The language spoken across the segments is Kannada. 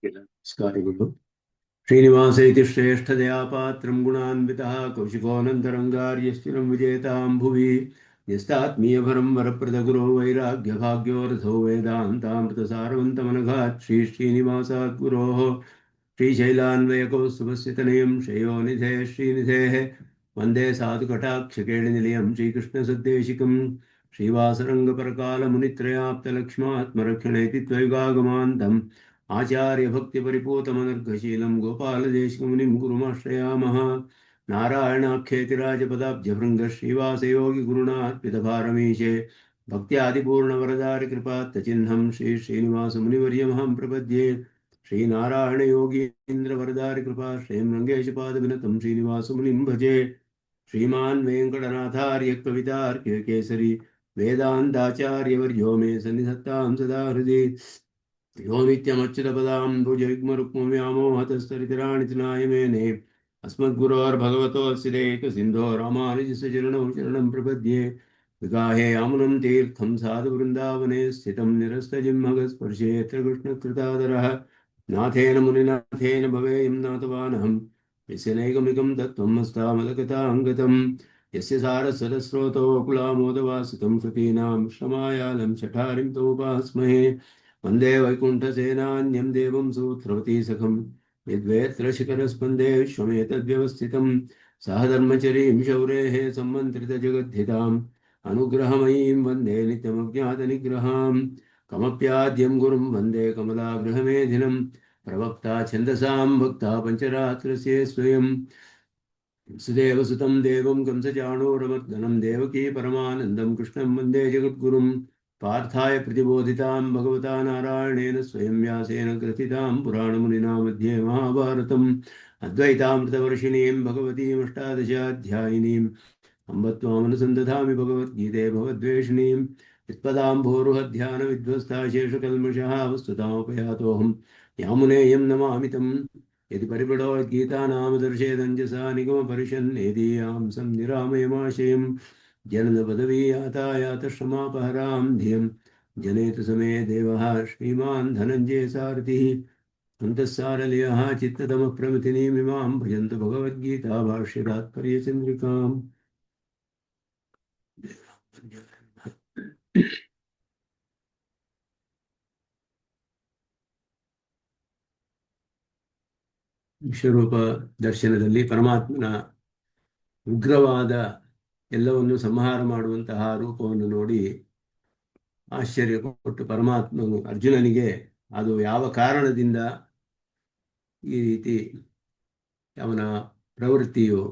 ನಮಸ್ಕಾರಗಳು. ಶ್ರೀನಿವಾಸ ಇತಿ ಶ್ರೇಷ್ಠದಯಾ ಪಾತ್ರಂ ಗುಣಾನ್ವಿತಃ ಕೌಶಿಕೋನಂತರಂಗಾರ್ಯಸ್ಥಿರಂ ವಿಜೇತಾಂ ಭುವಿ ನ್ಯಸ್ತಾತ್ಮೀಯಭರಂ ವರಪ್ರದ ಗುರೋ ವೈರಾಗ್ಯಭಾಗ್ಯೋ ರಥೋ ವೇದಾಂತಾಮೃತಸಾರವಂತಮನಘಾತ್ ಶ್ರೀನಿವಾಸಾತ್ ಗುರೋಃ ಶ್ರೀಶೈಲಾನ್ವಯಕೌಸ್ತುಭಸ್ಯತನಯಂ ಶ್ರೇಯೋನಿಧೇ ಶ್ರೀನಿಧೇಃ ವಂದೇ ಸಾಧುಕಟಾಕ್ಷಕೇಳಿನಿಲಯಂ ಶ್ರೀಕೃಷ್ಣಸದ್ದೇಶಿಕಂ ಶ್ರೀವಾಸರಂಗಪರಕಾಲಮುನಿತ್ರಯಾಪ್ತಲಕ್ಷ್ಮಾತ್ಮರಕ್ಷಣೇತಿ ತ್ವಯುಗಾಗಮಾन्तಂ आचार्यभक्तिपरिपूतमनर्घशीलं गोपालदेशिकमुनिं गुरुमाश्रयामः। नारायणाख्येतिराजपदाब्जभृङ्गः श्रीवासयोगिगुरुणार्पितभारमीशे भक्त्यादिपूर्णवरदारिकृपात्तचिह्नं श्रीश्रीनिवासमुनिवर्यमहं प्रपद्ये। श्रीनारायणयोगीन्द्रवरदारिकृपाश्रयं रङ्गेशपादविनतं श्रीनिवासमुनिं भजे। श्रीमान् वेङ्कटनाथार्य कवितार्किकेसरी वेदान्ताचार्यवर्यो मे सन्निधत्तां सदा हृदि। यो नित्यमच्युतपदां भुजयुग्मरुक्मव्यामोहतस्तरितराणि तृणाय मेने अस्मद्गुरोर्भगवतोऽस्य देकसिन्धो रामानुजस्य चरणौ शरणं प्रपद्ये। विगाहे यामुनं तीर्थं साधुवृन्दावने स्थितं निरस्तजिह्मगस्पर्शेऽत्र कृष्णकृतादरः नाथेन मुनिनाथेन भवेयं नाथवानहं यस्य नैकमिकं तत्त्वं हस्तामलकथाङ्गतं यस्य सारस्वतस्रोतो कुलामोदवासितं श्रुतीनां श्रमायालं शठारिं तोपास्महे। वन्दे वैकुण्ठसेनान्यं देवं सूत्रवती सखं यद्वेत्रशिखरस्पन्दे विश्वमेतद्व्यवस्थितं सहधर्मचरीं शौरेः सम्मन्त्रितजगद्धिताम् अनुग्रहमयीं वन्दे नित्यमज्ञातनिग्रहां कमप्याद्यं गुरुं वन्दे कमलागृहमेधिनं प्रवक्ता छन्दसां भक्ता पञ्चरात्रस्य स्वयं सुदेवसुतं देवं कंसचाणूरमर्दनं देवकी परमानन्दं कृष्णं वन्दे जगद्गुरुं पार्थाय प्रतिबोधितां भगवता नारायणेन स्वयं व्यासेन ग्रथितां पुराणमुनिना मध्ये महाभारतम् अद्वैतामृतवर्षिणीं भगवतीमष्टादशाध्यायिनीम् अम्ब त्वामनुसन्दधामि भगवद्गीते भवद्वेषिणीं यत्पदाम्भोरुहध्यानविध्वस्ता शेषकल्मषः वस्तुतामुपयातोऽहं यामुनेयं नमामि तं यदि परिपडोद्गीतानामदर्शेदञ्जसा निगमपरिषन्नेदीयां संनिरामयमाशयम् जननपदवीयातायातश्रमापहरां धियं जनेतु समे देवः श्रीमान् धनञ्जय सारथिः अन्तःसारलयः चित्ततमः प्रमितिनीमिमां भजन्तु भगवद्गीता भाष्यतात्पर्यचन्द्रिकाम्। ವಿಶ್ವರೂಪ ದರ್ಶನದಲ್ಲಿ ಪರಮಾತ್ಮನ ಉಗ್ರವಾದ ಎಲ್ಲವನ್ನು ಸಂಹಾರ ಮಾಡುವಂತಹ ರೂಪವನ್ನು ನೋಡಿ ಆಶ್ಚರ್ಯಪಟ್ಟು ಪರಮಾತ್ಮನು ಅರ್ಜುನನಿಗೆ ಅದು ಯಾವ ಕಾರಣದಿಂದ ಈ ರೀತಿ ಅವನ ಪ್ರವೃತ್ತಿಯು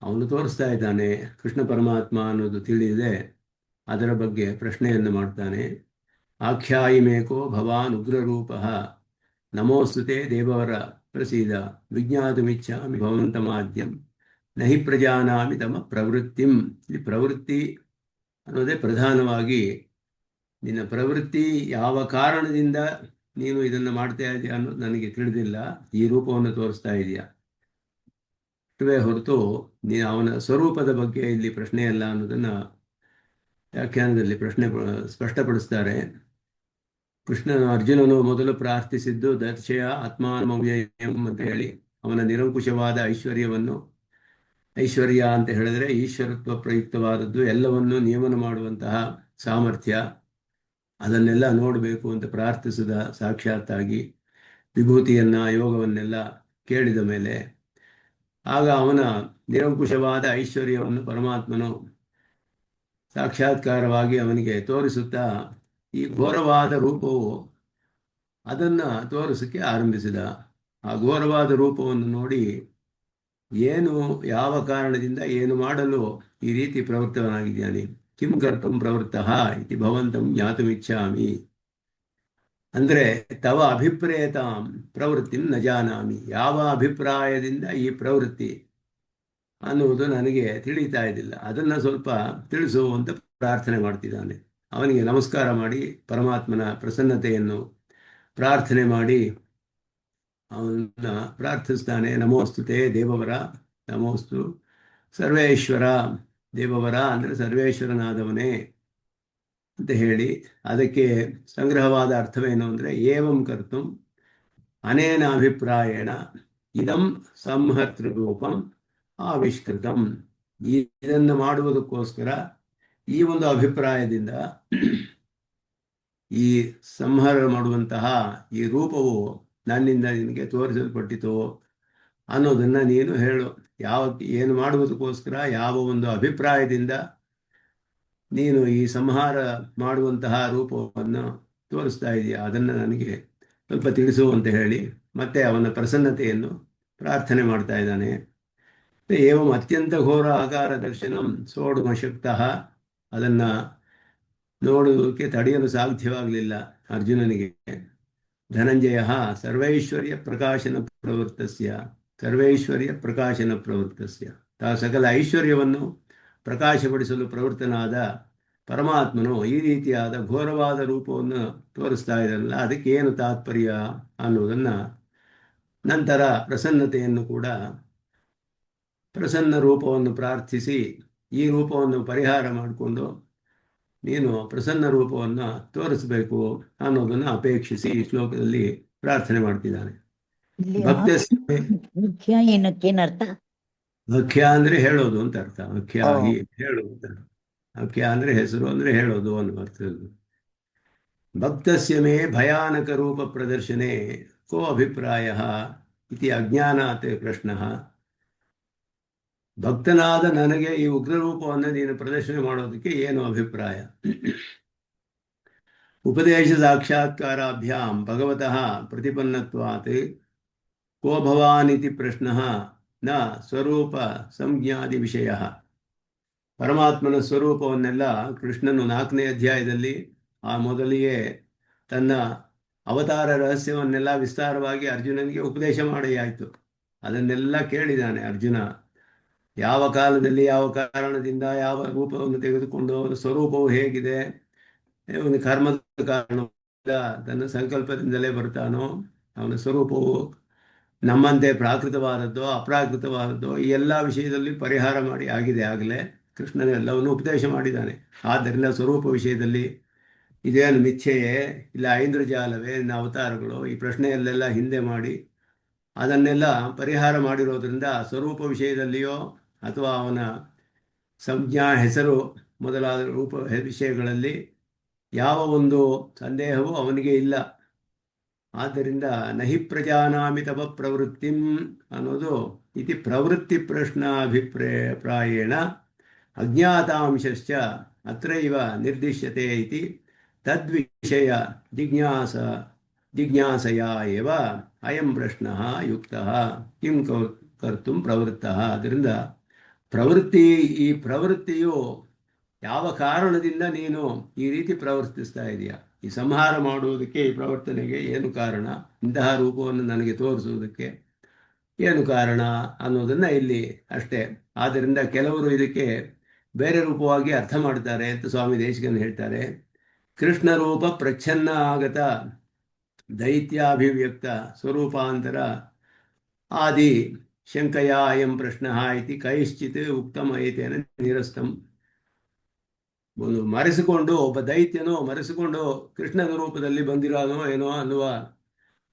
ಅವನು ತೋರಿಸ್ತಾ ಇದ್ದಾನೆ ಕೃಷ್ಣ ಪರಮಾತ್ಮ ಅನ್ನೋದು ತಿಳಿಯದೆ ಅದರ ಬಗ್ಗೆ ಪ್ರಶ್ನೆಯನ್ನು ಮಾಡ್ತಾನೆ. ಆಖ್ಯಾಯಿಮೇಕೋ ಭವಾನ್ ಉಗ್ರರೂಪಃ ನಮೋಸ್ತುತೆ ದೇವವರ ಪ್ರಸೀದ ವಿಜ್ಞಾತುಮಿಚ್ಛಾಮಿ ಭವಂತಮಾದ್ಯಂ ನಹಿ ಪ್ರಜಾನಾಮಿ ತಮ ಪ್ರವೃತ್ತಿಂ. ಇಲ್ಲಿ ಪ್ರವೃತ್ತಿ ಅನ್ನೋದೇ ಪ್ರಧಾನವಾಗಿ ನಿನ್ನ ಪ್ರವೃತ್ತಿ ಯಾವ ಕಾರಣದಿಂದ ನೀನು ಇದನ್ನು ಮಾಡ್ತಾ ಇದೆಯಾ ಅನ್ನೋದು ನನಗೆ ತಿಳಿದಿಲ್ಲ. ಈ ರೂಪವನ್ನು ತೋರಿಸ್ತಾ ಇದೆಯಾ ಅಷ್ಟೇ ಹೊರತು ನೀನು ಅವನ ಸ್ವರೂಪದ ಬಗ್ಗೆ ಇಲ್ಲಿ ಪ್ರಶ್ನೆಯಲ್ಲ ಅನ್ನೋದನ್ನು ವ್ಯಾಖ್ಯಾನದಲ್ಲಿ ಸ್ಪಷ್ಟಪಡಿಸ್ತಾರೆ. ಕೃಷ್ಣನು ಅರ್ಜುನನು ಮೊದಲು ಪ್ರಾರ್ಥಿಸಿದ್ದು ದರ್ಶಯ ಆತ್ಮಾನಮವ್ಯಯಂ ಅಂತ ಹೇಳಿ ಅವನ ನಿರಂಕುಶವಾದ ಐಶ್ವರ್ಯ ಅಂತ ಹೇಳಿದ್ರೆ ಈಶ್ವರತ್ವ ಪ್ರಯುಕ್ತವಾದದ್ದು, ಎಲ್ಲವನ್ನು ನಿಯಮನ ಮಾಡುವಂತಹ ಸಾಮರ್ಥ್ಯ, ಅದನ್ನೆಲ್ಲ ನೋಡಬೇಕು ಅಂತ ಪ್ರಾರ್ಥಿಸಿದ ಸಾಕ್ಷಾತ್ತಾಗಿ ವಿಭೂತಿಯನ್ನ ಯೋಗವನ್ನೆಲ್ಲ ಕೇಳಿದ ಮೇಲೆ ಆಗ ಅವನ ನಿರಂಕುಶವಾದ ಐಶ್ವರ್ಯವನ್ನು ಪರಮಾತ್ಮನು ಸಾಕ್ಷಾತ್ಕಾರವಾಗಿ ಅವನಿಗೆ ತೋರಿಸುತ್ತಾ ಈ ಘೋರವಾದ ರೂಪವು ಅದನ್ನು ತೋರಿಸಕ್ಕೆ ಆರಂಭಿಸಿದ. ಆ ಘೋರವಾದ ರೂಪವನ್ನು ನೋಡಿ ಏನು ಯಾವ ಕಾರಣದಿಂದ ಏನು ಮಾಡಲು ಈ ರೀತಿ ಪ್ರವೃತ್ತವನಾಗಿದ್ದಾನೆ, ಕಿಂ ಕರ್ತುಂ ಪ್ರವೃತ್ತಃ ಇತಿ ಭವಂತಂ ಜ್ಞಾತುಮಿಚ್ಛಾಮಿ ಅಂದರೆ ತವ ಅಭಿಪ್ರೇತಾಂ ಪ್ರವೃತ್ತಿಂ ನ ಜಾನಾಮಿ, ಯಾವ ಅಭಿಪ್ರಾಯದಿಂದ ಈ ಪ್ರವೃತ್ತಿ ಅನ್ನುವುದು ನನಗೆ ತಿಳಿತಾ ಇದ್ದಿಲ್ಲ, ಅದನ್ನು ಸ್ವಲ್ಪ ತಿಳಿಸು ಅಂತ ಪ್ರಾರ್ಥನೆ ಮಾಡ್ತಿದ್ದಾನೆ. ಅವನಿಗೆ ನಮಸ್ಕಾರ ಮಾಡಿ ಪರಮಾತ್ಮನ ಪ್ರಸನ್ನತೆಯನ್ನು ಪ್ರಾರ್ಥನೆ ಮಾಡಿ ಅವನ್ನ ಪ್ರಾರ್ಥಿಸ್ತಾನೆ. ನಮೋಸ್ತುತೆ ದೇವವರ, ನಮೋಸ್ತು ಸರ್ವೇಶ್ವರ. ದೇವವರ ಅಂದರೆ ಸರ್ವೇಶ್ವರನಾದವನೇ ಅಂತ ಹೇಳಿ ಅದಕ್ಕೆ ಸಂಗ್ರಹವಾದ ಅರ್ಥವೇನು ಅಂದರೆ ಏವಂ ಕರ್ತುಂ ಅನೇನ ಅಭಿಪ್ರಾಯೇಣ ಇದಂ ಸಂಹರ್ತೃರೂಪಂ ಆವಿಷ್ಕೃತಂ. ಇದನ್ನು ಮಾಡುವುದಕ್ಕೋಸ್ಕರ ಈ ಒಂದು ಅಭಿಪ್ರಾಯದಿಂದ ಈ ಸಂಹಾರ ಮಾಡುವಂತಹ ಈ ರೂಪವು ನನ್ನಿಂದ ನಿನಗೆ ತೋರಿಸಲ್ಪಟ್ಟಿತು ಅನ್ನೋದನ್ನು ನೀನು ಹೇಳು. ಏನು ಮಾಡುವುದಕ್ಕೋಸ್ಕರ, ಯಾವ ಒಂದು ಅಭಿಪ್ರಾಯದಿಂದ ನೀನು ಈ ಸಂಹಾರ ಮಾಡುವಂತಹ ರೂಪವನ್ನು ತೋರಿಸ್ತಾ ಇದೆಯಾ, ಅದನ್ನು ನನಗೆ ಸ್ವಲ್ಪ ತಿಳಿಸು ಅಂತ ಹೇಳಿ ಮತ್ತೆ ಅವನ ಪ್ರಸನ್ನತೆಯನ್ನು ಪ್ರಾರ್ಥನೆ ಮಾಡ್ತಾ ಇದ್ದಾನೆ. ಏವಂ ಅತ್ಯಂತ ಘೋರ ಆಕಾರ ದರ್ಶನಂ ಸೋಡುಮಶಕ್ತಃ. ಅದನ್ನು ನೋಡುವುದಕ್ಕೆ ತಡೆಯಲು ಸಾಧ್ಯವಾಗಲಿಲ್ಲ ಅರ್ಜುನನಿಗೆ. ಧನಂಜಯ ಸರ್ವೈಶ್ವರ್ಯ ಪ್ರಕಾಶನ ಪ್ರವೃತ್ತಸ್ಯ ಸರ್ವೈಶ್ವರ್ಯ ಪ್ರಕಾಶನ ಪ್ರವೃತ್ತಸ್ಯ ಸಕಲ ಐಶ್ವರ್ಯವನ್ನು ಪ್ರಕಾಶಪಡಿಸಲು ಪ್ರವೃತ್ತನಾದ ಪರಮಾತ್ಮನು ಈ ರೀತಿಯಾದ ಘೋರವಾದ ರೂಪವನ್ನು ತೋರಿಸ್ತಾ ಇದ್ದಾನಲ್ಲ, ಅದಕ್ಕೆ ಏನು ತಾತ್ಪರ್ಯ ಅನ್ನೋದನ್ನು ನಂತರ ಪ್ರಸನ್ನತೆಯನ್ನು ಕೂಡ, ಪ್ರಸನ್ನ ರೂಪವನ್ನು ಪ್ರಾರ್ಥಿಸಿ ಈ ರೂಪವನ್ನು ಪರಿಹಾರ ಮಾಡಿಕೊಂಡು ನೀನು ಪ್ರಸನ್ನ ರೂಪವನ್ನು ತೋರಿಸಬೇಕು ಅನ್ನೋದನ್ನು ಅಪೇಕ್ಷಿಸಿ ಈ ಶ್ಲೋಕದಲ್ಲಿ ಪ್ರಾರ್ಥನೆ ಮಾಡ್ತಿದ್ದಾನೆ. ಭಕ್ತ್ಯ ಏನಕ್ಕೇನರ್ಥ? ಭಕ್ಷ್ಯ ಅಂದ್ರೆ ಹೇಳೋದು ಅಂತ ಅರ್ಥ. ಭಕ್ಷ್ಯ ಹೇಳೋದು, ಭಕ್ಷ್ಯ ಅಂದ್ರೆ ಹೆಸರು ಅಂದ್ರೆ ಹೇಳೋದು ಅನ್ನೋ ಅರ್ಥದಲ್ಲಿ. ಭಕ್ತಸ್ಯ ಮೇ ಭಯಾನಕ ರೂಪ ಪ್ರದರ್ಶನೆ ಕೋ ಅಭಿಪ್ರಾಯ ಇತಿ ಅಜ್ಞಾನಾತ್ ಪ್ರಶ್ನಃ. ಭಕ್ತನಾದ ನನಗೆ ಈ ಉಗ್ರರೂಪವನ್ನು ನೀನು ಪ್ರದರ್ಶನ ಮಾಡೋದಕ್ಕೆ ಏನು ಅಭಿಪ್ರಾಯ? ಉಪದೇಶ ಸಾಕ್ಷಾತ್ಕಾರಾಭ್ಯಾಂ ಭಗವತಃ ಪ್ರತಿಪನ್ನತ್ವಾತ್ ಕೋ ಭವಾನಿತಿ ಪ್ರಶ್ನಃ ನ ಸ್ವರೂಪ ಸಂಜ್ಞಾದಿ ವಿಷಯ. ಪರಮಾತ್ಮನ ಸ್ವರೂಪವನ್ನೆಲ್ಲ ಕೃಷ್ಣನು 4ನೇ ಅಧ್ಯಾಯದಲ್ಲಿ ಆ ಮೊದಲಿಗೆ ತನ್ನ ಅವತಾರ ರಹಸ್ಯವನ್ನೆಲ್ಲ ವಿಸ್ತಾರವಾಗಿ ಅರ್ಜುನನಿಗೆ ಉಪದೇಶ ಮಾಡಿ ಆಯಿತು. ಅದನ್ನೆಲ್ಲ ಕೇಳಿದ್ದಾನೆ ಅರ್ಜುನ. ಯಾವ ಕಾಲದಲ್ಲಿ, ಯಾವ ಕಾರಣದಿಂದ, ಯಾವ ರೂಪವನ್ನು ತೆಗೆದುಕೊಂಡು ಅವನ ಸ್ವರೂಪವು ಹೇಗಿದೆ, ಅವನ ಕರ್ಮದ ಕಾರಣ ತನ್ನ ಸಂಕಲ್ಪದಿಂದಲೇ ಬರ್ತಾನೋ, ಅವನ ಸ್ವರೂಪವು ನಮ್ಮಂತೆ ಪ್ರಾಕೃತವಾದದ್ದೋ ಅಪ್ರಾಕೃತವಾದದ್ದೋ ಈ ಎಲ್ಲ ವಿಷಯದಲ್ಲಿ ಪರಿಹಾರ ಮಾಡಿ ಆಗಿದೆ. ಆಗಲೇ ಕೃಷ್ಣನೆಲ್ಲವನ್ನು ಉಪದೇಶ ಮಾಡಿದ್ದಾನೆ. ಆದ್ದರಿಂದ ಸ್ವರೂಪ ವಿಷಯದಲ್ಲಿ ಇದೇನು ಮಿಥ್ಯೆಯೇ, ಇಲ್ಲ ಐಂದ್ರಜಾಲವೇ, ಇನ್ನು ಅವತಾರಗಳು, ಈ ಪ್ರಶ್ನೆಯಲ್ಲೆಲ್ಲ ಹಿಂದೆ ಮಾಡಿ ಅದನ್ನೆಲ್ಲ ಪರಿಹಾರ ಮಾಡಿರೋದ್ರಿಂದ ಸ್ವರೂಪ ವಿಷಯದಲ್ಲಿಯೋ ಅಥವಾ ಅವನ ಸಂಜ್ಞಾ ಹೆಸರು ಮೊದಲಾದ ರೂಪ ವಿಷಯಗಳಲ್ಲಿ ಯಾವ ಒಂದು ಸಂದೇಹವೂ ಅವನಿಗೆ ಇಲ್ಲ. ಆದ್ದರಿಂದ ನಹಿ ಪ್ರಜಾನಾಮಿ ತಪ ಪ್ರವೃತ್ತಿಂ ಅನ್ನೋದು ಇತಿ ಪ್ರವೃತ್ತಿ ಪ್ರಶ್ನಾಭಿಪ್ರಾಯೇಣ ಅಜ್ಞಾತಾಂಶಶ್ಚ ಅತ್ರೈವ ನಿರ್ದಿಶ್ಯತೆ ಇತಿ ತದ್ವಿಷಯ ಜಿಜ್ಞಾಸೆಯ ಏವ ಅಯಂ ಪ್ರಶ್ನಃ ಯುಕ್ತಃ ಕಿಂ ಕರ್ತುಂ ಪ್ರವೃತ್ತಃ. ಅದರಿಂದ ಈ ಪ್ರವೃತ್ತಿಯು ಯಾವ ಕಾರಣದಿಂದ ನೀನು ಈ ರೀತಿ ಪ್ರವರ್ತಿಸ್ತಾ ಇದೆಯಾ, ಈ ಸಂಹಾರ ಮಾಡುವುದಕ್ಕೆ, ಈ ಪ್ರವರ್ತನೆಗೆ ಏನು ಕಾರಣ, ಇಂತಹ ರೂಪವನ್ನು ನನಗೆ ತೋರಿಸುವುದಕ್ಕೆ ಏನು ಕಾರಣ ಅನ್ನೋದನ್ನು ಇಲ್ಲಿ ಅಷ್ಟೇ. ಆದ್ದರಿಂದ ಕೆಲವರು ಇದಕ್ಕೆ ಬೇರೆ ರೂಪವಾಗಿ ಅರ್ಥ ಮಾಡ್ತಾರೆ ಅಂತ ಸ್ವಾಮಿ ದೇಶಿಕನ್ ಹೇಳ್ತಾರೆ. ಕೃಷ್ಣ ರೂಪ ಪ್ರಚ್ಛನ್ನ ಆಗತ ದೈತ್ಯಾಭಿವ್ಯಕ್ತ ಸ್ವರೂಪಾಂತರ ಆದಿ ಶಂಕಯ ಅಯಂ ಪ್ರಶ್ನಃ ಇತಿ ಕೈಶ್ಚಿತ್ ಉಕ್ತಂ ಐತೇನ ನಿರಸ್ತಂ. ಒಂದು ಮರೆಸಿಕೊಂಡು, ಒಬ್ಬ ದೈತ್ಯನೋ ಮರೆಸಿಕೊಂಡು ಕೃಷ್ಣನ ರೂಪದಲ್ಲಿ ಬಂದಿರೋನೋ ಏನೋ ಅನ್ನುವ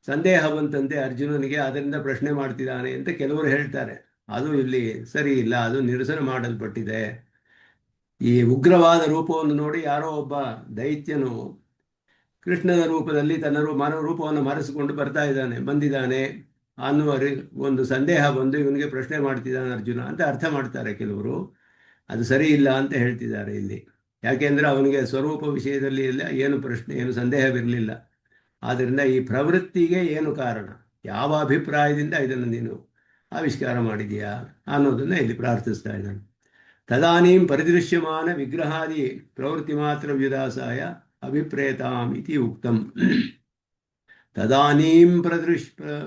ಸಂದೇಹ ಬಂತಂತೆ ಅರ್ಜುನನಿಗೆ. ಅದರಿಂದ ಪ್ರಶ್ನೆ ಮಾಡ್ತಿದ್ದಾನೆ ಅಂತ ಕೆಲವರು ಹೇಳ್ತಾರೆ. ಅದು ಇಲ್ಲಿ ಸರಿ ಇಲ್ಲ, ಅದು ನಿರಸನ ಮಾಡಲ್ಪಟ್ಟಿದೆ. ಈ ಉಗ್ರವಾದ ರೂಪವನ್ನು ನೋಡಿ ಯಾರೋ ಒಬ್ಬ ದೈತ್ಯನು ಕೃಷ್ಣನ ರೂಪದಲ್ಲಿ ತನ್ನ ರೂಪವನ್ನು ಮರೆಸಿಕೊಂಡು ಬಂದಿದ್ದಾನೆ ಅನ್ನುವ ಒಂದು ಸಂದೇಹ ಬಂದು ಇವನಿಗೆ ಪ್ರಶ್ನೆ ಮಾಡ್ತಿದ್ದಾನೆ ಅರ್ಜುನ ಅಂತ ಅರ್ಥ ಮಾಡ್ತಾರೆ ಕೆಲವರು. ಅದು ಸರಿ ಇಲ್ಲ ಅಂತ ಹೇಳ್ತಿದ್ದಾರೆ ಇಲ್ಲಿ. ಯಾಕೆಂದರೆ ಅವನಿಗೆ ಸ್ವರೂಪ ವಿಷಯದಲ್ಲಿ ಇಲ್ಲ ಏನು ಪ್ರಶ್ನೆ, ಏನು ಸಂದೇಹವಿರಲಿಲ್ಲ. ಆದ್ದರಿಂದ ಈ ಪ್ರವೃತ್ತಿಗೆ ಏನು ಕಾರಣ, ಯಾವ ಅಭಿಪ್ರಾಯದಿಂದ ಇದನ್ನು ನೀನು ಆವಿಷ್ಕಾರ ಮಾಡಿದೀಯಾ ಅನ್ನೋದನ್ನು ಇಲ್ಲಿ ಪ್ರಾರ್ಥಿಸ್ತಾ ಇದ್ದಾನೆ. ತದಾನೀಂ ಪರಿದೃಶ್ಯಮಾನ ವಿಗ್ರಹಾದಿ ಪ್ರವೃತ್ತಿ ಮಾತ್ರ ವಿದಾಸಾಯ ಅಭಿಪ್ರೇತಾಂ ಇತಿ ಉಕ್ತಂ. ತದಾನೀಂ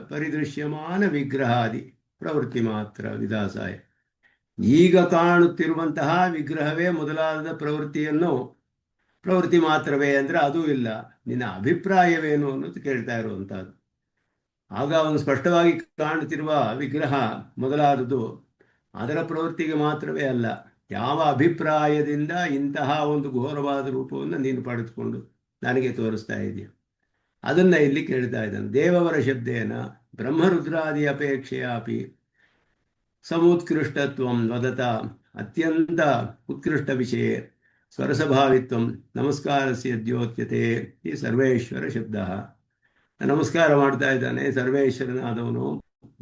ಪರಿದೃಶ್ಯಮಾನ ವಿಗ್ರಹಾದಿ ಪ್ರವೃತ್ತಿ ಮಾತ್ರ ವಿದಾಸಾಯ. ಈಗ ಕಾಣುತ್ತಿರುವಂತಹ ವಿಗ್ರಹವೇ ಮೊದಲಾದ ಪ್ರವೃತ್ತಿ ಮಾತ್ರವೇ ಅಂದರೆ ಅದೂ ಇಲ್ಲ, ನಿನ್ನ ಅಭಿಪ್ರಾಯವೇನು ಅನ್ನೋದು ಕೇಳ್ತಾ ಇರುವಂಥದ್ದು. ಆಗ ಅವನು ಸ್ಪಷ್ಟವಾಗಿ ಕಾಣುತ್ತಿರುವ ವಿಗ್ರಹ ಮೊದಲಾದದ್ದು ಅದರ ಪ್ರವೃತ್ತಿಗೆ ಮಾತ್ರವೇ ಅಲ್ಲ, ಯಾವ ಅಭಿಪ್ರಾಯದಿಂದ ಇಂತಹ ಒಂದು ಘೋರವಾದ ರೂಪವನ್ನು ನೀನು ಪಡೆದುಕೊಂಡು ನನಗೆ ತೋರಿಸ್ತಾ ಇದೆಯಾ. ಅದನ್ನ ಇಲ್ಲಿ ಕೇಳ್ತಾ ಇದ್ದಾನೆ. ದೇವವರ ಶಬ್ದೇನ ಬ್ರಹ್ಮರುದ್ರಾದಿ ಅಪೇಕ್ಷೆಯ ಅಪಿ ಸಮುತ್ಕೃಷ್ಟತ್ವಂ ವದತ ಅತ್ಯಂತ ಉತ್ಕೃಷ್ಟ ವಿಷಯ ಸ್ವರಸಭಾವಿತ್ವಂ ನಮಸ್ಕಾರಸ್ಯ ದ್ಯೋತ್ಯತೆ ಈ ಸರ್ವೇಶ್ವರ ಶಬ್ದ. ನಮಸ್ಕಾರ ಮಾಡ್ತಾ ಇದ್ದಾನೆ ಸರ್ವೇಶ್ವರನಾದವನು,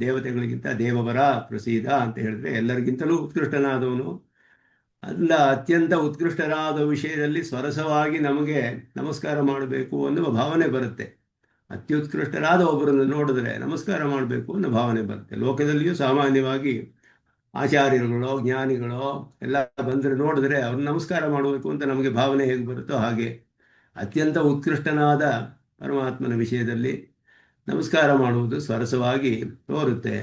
ದೇವತೆಗಳಿಗಿಂತ ದೇವವರ ಪ್ರಸೀದ ಅಂತ ಹೇಳಿದ್ರೆ ಎಲ್ಲರಿಗಿಂತಲೂ ಉತ್ಕೃಷ್ಟನಾದವನು. ಅಲ್ಲ, ಅತ್ಯಂತ ಉತ್ಕೃಷ್ಟನಾದ ವಿಷಯದಲ್ಲಿ ಸ್ವರಸವಾಗಿ ನಮಗೆ ನಮಸ್ಕಾರ ಮಾಡಬೇಕು ಅನ್ನುವ ಭಾವನೆ ಬರುತ್ತೆ. ಅತ್ಯುತ್ಕೃಷ್ಟರಾದ ಒಬ್ಬರನ್ನು ನೋಡಿದ್ರೆ ನಮಸ್ಕಾರ ಮಾಡಬೇಕು ಅನ್ನೋ ಭಾವನೆ ಬರುತ್ತೆ. ಲೋಕದಲ್ಲಿಯೂ ಸಾಮಾನ್ಯವಾಗಿ ಆಚಾರ್ಯರುಗಳೋ ಜ್ಞಾನಿಗಳೋ ಎಲ್ಲ ಬಂದರೆ ನೋಡಿದ್ರೆ ಅವ್ರನ್ನ ನಮಸ್ಕಾರ ಮಾಡಬೇಕು ಅಂತ ನಮಗೆ ಭಾವನೆ ಹೇಗೆ ಬರುತ್ತೋ ಹಾಗೆ ಅತ್ಯಂತ ಉತ್ಕೃಷ್ಟನಾದ ಪರಮಾತ್ಮನ ವಿಷಯದಲ್ಲಿ ನಮಸ್ಕಾರ ಮಾಡುವುದು ಸ್ವರಸವಾಗಿ ತೋರುತ್ತೆ.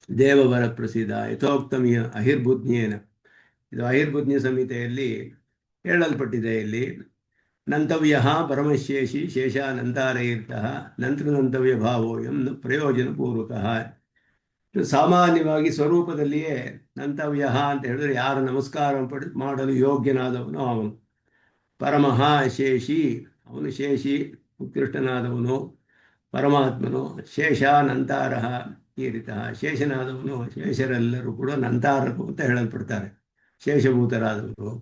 ದೇವವರ ಪ್ರಸಿದ್ಧ ಯಥೋಕ್ತಮಿಯ ಅಹಿರ್ಬುಜ್ಞೇನ, ಇದು ಅಹಿರ್ಬುಜ್ಞ ಸಂಹಿತೆಯಲ್ಲಿ ಹೇಳಲ್ಪಟ್ಟಿದೆ. ಇಲ್ಲಿ ನಂತವ್ಯ ಪರಮಶೇಷಿ ಶೇಷಾನಂತಾರೈರ್ತಃ ನಂತರ ನಂತವ್ಯ ಭಾವೋಯಂ ಪ್ರಯೋಜನಪೂರ್ವಕ. ಸಾಮಾನ್ಯವಾಗಿ ಸ್ವರೂಪದಲ್ಲಿಯೇ ನಂತವ್ಯ ಅಂತ ಹೇಳಿದ್ರೆ ಯಾರು ನಮಸ್ಕಾರ ಮಾಡಲು ಯೋಗ್ಯನಾದವನು ಅವನು. ಪರಮಃ ಶೇಷಿ, ಅವನು ಶೇಷಿ ಉತ್ಕೃಷ್ಟನಾದವನು ಪರಮಾತ್ಮನು. ಶೇಷಾನಂತಾರ ಈರಿತ, ಶೇಷನಾದವನು, ಶೇಷರೆಲ್ಲರೂ ಕೂಡ ನಂತಾರರು ಅಂತ ಹೇಳಲ್ಪಡ್ತಾರೆ. ಶೇಷಭೂತರಾದವರು,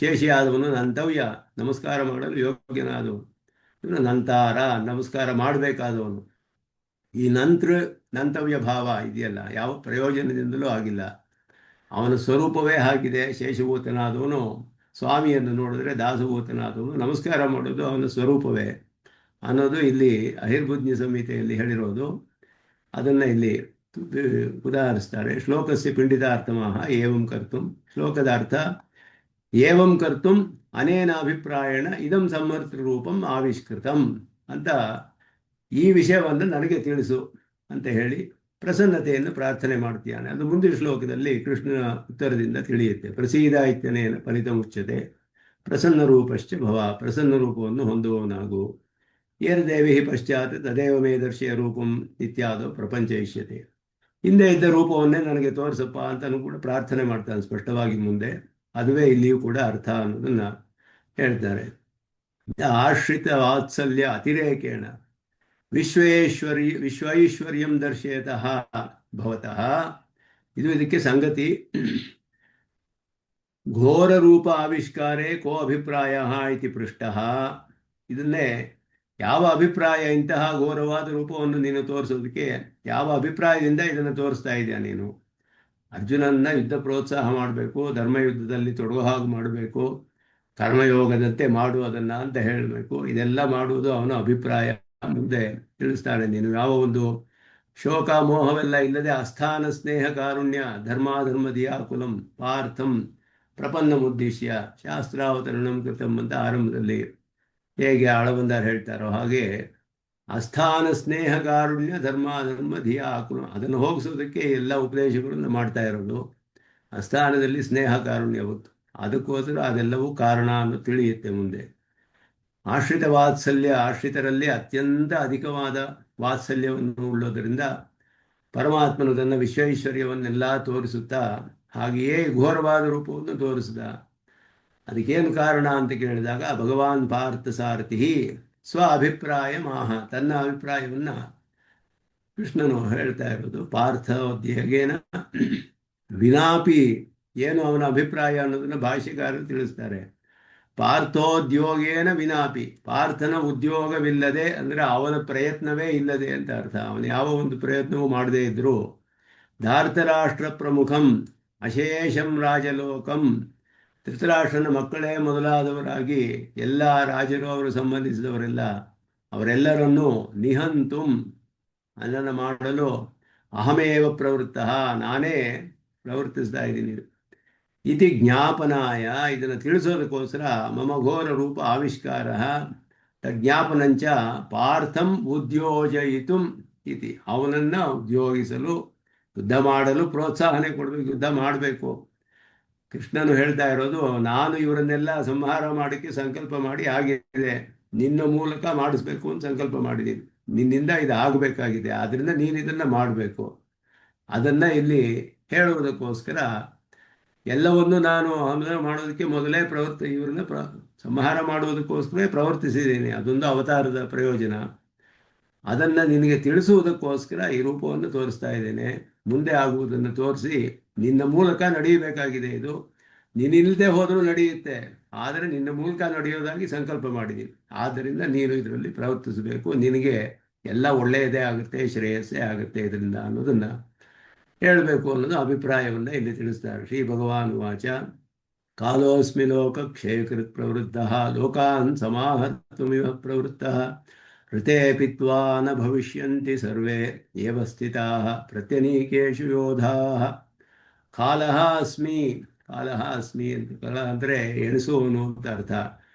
ಶೇಷಿಯಾದವನು ನಂತವ್ಯ, ನಮಸ್ಕಾರ ಮಾಡಲು ಯೋಗ್ಯನಾದವನು. ಇವನು ನಂತಾರ, ನಮಸ್ಕಾರ ಮಾಡಬೇಕಾದವನು. ಈ ನಂತವ್ಯ ಭಾವ ಇದೆಯಲ್ಲ, ಯಾವ ಪ್ರಯೋಜನದಿಂದಲೂ ಆಗಿಲ್ಲ. ಅವನ ಸ್ವರೂಪವೇ ಆಗಿದೆ. ಶೇಷಭೂತನಾದವನು ಸ್ವಾಮಿಯನ್ನು ನೋಡಿದ್ರೆ ದಾಸಭೂತನಾದವನು ನಮಸ್ಕಾರ ಮಾಡೋದು ಅವನ ಸ್ವರೂಪವೇ ಅನ್ನೋದು ಇಲ್ಲಿ ಅಹಿರ್ಬುಜ್ಞ ಸಂಹಿತೆಯಲ್ಲಿ ಹೇಳಿರೋದು. ಅದನ್ನು ಇಲ್ಲಿ ಉದಾಹರಿಸ್ತಾರೆ. ಶ್ಲೋಕಸ್ಯ ಪಿಂಡಿತಾರ್ಥಮಃ ಏವಂ ಕರ್ತುಂ, ಶ್ಲೋಕದ ಅರ್ಥ ಏವಂ ಕರ್ತುಂ ಅನೇನ ಅಭಿಪ್ರಾಯಣ ಇದಂ ಸಮರ್ಥ ರೂಪಂ ಆವಿಷ್ಕೃತಂ ಅಂತ, ಈ ವಿಷಯವನ್ನು ನನಗೆ ತಿಳಿಸು ಅಂತ ಹೇಳಿ ಪ್ರಸನ್ನತೆಯನ್ನು ಪ್ರಾರ್ಥನೆ ಮಾಡ್ತೀಯಾನೆ. ಅದು ಮುಂದಿನ ಶ್ಲೋಕದಲ್ಲಿ ಕೃಷ್ಣನ ಉತ್ತರದಿಂದ ತಿಳಿಯುತ್ತೆ. ಪ್ರಸೀದ ಇತ್ಯನೇನ ಫಲಿತ ಮುಚ್ಚತೆ ಪ್ರಸನ್ನ ರೂಪಶ್ಚ ಭವ, ಪ್ರಸನ್ನ ರೂಪವನ್ನು ಹೊಂದುವವನಾಗು. ಏರ್ದೇವಿ ಪಶ್ಚಾತ್ ತದೇವ ಮೇ ದರ್ಶಯ ರೂಪಂ ಇತ್ಯಾದೋ ಪ್ರಪಂಚ ಇಷ್ಯತೆ. ಹಿಂದೆ ಇದ್ದ ರೂಪವನ್ನೇ ನನಗೆ ತೋರಿಸಪ್ಪ ಅಂತಲೂ ಕೂಡ ಪ್ರಾರ್ಥನೆ ಮಾಡ್ತಾನೆ ಸ್ಪಷ್ಟವಾಗಿ ಮುಂದೆ. ಅದುವೇ ಇಲ್ಲಿಯೂ ಕೂಡ ಅರ್ಥ ಅನ್ನೋದನ್ನ ಹೇಳ್ತಾರೆ. ಆಶ್ರಿತ ವಾತ್ಸಲ್ಯ ಅತಿರೇಕೇಣ ವಿಶ್ವೈಶ್ವರ್ಯಂ ದರ್ಶಯತಃ ಭವತಃ, ಇದು ಇದಕ್ಕೆ ಸಂಗತಿ. ಘೋರ ರೂಪ ಆವಿಷ್ಕಾರೇ ಕೋ ಅಭಿಪ್ರಾಯ ಇತಿ ಪೃಷ್ಟ. ಇದನ್ನೇ ಯಾವ ಅಭಿಪ್ರಾಯ, ಇಂತಹ ಘೋರವಾದ ರೂಪವನ್ನು ನೀನು ತೋರಿಸೋದಕ್ಕೆ ಯಾವ ಅಭಿಪ್ರಾಯದಿಂದ ಇದನ್ನು ತೋರಿಸ್ತಾ ಇದೆಯಾ ನೀನು? ಅರ್ಜುನನ್ನ ಯುದ್ಧ ಪ್ರೋತ್ಸಾಹ ಮಾಡಬೇಕು, ಧರ್ಮಯುದ್ಧದಲ್ಲಿ ತೊಡಗೋ ಹಾಗೆ ಮಾಡಬೇಕು, ಕರ್ಮಯೋಗದಂತೆ ಮಾಡು ಅದನ್ನ ಅಂತ ಹೇಳಬೇಕು. ಇದೆಲ್ಲ ಮಾಡುವುದು ಅವನ ಅಭಿಪ್ರಾಯ. ಮುಂದೆ ತಿಳಿಸ್ತಾನೆ, ನೀನು ಯಾವ ಒಂದು ಶೋಕ ಮೋಹವೆಲ್ಲ ಇಲ್ಲದೆ ಅಸ್ಥಾನ ಸ್ನೇಹ ಕಾರುಣ್ಯ ಧರ್ಮಾಧರ್ಮದಿಯಾಕುಲಂ ಪಾರ್ಥಂ ಪ್ರಪನ್ನ ಉದ್ದೇಶ್ಯ ಶಾಸ್ತ್ರಾವತರಣಂ ಕೃತಂ ಅಂತ ಆರಂಭದಲ್ಲಿ ಹೇಗೆ ಆಳವಂದಾರು ಹೇಳ್ತಾರೋ ಹಾಗೆ ಅಸ್ಥಾನ ಸ್ನೇಹ ಕಾರುಣ್ಯ ಧರ್ಮಾಧರ್ಮ ಧಿಯ ಆಕುಲಂ, ಅದನ್ನು ಹೋಗಿಸೋದಕ್ಕೆ ಎಲ್ಲ ಉಪದೇಶಗಳನ್ನು ಮಾಡ್ತಾ ಇರೋದು. ಅಸ್ಥಾನದಲ್ಲಿ ಸ್ನೇಹ ಕಾರುಣ್ಯ ಹೊತ್ತು, ಅದಕ್ಕೋಸ್ಕರ ಅದೆಲ್ಲವೂ ಕಾರಣ ಅನ್ನೋ ತಿಳಿಯುತ್ತೆ ಮುಂದೆ. ಆಶ್ರಿತ ವಾತ್ಸಲ್ಯ, ಆಶ್ರಿತರಲ್ಲಿ ಅತ್ಯಂತ ಅಧಿಕವಾದ ವಾತ್ಸಲ್ಯವನ್ನು ಉಳ್ಳೋದರಿಂದ ಪರಮಾತ್ಮನು ತನ್ನ ವಿಶ್ವೈಶ್ವರ್ಯವನ್ನೆಲ್ಲ ತೋರಿಸುತ್ತಾ ಹಾಗೆಯೇ ಘೋರವಾದ ರೂಪವನ್ನು ತೋರಿಸಿದ. ಅದಕ್ಕೇನು ಕಾರಣ ಅಂತ ಕೇಳಿದಾಗ ಭಗವಾನ್ ಪಾರ್ಥ ಸಾರಥಿ ಸ್ವ ಅಭಿಪ್ರಾಯ ಮಾಹ, ತನ್ನ ಅಭಿಪ್ರಾಯವನ್ನು ಕೃಷ್ಣನು ಹೇಳ್ತಾ ಇರೋದು. ಪಾರ್ಥೋದ್ಯೋಗೇನ ವಿನಾಪಿ, ಏನು ಅವನ ಅಭಿಪ್ರಾಯ ಅನ್ನೋದನ್ನು ಭಾಷ್ಯಕಾರರು ತಿಳಿಸ್ತಾರೆ. ಪಾರ್ಥೋದ್ಯೋಗೇನ ವಿನಾಪಿ, ಪಾರ್ಥನ ಉದ್ಯೋಗವಿಲ್ಲದೆ ಅಂದರೆ ಅವನ ಪ್ರಯತ್ನವೇ ಇಲ್ಲದೆ ಅಂತ ಅರ್ಥ. ಅವನು ಯಾವ ಒಂದು ಪ್ರಯತ್ನವೂ ಮಾಡದೇ ಇದ್ದರೂ ಧಾರ್ತರಾಷ್ಟ್ರ ಪ್ರಮುಖಂ ಅಶೇಷಂ ರಾಜಲೋಕಂ, ಧೃತರಾಷ್ಟ್ರನ ಮಕ್ಕಳೇ ಮೊದಲಾದವರಾಗಿ ಎಲ್ಲ ರಾಜರು ಅವರು ಸಂಬಂಧಿಸಿದವರೆಲ್ಲ ಅವರೆಲ್ಲರನ್ನೂ ನಿಹಂತುಂ ಅದನ್ನು ಮಾಡಲು ಅಹಮೇವ ಪ್ರವೃತ್ತ, ನಾನೇ ಪ್ರವರ್ತಿಸ್ತಾ ಇದ್ದೀನಿ. ಇತಿ ಜ್ಞಾಪನಾಯ, ಇದನ್ನು ತಿಳಿಸೋದಕ್ಕೋಸ್ಕರ ಮಮ ಘೋರ ರೂಪ ಆವಿಷ್ಕಾರ ತಜ್ಞಾಪನಂಚ ಪಾರ್ಥಂ ಉದ್ಯೋಜಯಿತು ಇತಿ, ಅವನನ್ನು ಉದ್ಯೋಗಿಸಲು ಯುದ್ಧ ಮಾಡಲು ಪ್ರೋತ್ಸಾಹನೆ ಕೊಡಬೇಕು, ಯುದ್ಧ ಮಾಡಬೇಕು. ಕೃಷ್ಣನು ಹೇಳ್ತಾ ಇರೋದು, ನಾನು ಇವರನ್ನೆಲ್ಲ ಸಂಹಾರ ಮಾಡೋಕ್ಕೆ ಸಂಕಲ್ಪ ಮಾಡಿ ಆಗಿದೆ, ನಿನ್ನ ಮೂಲಕ ಮಾಡಿಸ್ಬೇಕು ಅಂತ ಸಂಕಲ್ಪ ಮಾಡಿದ್ದೀನಿ, ನಿನ್ನಿಂದ ಇದು ಆಗಬೇಕಾಗಿದೆ, ಆದ್ದರಿಂದ ನೀನು ಇದನ್ನು ಮಾಡಬೇಕು. ಅದನ್ನು ಇಲ್ಲಿ ಹೇಳುವುದಕ್ಕೋಸ್ಕರ ಎಲ್ಲವನ್ನು ನಾನು ಮಾಡೋದಕ್ಕೆ ಮೊದಲೇ ಇವ್ರನ್ನ ಸಂಹಾರ ಮಾಡುವುದಕ್ಕೋಸ್ಕರ ಪ್ರವರ್ತಿಸಿದ್ದೀನಿ. ಅದೊಂದು ಅವತಾರದ ಪ್ರಯೋಜನ. ಅದನ್ನು ನಿನಗೆ ತಿಳಿಸುವುದಕ್ಕೋಸ್ಕರ ಈ ರೂಪವನ್ನು ತೋರಿಸ್ತಾ ಇದ್ದೇನೆ. ಮುಂದೆ ಆಗುವುದನ್ನು ತೋರಿಸಿ ನಿನ್ನ ಮೂಲಕ ನಡೆಯಬೇಕಾಗಿದೆ. ಇದು ನೀನಿಲ್ಲದೆ ಹೋದರೂ ನಡೆಯುತ್ತೆ, ಆದರೆ ನಿನ್ನ ಮೂಲಕ ನಡೆಯೋದಾಗಿ ಸಂಕಲ್ಪ ಮಾಡಿದ್ದೀನಿ. ಆದ್ದರಿಂದ ನೀನು ಇದರಲ್ಲಿ ಪ್ರವರ್ತಿಸಬೇಕು. ನಿನಗೆ ಎಲ್ಲ ಒಳ್ಳೆಯದೇ ಆಗುತ್ತೆ, ಶ್ರೇಯಸ್ಸೇ ಆಗುತ್ತೆ ಇದರಿಂದ ಅನ್ನೋದನ್ನು ಹೇಳಬೇಕು ಅನ್ನೋದು ಅಭಿಪ್ರಾಯವನ್ನು ಇಲ್ಲಿ ತಿಳಿಸ್ತಾರೆ. ಶ್ರೀ ಭಗವಾನ್ ವಾಚ ಕಾಲೋಸ್ಮಿ ಲೋಕ ಕ್ಷಯಕೃತ್ ಪ್ರವೃದ್ಧ ಲೋಕಾನ್ ಸಮಾಹರ್ತುಮಿವ ಪ್ರವೃತ್ತ ಋತೆ ಪಿತ್ವಾ ನ ಭವಿಷ್ಯಂತಿ ಸರ್ವೇ ಏವ ಸ್ಥಿತಾಃ ಪ್ರತ್ಯನೀಕೇಷು ಯೋಧಾಃ. ಕಾಲಃ ಅಸ್ಮಿ, ಕಾಲಃ ಅಸ್ಮಿ ಅಂತ, ಕಾಲ ಅಂದರೆ ಎಣಿಸುವವನು ಅಂತ ಅರ್ಥ.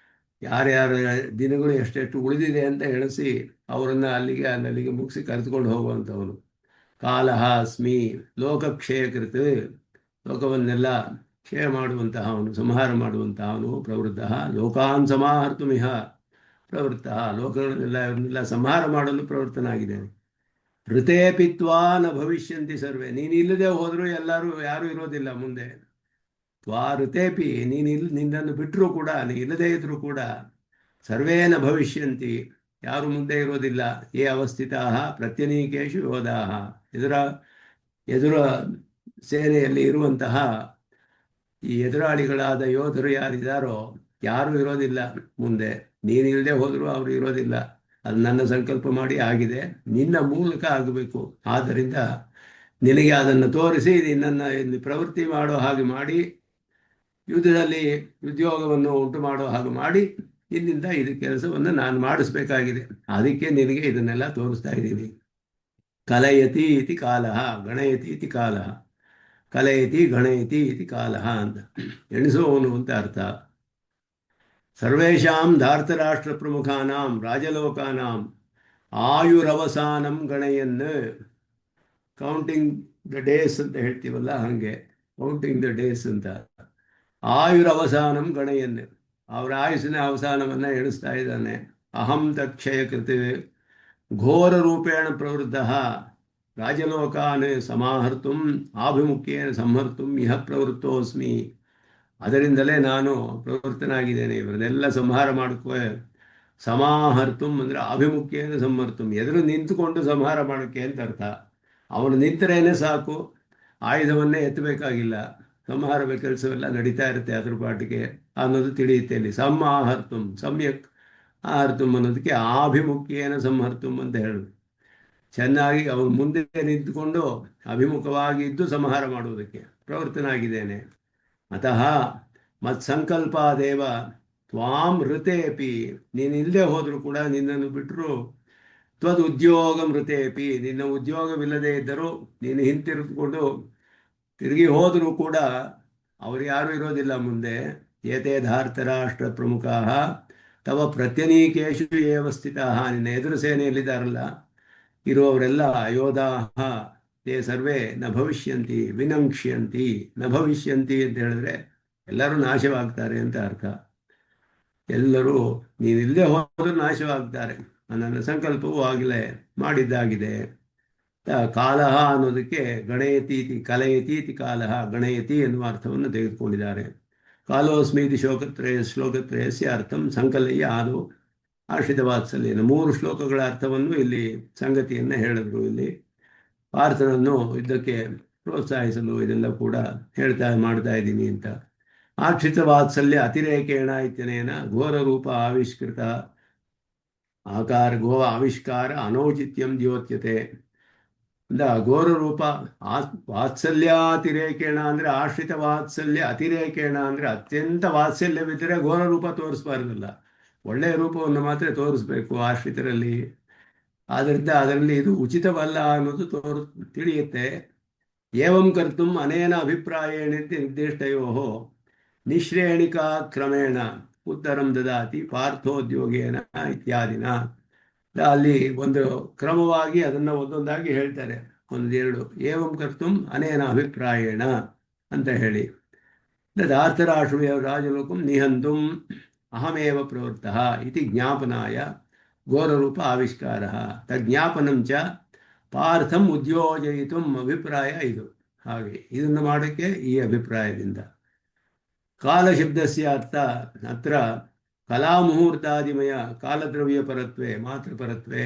ಯಾರ್ಯಾರ ದಿನಗಳು ಎಷ್ಟೆಷ್ಟು ಉಳಿದಿದೆ ಅಂತ ಎಣಿಸಿ ಅವರನ್ನು ಅಲ್ಲಿಗೆ ಮುಗಿಸಿ ಕರೆದುಕೊಂಡು ಹೋಗುವಂಥವನು. ಕಾಲಃ ಅಸ್ಮಿ ಲೋಕಕ್ಷಯಕೃತ್, ಲೋಕವನ್ನೆಲ್ಲ ಕ್ಷಯ ಮಾಡುವಂತಹವನು, ಸಂಹಾರ ಮಾಡುವಂತಹವನು. ಪ್ರವೃದ್ಧ ಲೋಕಾನ್ ಸಮಾಹರ್ತುಮಿಹ ಪ್ರವೃತ್ತ, ಲೋಕಗಳನ್ನೆಲ್ಲ ಇವನ್ನೆಲ್ಲ ಸಂಹಾರ ಮಾಡಲು ಪ್ರವೃತ್ತನಾಗಿದ್ದೇನೆ. ಋತೆ ಪಿತ್ವಾ ನ ಭವಿಷ್ಯಂತಿ ಸರ್ವೇ, ನೀನು ಇಲ್ಲದೆ ಹೋದರೂ ಯಾರೂ ಇರೋದಿಲ್ಲ ಮುಂದೆ. ತ್ವಾ ಋತೇಪಿ, ನಿನ್ನನ್ನು ಬಿಟ್ಟರೂ ಕೂಡ, ನೀ ಇಲ್ಲದೇ ಇದ್ರೂ ಕೂಡ ಸರ್ವೇನ ಭವಿಷ್ಯಂತಿ, ಯಾರು ಮುಂದೆ ಇರೋದಿಲ್ಲ. ಯೇ ಅವಸ್ಥಿತಾ ಪ್ರತ್ಯನೀಕೇಶು ಯೋಧಾಃ, ಎದುರ ಸೇನೆಯಲ್ಲಿ ಇರುವಂತಹ ಈ ಎದುರಾಳಿಗಳಾದ ಯೋಧರು ಯಾರಿದ್ದಾರೋ ಯಾರೂ ಇರೋದಿಲ್ಲ ಮುಂದೆ. ನೀನಿಲ್ಲದೆ ಹೋದರೂ ಅವರು ಇರೋದಿಲ್ಲ. ಅದು ನನ್ನ ಸಂಕಲ್ಪ ಮಾಡಿ ಆಗಿದೆ, ನಿನ್ನ ಮೂಲಕ ಆಗಬೇಕು. ಆದ್ದರಿಂದ ನಿನಗೆ ಅದನ್ನು ತೋರಿಸಿ ನಿನ್ನನ್ನು ಇಲ್ಲಿ ಪ್ರವೃತ್ತಿ ಮಾಡೋ ಹಾಗೆ ಮಾಡಿ, ಯುದ್ಧದಲ್ಲಿ ಉದ್ಯೋಗವನ್ನು ಉಂಟು ಮಾಡೋ ಹಾಗೆ ಮಾಡಿ, ಇಲ್ಲಿಂದ ಇದು ಕೆಲಸವನ್ನು ನಾನು ಮಾಡಿಸ್ಬೇಕಾಗಿದೆ. ಅದಕ್ಕೆ ನಿನಗೆ ಇದನ್ನೆಲ್ಲ ತೋರಿಸ್ತಾ ಇದ್ದೀನಿ. ಕಲಯತಿ ಇತಿ ಕಾಲಃ ಗಣಯತಿ ಇತಿ ಕಾಲಃ, ಕಲಯತಿ ಗಣಯತಿ ಇತಿ ಕಾಲಃ ಅಂತ, ಎಣಿಸುವವನು ಅಂತ ಅರ್ಥ. ಸರ್ವೇಷಾಂ ಧಾರ್ತರಾಷ್ಟ್ರ ಪ್ರಮುಖಾನಾಂ ರಾಜಲೋಕಾನಾಂ ಆಯುರವಸಾನಂ ಗಣಯನ್, ಕೌಂಟಿಂಗ್ ದ ಡೇಸ್ ಅಂತ ಹೇಳ್ತೀವಲ್ಲ ಹಾಗೆ, ಕೌಂಟಿಂಗ್ ದ ಡೇಸ್ ಅಂತ. ಆಯುರವಸಾನಂ ಗಣಯನ್, ಅವರ ಆಯುಸ್ಸಿನ ಅವಸಾನವನ್ನು ಎಣಿಸ್ತಾ ಇದ್ದಾನೆ. ಅಹಂ ತಕ್ಷಯಕೃತ್ ಘೋರ ರೂಪೇಣ ಪ್ರವೃದ್ಧ ರಾಜಲೋಕಾನ್ ಸಮಾಹರ್ತು ಆಭಿಮುಖ್ಯೇನ ಸಂಹರ್ತು ಇಹ ಪ್ರವೃತ್ತೋಸ್ಮಿ. ಅದರಿಂದಲೇ ನಾನು ಪ್ರವೃತ್ತನಾಗಿದ್ದೇನೆ, ಇವರನ್ನೆಲ್ಲ ಸಂಹಾರ ಮಾಡೋಕ್ಕೆ. ಸಮಾಹರ್ತುಂ ಅಂದರೆ ಆಭಿಮುಖ್ಯೇನ ಸಂಹರ್ತುಂ, ಎದುರು ನಿಂತುಕೊಂಡು ಸಂಹಾರ ಮಾಡೋಕ್ಕೆ ಅಂತ ಅರ್ಥ. ಅವನು ನಿಂತರೇನೆ ಸಾಕು, ಆಯುಧವನ್ನೇ ಎತ್ತಬೇಕಾಗಿಲ್ಲ, ಸಂಹಾರದ ಕೆಲಸವೆಲ್ಲ ನಡೀತಾ ಇರುತ್ತೆ ಅದ್ರ ಪಾಟಿಗೆ ಅನ್ನೋದು ತಿಳಿಯುತ್ತೆ ಇಲ್ಲಿ. ಸಮಾಹರ್ತುಂ, ಸಮ್ಯಕ್ ಆಹರ್ತುಂ ಅನ್ನೋದಕ್ಕೆ ಆಭಿಮುಖ್ಯೇನ ಸಂಹರ್ತುಂ ಅಂತ ಹೇಳೋದು. ಚೆನ್ನಾಗಿ ಅವನು ಮುಂದೆ ನಿಂತುಕೊಂಡು ಅಭಿಮುಖವಾಗಿ ಇದ್ದು ಸಂಹಾರ ಮಾಡುವುದಕ್ಕೆ ಪ್ರವೃತ್ತನಾಗಿದ್ದೇನೆ. ಅತಃ ಮತ್ಸಂಕಲ್ಪಾದೇವ ತ್ವಾಂ ಋತೇಪಿ, ನೀನು ಇಲ್ಲದೆ ಹೋದರೂ ಕೂಡ, ನಿನ್ನನ್ನು ಬಿಟ್ಟರು, ತ್ವದ್ ಉದ್ಯೋಗ ಮೃತೇಪಿ, ನಿನ್ನ ಉದ್ಯೋಗವಿಲ್ಲದೆ ಇದ್ದರೂ, ನೀನು ಹಿಂತಿರುಗಿಕೊಂಡು ತಿರುಗಿ ಹೋದರೂ ಕೂಡ ಅವರು ಯಾರೂ ಇರೋದಿಲ್ಲ ಮುಂದೆ. ಏತೇ ಧಾರ್ತರಾಷ್ಟ್ರ ಪ್ರಮುಖ ತವ ಪ್ರತ್ಯನೀಕೇಶು ಏವ ಸ್ಥಿತಃ, ನಿನ್ನ ಎದುರು ಸೇನೆಯಲ್ಲಿದ್ದಾರಲ್ಲ ಇರುವವರೆಲ್ಲ ಯೋಧಾಃ ತೇ ಸರ್ವೇ ನ ಭವಿಷ್ಯಂತಿ ವಿನಂಕ್ಷ್ಯಂತಿ. ನ ಭವಿಷ್ಯಂತಿ ಅಂತ ಹೇಳಿದ್ರೆ ಎಲ್ಲರೂ ನಾಶವಾಗ್ತಾರೆ ಅಂತ ಅರ್ಥ. ಎಲ್ಲರೂ ನೀನಿಲ್ಲದೆ ಹೋದರೂ ನಾಶವಾಗ್ತಾರೆ, ನನ್ನ ಸಂಕಲ್ಪವೂ ಆಗಲೇ ಮಾಡಿದ್ದಾಗಿದೆ. ಕಾಲಃ ಅನ್ನೋದಕ್ಕೆ ಗಣಯತೀತಿ ಕಲಯತೀತಿ ಕಾಲಃ ಗಣಯತಿ ಎನ್ನುವ ಅರ್ಥವನ್ನು ತೆಗೆದುಕೊಂಡಿದ್ದಾರೆ. ಕಾಲೋಸ್ಮೀತಿ ಶ್ಲೋಕತ್ರಯಸ್ಯ ಅರ್ಥಂ ಸಂಕಲಯ್ಯ ಆದು ಆಶ್ರಿತ ವಾತ್ಸಲ್ಯನ. 3 ಶ್ಲೋಕಗಳ ಅರ್ಥವನ್ನು ಇಲ್ಲಿ ಸಂಗತಿಯನ್ನು ಹೇಳಿದ್ರು. ಇಲ್ಲಿ ಪಾರ್ಥನನ್ನು ಯುದ್ಧಕ್ಕೆ ಪ್ರೋತ್ಸಾಹಿಸಲು ಇದೆಲ್ಲ ಕೂಡ ಮಾಡ್ತಾ ಇದ್ದೀನಿ ಅಂತ. ಆಶ್ರಿತ ವಾತ್ಸಲ್ಯ ಅತಿರೇಕೇಣ ಇತ್ಯನೇನ ಘೋರ ರೂಪ ಆವಿಷ್ಕೃತ ಆಕಾರ ಗೋ ಆವಿಷ್ಕಾರ ಅನೌಚಿತ್ಯಂ ದ್ಯೋತ್ಯತೆ. ಘೋರ ರೂಪ ವಾತ್ಸಲ್ಯಾತಿರೇಕೇಣ ಅಂದರೆ, ಆಶ್ರಿತ ವಾತ್ಸಲ್ಯ ಅತಿರೇಕೇಣ ಅಂದರೆ ಅತ್ಯಂತ ವಾತ್ಸಲ್ಯವಿದ್ದರೆ ಘೋರ ರೂಪ ತೋರಿಸ್ಬಾರ್ದಲ್ಲ, ಒಳ್ಳೆಯ ರೂಪವನ್ನು ಮಾತ್ರ ತೋರಿಸ್ಬೇಕು ಆಶ್ರಿತರಲ್ಲಿ. ಆದ್ದರಿಂದ ಅದರಲ್ಲಿ ಇದು ಉಚಿತವಲ್ಲ ಅನ್ನೋದು ತಿಳಿಯುತ್ತೆ. ಏವಂ ಕರ್ತು ಅನೇನ ಅಭಿಪ್ರಾಯೇಣ ನಿರ್ದಿಷ್ಟಯೋ ನಿಶ್ರೇಣಿಕಾ ಕ್ರಮೇಣ ಉತ್ತರಂ ದದಾತಿ ಪಾರ್ಥೋದ್ಯೋಗೇನ ಇತ್ಯಾದಿನ. ಅಲ್ಲಿ ಒಂದು ಕ್ರಮವಾಗಿ ಅದನ್ನು ಒಂದೊಂದಾಗಿ ಹೇಳ್ತಾರೆ, 1-2. ಏವಂ ಕರ್ತು ಅನೇನ ಅಭಿಪ್ರಾಯೇಣ ಅಂತ ಹೇಳಿ, ಧಾರ್ತರಾಷ್ಟ್ರ ರಾಜಲೋಕಂ ನಿಹಂತು ಅಹಮೇವ ಪ್ರವೃತ್ತಃ ಇತಿ ಜ್ಞಾಪನಾಯ ಘೋರರೂಪ ಆವಿಷ್ಕಾರ ತಜ್ಞಾಪನಂ ಚ ಪಾರ್ಥಂ ಉದ್ಯೋಜಯಿತು ಅಭಿಪ್ರಾಯ ಇದು. ಹಾಗೆ ಇದನ್ನು ಮಾಡೋಕ್ಕೆ ಈ ಅಭಿಪ್ರಾಯದಿಂದ. ಕಾಲಶಬ್ದಸ್ಯ ಅರ್ಥ ಅತ್ರ ಕಲಾಮುಹೂರ್ತಾದಿಮಯ ಕಾಲದ್ರವ್ಯ ಪರತ್ವೆ ಮಾತೃಪರತ್ವೆ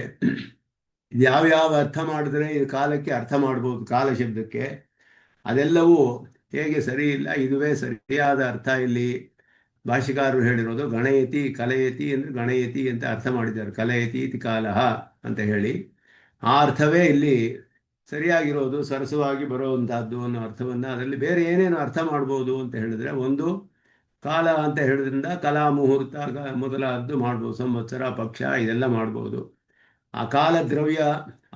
ಯಾವ್ಯಾವ ಅರ್ಥ ಮಾಡಿದ್ರೆ ಇದು ಕಾಲಕ್ಕೆ ಅರ್ಥ ಮಾಡ್ಬೋದು, ಕಾಲ ಶಬ್ದಕ್ಕೆ ಅದೆಲ್ಲವೂ ಹೇಗೆ ಸರಿ ಇಲ್ಲ, ಇದುವೇ ಸರಿಯಾದ ಅರ್ಥ. ಇಲ್ಲಿ ಭಾಷಿಕಾರರು ಹೇಳಿರೋದು ಗಣಯತಿ ಕಲಯತಿ ಅಂದರೆ ಗಣಯತಿ ಅಂತ ಅರ್ಥ ಮಾಡಿದ್ದಾರೆ, ಕಲಯತಿ ಇತಿ ಕಾಲಹ ಅಂತ ಹೇಳಿ. ಆ ಅರ್ಥವೇ ಇಲ್ಲಿ ಸರಿಯಾಗಿರೋದು, ಸರಸವಾಗಿ ಬರುವಂತಹದ್ದು ಅನ್ನೋ ಅರ್ಥವನ್ನು. ಅದರಲ್ಲಿ ಬೇರೆ ಏನೇನು ಅರ್ಥ ಮಾಡ್ಬೋದು ಅಂತ ಹೇಳಿದ್ರೆ, ಒಂದು ಕಾಲ ಅಂತ ಹೇಳಿದ್ರಿಂದ ಕಲಾ ಮುಹೂರ್ತ ಮೊದಲಾದ್ದು ಮಾಡ್ಬೋದು, ಸಂವತ್ಸರ ಪಕ್ಷ ಇದೆಲ್ಲ ಮಾಡ್ಬೋದು. ಆ ಕಾಲ ದ್ರವ್ಯ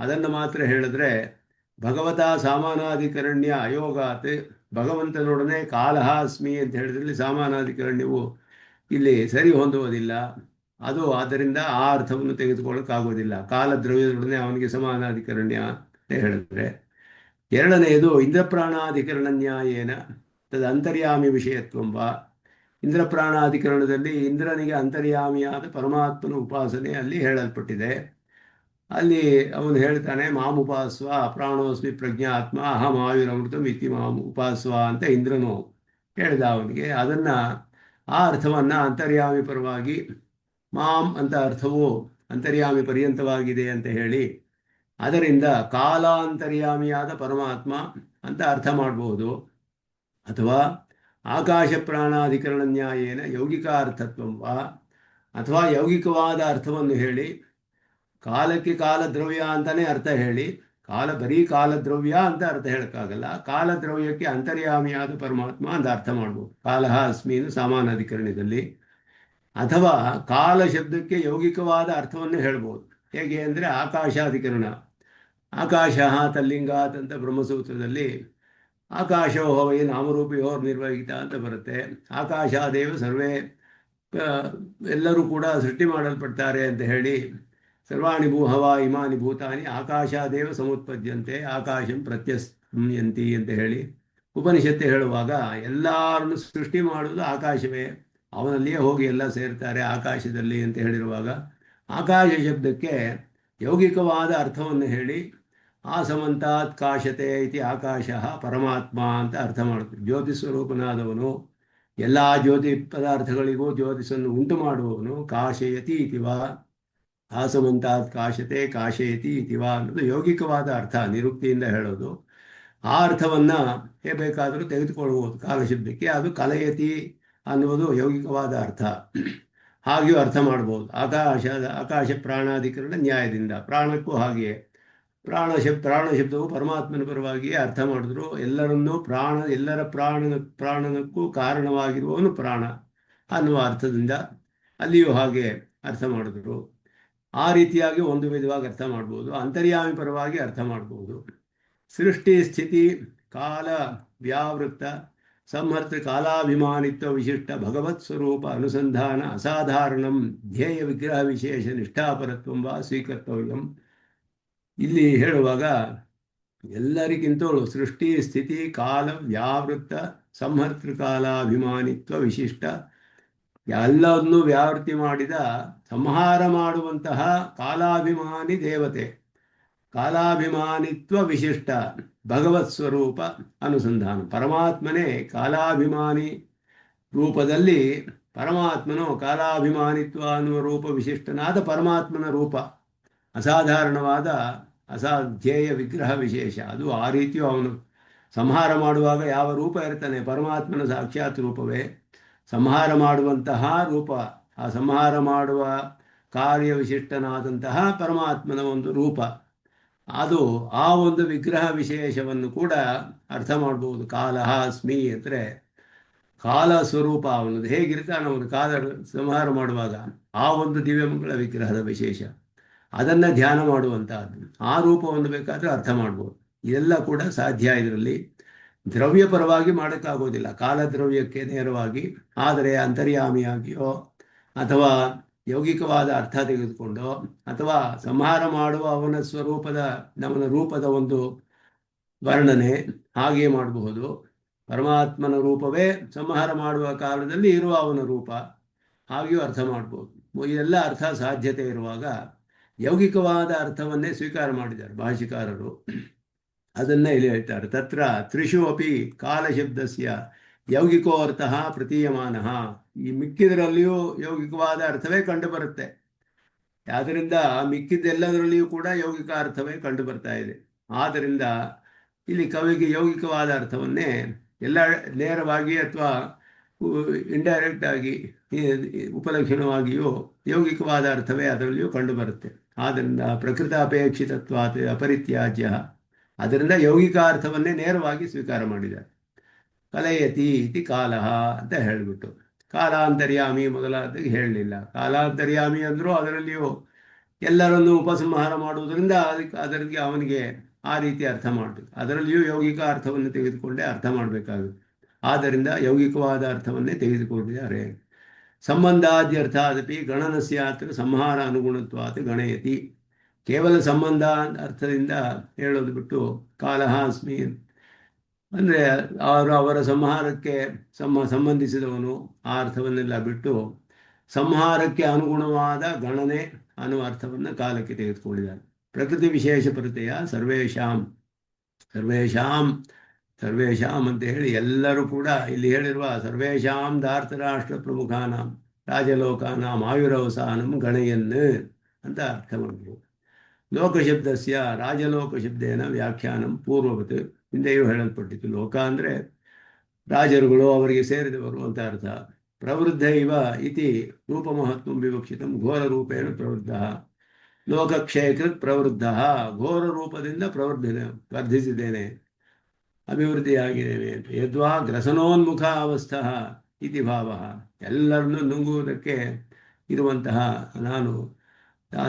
ಅದನ್ನು ಮಾತ್ರ ಹೇಳಿದ್ರೆ ಭಗವತ ಸಾಮಾನಾಧಿಕರಣ್ಯ ಅಯೋಗಾತ್, ಭಗವಂತನೊಡನೆ ಕಾಲಹ ಅಸ್ಮಿ ಅಂತ ಹೇಳಿದ್ರಲ್ಲಿ ಸಾಮಾನಾಧಿಕರಣ್ಯವು ಇಲ್ಲಿ ಸರಿ ಹೊಂದುವುದಿಲ್ಲ. ಅದು ಆದ್ದರಿಂದ ಆ ಅರ್ಥವನ್ನು ತೆಗೆದುಕೊಳ್ಳೋಕ್ಕಾಗೋದಿಲ್ಲ. ಕಾಲದ್ರವ್ಯದೊಡನೆ ಅವನಿಗೆ ಸಮಾನಾಧಿಕರಣ್ಯ ಅಂತ ಹೇಳಿದ್ರೆ. ಎರಡನೆಯದು ಇಂದ್ರಪ್ರಾಣಾಧಿಕರಣ ನ್ಯಾಯೇನ ತದ ಅಂತರ್ಯಾಮಿ ವಿಷಯತ್ವಂಬ. ಇಂದ್ರಪ್ರಾಣಾಧಿಕರಣದಲ್ಲಿ ಇಂದ್ರನಿಗೆ ಅಂತರ್ಯಾಮಿಯಾದ ಪರಮಾತ್ಮನ ಉಪಾಸನೆ ಅಲ್ಲಿ ಹೇಳಲ್ಪಟ್ಟಿದೆ. ಅಲ್ಲಿ ಅವನು ಹೇಳ್ತಾನೆ, ಮಾಮುಪಾಸ್ವ ಪ್ರಾಣೋಸ್ಮಿ ಪ್ರಜ್ಞಾತ್ಮ ಅಹಂ ಆಯುರಮೃತಂ ಇತಿ ಮಾಮ್ ಉಪಾಸ್ವ ಅಂತ ಇಂದ್ರನು ಹೇಳಿದ ಅವನಿಗೆ. ಅದನ್ನು ಆ ಅರ್ಥವನ್ನು ಅಂತರ್ಯಾಮಿ ಪರವಾಗಿ ಮಾಮ್ ಅಂತ ಅರ್ಥವು ಅಂತರ್ಯಾಮಿ ಪರ್ಯಂತವಾಗಿದೆ ಅಂತ ಹೇಳಿ ಅದರಿಂದ ಕಾಲಾಂತರ್ಯಾಮಿಯಾದ ಪರಮಾತ್ಮ ಅಂತ ಅರ್ಥ ಮಾಡಬಹುದು. ಅಥವಾ ಆಕಾಶ ಪ್ರಾಣಾಧಿಕರಣ ನ್ಯಾಯೇನ ಯೌಗಿಕ ಅರ್ಥತ್ವಂವ, ಅಥವಾ ಯೌಗಿಕವಾದ ಅರ್ಥವನ್ನು ಹೇಳಿ ಕಾಲಕ್ಕೆ ಕಾಲದ್ರವ್ಯ ಅಂತಲೇ ಅರ್ಥ ಹೇಳಿ, ಬರೀ ಕಾಲದ್ರವ್ಯ ಅಂತ ಅರ್ಥ ಹೇಳೋಕ್ಕಾಗಲ್ಲ, ಕಾಲದ್ರವ್ಯಕ್ಕೆ ಅಂತರ್ಯಾಮಿಯಾದ ಪರಮಾತ್ಮ ಅಂತ ಅರ್ಥ ಮಾಡ್ಬೋದು ಕಾಲಹ ಅಸ್ಮೀನು ಸಾಮಾನಾಧಿಕರಣದಲ್ಲಿ. ಅಥವಾ ಕಾಲ ಶಬ್ದಕ್ಕೆ ಯೌಗಿಕವಾದ ಅರ್ಥವನ್ನು ಹೇಳ್ಬೋದು. ಹೇಗೆ ಅಂದರೆ ಆಕಾಶಾಧಿಕರಣ, ಆಕಾಶ ತಲ್ಲಿಂಗಾತ್ ಅಂತ ಬ್ರಹ್ಮಸೂತ್ರದಲ್ಲಿ ಆಕಾಶೋ ವೈ ನಾಮರೂಪಯೋರ್ ನಿರ್ವಹಿತ ಅಂತ ಬರುತ್ತೆ. ಆಕಾಶಾದೇವ ಸರ್ವೇ ಎಲ್ಲರೂ ಕೂಡ ಸೃಷ್ಟಿ ಮಾಡಲ್ಪಡ್ತಾರೆ ಅಂತ ಹೇಳಿ, ಸರ್ವಾಣಿ ಹವಾ ಇಮಾನಿ ಭೂತಾನಿ ಆಕಾಶಾದೇವ ಸಮುತ್ಪದ್ಯಂತೆ ಆಕಾಶಂ ಪ್ರತ್ಯಸ್ಯಂತಿ ಅಂತ ಹೇಳಿ ಉಪನಿಷತ್ತು ಹೇಳುವಾಗ ಎಲ್ಲರನ್ನು ಸೃಷ್ಟಿ ಮಾಡುವುದು ಆಕಾಶವೇ, ಅವನಲ್ಲಿಯೇ ಹೋಗಿ ಎಲ್ಲ ಸೇರ್ತಾರೆ ಆಕಾಶದಲ್ಲಿ ಅಂತ ಹೇಳಿರುವಾಗ ಆಕಾಶ ಶಬ್ದಕ್ಕೆ ಯೌಗಿಕವಾದ ಅರ್ಥವನ್ನು ಹೇಳಿ ಆ ಸಮಂತಾತ್ ಕಾಶತೆ ಇತಿ ಆಕಾಶ ಪರಮಾತ್ಮ ಅಂತ ಅರ್ಥ ಮಾಡ್ತೀವಿ. ಜ್ಯೋತಿ ಸ್ವರೂಪನಾದವನು, ಎಲ್ಲ ಜ್ಯೋತಿ ಪದಾರ್ಥಗಳಿಗೂ ಜ್ಯೋತಿಷನ್ನು ಉಂಟು ಮಾಡುವವನು. ಕಾಶಯತಿ ಇತಿವಾ ಆ ಸಮಂತಾತ್ ಕಾಶತೆ ಕಾಶಯತಿ ಇತಿವಾ ಅನ್ನೋದು ಯೌಗಿಕವಾದ ಅರ್ಥ, ನಿರುಕ್ತಿಯಿಂದ ಹೇಳೋದು. ಆ ಅರ್ಥವನ್ನು ಬೇಕಾದರೂ ತೆಗೆದುಕೊಳ್ಳಬಹುದು ಕಾಲಶಬ್ದಕ್ಕೆ. ಅದು ಕಲಯತಿ ಅನ್ನುವುದು ಯೌಗಿಕವಾದ ಅರ್ಥ, ಹಾಗೆಯೂ ಅರ್ಥ ಮಾಡ್ಬೋದು. ಆಕಾಶ ಪ್ರಾಣಾಧಿಕರಣ ನ್ಯಾಯದಿಂದ, ಪ್ರಾಣಕ್ಕೂ ಹಾಗೆಯೇ ಪ್ರಾಣ ಶಬ್ದವು ಪರಮಾತ್ಮನ ಪರವಾಗಿಯೇ ಅರ್ಥ ಮಾಡಿದ್ರು. ಎಲ್ಲರನ್ನೂ ಎಲ್ಲರ ಪ್ರಾಣನಕ್ಕೂ ಕಾರಣವಾಗಿರುವವನು ಪ್ರಾಣ ಅನ್ನುವ ಅರ್ಥದಿಂದ ಅಲ್ಲಿಯೂ ಹಾಗೆ ಅರ್ಥ ಮಾಡಿದ್ರು. ಆ ರೀತಿಯಾಗಿ ಒಂದು ವಿಧವಾಗಿ ಅರ್ಥ ಮಾಡ್ಬೋದು. ಅಂತರ್ಯಾಮಿ ಪರವಾಗಿ ಅರ್ಥ ಮಾಡ್ಬೋದು. ಸೃಷ್ಟಿ ಸ್ಥಿತಿ ಕಾಲ ವ್ಯಾವೃತ್ತ ಸಂಹರ್ತ ಕಾಲಾಭಿಮಾನಿತ್ವ ವಿಶಿಷ್ಟ ಭಗವತ್ ಸ್ವರೂಪ ಅನುಸಂಧಾನ ಅಸಾಧಾರಣಂ ಧ್ಯೇಯ ವಿಗ್ರಹ ವಿಶೇಷ ನಿಷ್ಠಾಪರತ್ವಂಬ ಸ್ವೀಕರ್ತವ್ಯಂ. ಇಲ್ಲಿ ಹೇಳುವಾಗ ಎಲ್ಲರಿಗಿಂತಲೂ ಸೃಷ್ಟಿ ಸ್ಥಿತಿ ಕಾಲ ವ್ಯಾವೃತ್ತ ಸಂಹರ್ತೃ ಕಾಲಾಭಿಮಾನಿತ್ವ ವಿಶಿಷ್ಟ, ಎಲ್ಲವನ್ನೂ ವ್ಯಾವೃತ್ತಿ ಮಾಡಿದ ಸಂಹಾರ ಮಾಡುವಂತಹ ಕಾಲಾಭಿಮಾನಿ ದೇವತೆ, ಕಾಲಾಭಿಮಾನಿತ್ವ ವಿಶಿಷ್ಟ ಭಗವತ್ ಸ್ವರೂಪ ಅನುಸಂಧಾನ. ಪರಮಾತ್ಮನೇ ಕಾಲಾಭಿಮಾನಿ ರೂಪದಲ್ಲಿ, ಪರಮಾತ್ಮನು ಕಾಲಾಭಿಮಾನಿತ್ವ ಅನ್ನುವ ರೂಪ ವಿಶಿಷ್ಟನಾದ ಪರಮಾತ್ಮನ ರೂಪ ಅಸಾಧಾರಣವಾದ ಅಸಾಧ್ಯೇಯ ವಿಗ್ರಹ ವಿಶೇಷ. ಅದು ಆ ರೀತಿಯೂ ಅವನು ಸಂಹಾರ ಮಾಡುವಾಗ ಯಾವ ರೂಪ ಇರ್ತಾನೆ, ಪರಮಾತ್ಮನ ಸಾಕ್ಷಾತ್ ರೂಪವೇ ಸಂಹಾರ ಮಾಡುವಂತಹ ರೂಪ. ಆ ಸಂಹಾರ ಮಾಡುವ ಕಾರ್ಯ ವಿಶಿಷ್ಟನಾದಂತಹ ಪರಮಾತ್ಮನ ಒಂದು ರೂಪ, ಅದು ಆ ಒಂದು ವಿಗ್ರಹ ವಿಶೇಷವನ್ನು ಕೂಡ ಅರ್ಥ ಮಾಡ್ಬೋದು. ಕಾಲಹ ಅಸ್ಮಿ ಅಂದರೆ ಕಾಲ ಸ್ವರೂಪ ಅವನದು ಹೇಗಿರ್ತಾನೆ, ಅವನು ಕಾಲ ಸಂಹಾರ ಮಾಡುವಾಗ ಆ ಒಂದು ದಿವ್ಯಮಂಗಳ ವಿಗ್ರಹದ ವಿಶೇಷ, ಅದನ್ನು ಧ್ಯಾನ ಮಾಡುವಂತಹದ್ದು. ಆ ರೂಪವನ್ನು ಬೇಕಾದರೆ ಅರ್ಥ ಮಾಡ್ಬೋದು. ಇದೆಲ್ಲ ಕೂಡ ಸಾಧ್ಯ. ಇದರಲ್ಲಿ ದ್ರವ್ಯ ಪರವಾಗಿ ಮಾಡೋಕ್ಕಾಗೋದಿಲ್ಲ, ಕಾಲದ್ರವ್ಯಕ್ಕೆ ನೇರವಾಗಿ. ಆದರೆ ಅಂತರ್ಯಾಮಿಯಾಗಿಯೋ ಅಥವಾ ಯೌಗಿಕವಾದ ಅರ್ಥ ತೆಗೆದುಕೊಂಡು ಅಥವಾ ಸಂಹಾರ ಮಾಡುವ ಅವನ ಸ್ವರೂಪದ ಅವನ ರೂಪದ ಒಂದು ವರ್ಣನೆ ಹಾಗೆಯೇ ಮಾಡಬಹುದು. ಪರಮಾತ್ಮನ ರೂಪವೇ ಸಂಹಾರ ಮಾಡುವ ಕಾಲದಲ್ಲಿ ಇರುವ ಅವನ ರೂಪ, ಹಾಗೆಯೂ ಅರ್ಥ ಮಾಡ್ಬೋದು. ಇದೆಲ್ಲ ಅರ್ಥ ಸಾಧ್ಯತೆ ಇರುವಾಗ ಯೌಗಿಕವಾದ ಅರ್ಥವನ್ನೇ ಸ್ವೀಕಾರ ಮಾಡಿದ್ದಾರೆ ಭಾಷಿಕಾರರು. ಅದನ್ನೇ ಇಲ್ಲಿ ಹೇಳ್ತಾರೆ. ತತ್ರ ತ್ರಿಷು ಅಪಿ ಕಾಲಶಬ್ದಸ್ಯ ಯೌಗಿಕೋ ಅರ್ಥಃ ಪ್ರತೀಯಮಾನಃ. ಈ ಮಿಕ್ಕಿದರಲ್ಲಿಯೂ ಯೌಗಿಕವಾದ ಅರ್ಥವೇ ಕಂಡುಬರುತ್ತೆ. ಆದ್ದರಿಂದ ಮಿಕ್ಕಿದ್ದೆಲ್ಲದರಲ್ಲಿಯೂ ಕೂಡ ಯೌಗಿಕ ಅರ್ಥವೇ ಕಂಡು ಬರ್ತಾ ಇದೆ. ಆದ್ದರಿಂದ ಇಲ್ಲಿ ಕವಿಗೆ ಯೌಗಿಕವಾದ ಅರ್ಥವನ್ನೇ ಎಲ್ಲ ನೇರವಾಗಿ ಅಥವಾ ಇಂಡೈರೆಕ್ಟ್ ಆಗಿ ಉಪಲಕ್ಷಣವಾಗಿಯೂ ಯೌಗಿಕವಾದ ಅರ್ಥವೇ ಅದರಲ್ಲಿಯೂ ಕಂಡುಬರುತ್ತೆ. ಆದ್ದರಿಂದ ಪ್ರಕೃತ ಅಪೇಕ್ಷಿತತ್ವಾತ್ ಅಪರಿತ್ಯಾಜ್ಯ, ಅದರಿಂದ ಯೌಗಿಕ ಅರ್ಥವನ್ನೇ ನೇರವಾಗಿ ಸ್ವೀಕಾರ ಮಾಡಿದ್ದಾರೆ. ಕಲಯತಿ ಇತಿ ಕಾಲಃ ಅಂತ ಹೇಳಿಬಿಟ್ಟು, ಕಾಲಾಂತರ್ಯಾಮಿ ಮೊದಲಾದ ಹೇಳಲಿಲ್ಲ. ಕಾಲಾಂತರ್ಯಾಮಿ ಅಂದರೂ ಅದರಲ್ಲಿಯೂ ಎಲ್ಲರನ್ನೂ ಉಪಸಂಹಾರ ಮಾಡುವುದರಿಂದ ಅದರಿಗೆ ಅವನಿಗೆ ಆ ರೀತಿ ಅರ್ಥ ಮಾಡಬೇಕು. ಅದರಲ್ಲಿಯೂ ಯೌಗಿಕ ಅರ್ಥವನ್ನು ತೆಗೆದುಕೊಂಡೇ ಅರ್ಥ ಮಾಡಬೇಕಾಗುತ್ತೆ. ಆದ್ದರಿಂದ ಯೌಗಿಕವಾದ ಅರ್ಥವನ್ನೇ ತೆಗೆದುಕೊಂಡಿದ್ದಾರೆ. ಸಂಬಂಧಾದ್ಯರ್ಥಾದಪಿ ಗಣನಸ್ಯಾತ್ರ ಸಂಹಾರ ಅನುಗುಣತ್ವಾತ್ ಗಣಯತಿ. ಕೇವಲ ಸಂಬಂಧ ಅರ್ಥದಿಂದ ಹೇಳೋದು ಬಿಟ್ಟು ಕಾಲಃ ಅಸ್ಮಿ ಅಂದರೆ ಅವರ ಸಂಹಾರಕ್ಕೆ ಸಂಬಂಧಿಸಿದವನು ಆ ಅರ್ಥವನ್ನೆಲ್ಲ ಬಿಟ್ಟು ಸಂಹಾರಕ್ಕೆ ಅನುಗುಣವಾದ ಗಣನೆ ಅನ್ನುವ ಅರ್ಥವನ್ನು ಕಾಲಕ್ಕೆ ತೆಗೆದುಕೊಂಡಿದ್ದಾರೆ. ಪ್ರಕೃತಿ ವಿಶೇಷ ಪ್ರತ್ಯಯ ಸರ್ವೇಷಾಂ ಸರ್ವೇಷಾಂ ಸರ್ವೇಷಾಂ ಅಂತ ಹೇಳಿ ಎಲ್ಲರೂ ಕೂಡ ಇಲ್ಲಿ ಹೇಳಿರುವ ಸರ್ವೇಷಾಂ ಧಾರ್ತರಾಷ್ಟ್ರ ಪ್ರಮುಖಾನಾಂ ರಾಜಲೋಕಾನಾಂ ಆಯುರವಸಾನಂ ಗಣಯನ್ ಅಂತ ಅರ್ಥ ಮಾಡಬಹುದು. ಲೋಕಶಬ್ದಸ್ಯ ರಾಜಲೋಕಶಬ್ದೇನ ವ್ಯಾಖ್ಯಾನಂ ಪೂರ್ವವತ್, ಹಿಂದೆಯೂ ಹೇಳಲ್ಪಟ್ಟಿತು. ಲೋಕ ಅಂದರೆ ರಾಜರುಗಳು, ಅವರಿಗೆ ಸೇರಿದವರು ಅಂತ ಅರ್ಥ. ಪ್ರವೃದ್ಧ ಇವ ಇತಿ ರೂಪಮಹತ್ವಂ ವಿವಕ್ಷಿತಂ ಘೋರ ರೂಪೇಣ ಪ್ರವೃದ್ಧ. ಲೋಕಕ್ಷಯಕೃತ್ ಪ್ರವೃದ್ಧ, ಘೋರ ರೂಪದಿಂದ ವರ್ಧಿಸಿದ್ದೇನೆ, ಅಭಿವೃದ್ಧಿಯಾಗಿದ್ದೇನೆ ಅಂತ. ಯದ್ವಾ ಗ್ರಸನೋನ್ಮುಖ ಅವಸ್ಥಃ ಇತಿ ಭಾವ, ಎಲ್ಲರನ್ನೂ ನುಂಗುವುದಕ್ಕೆ ಇರುವಂತಹ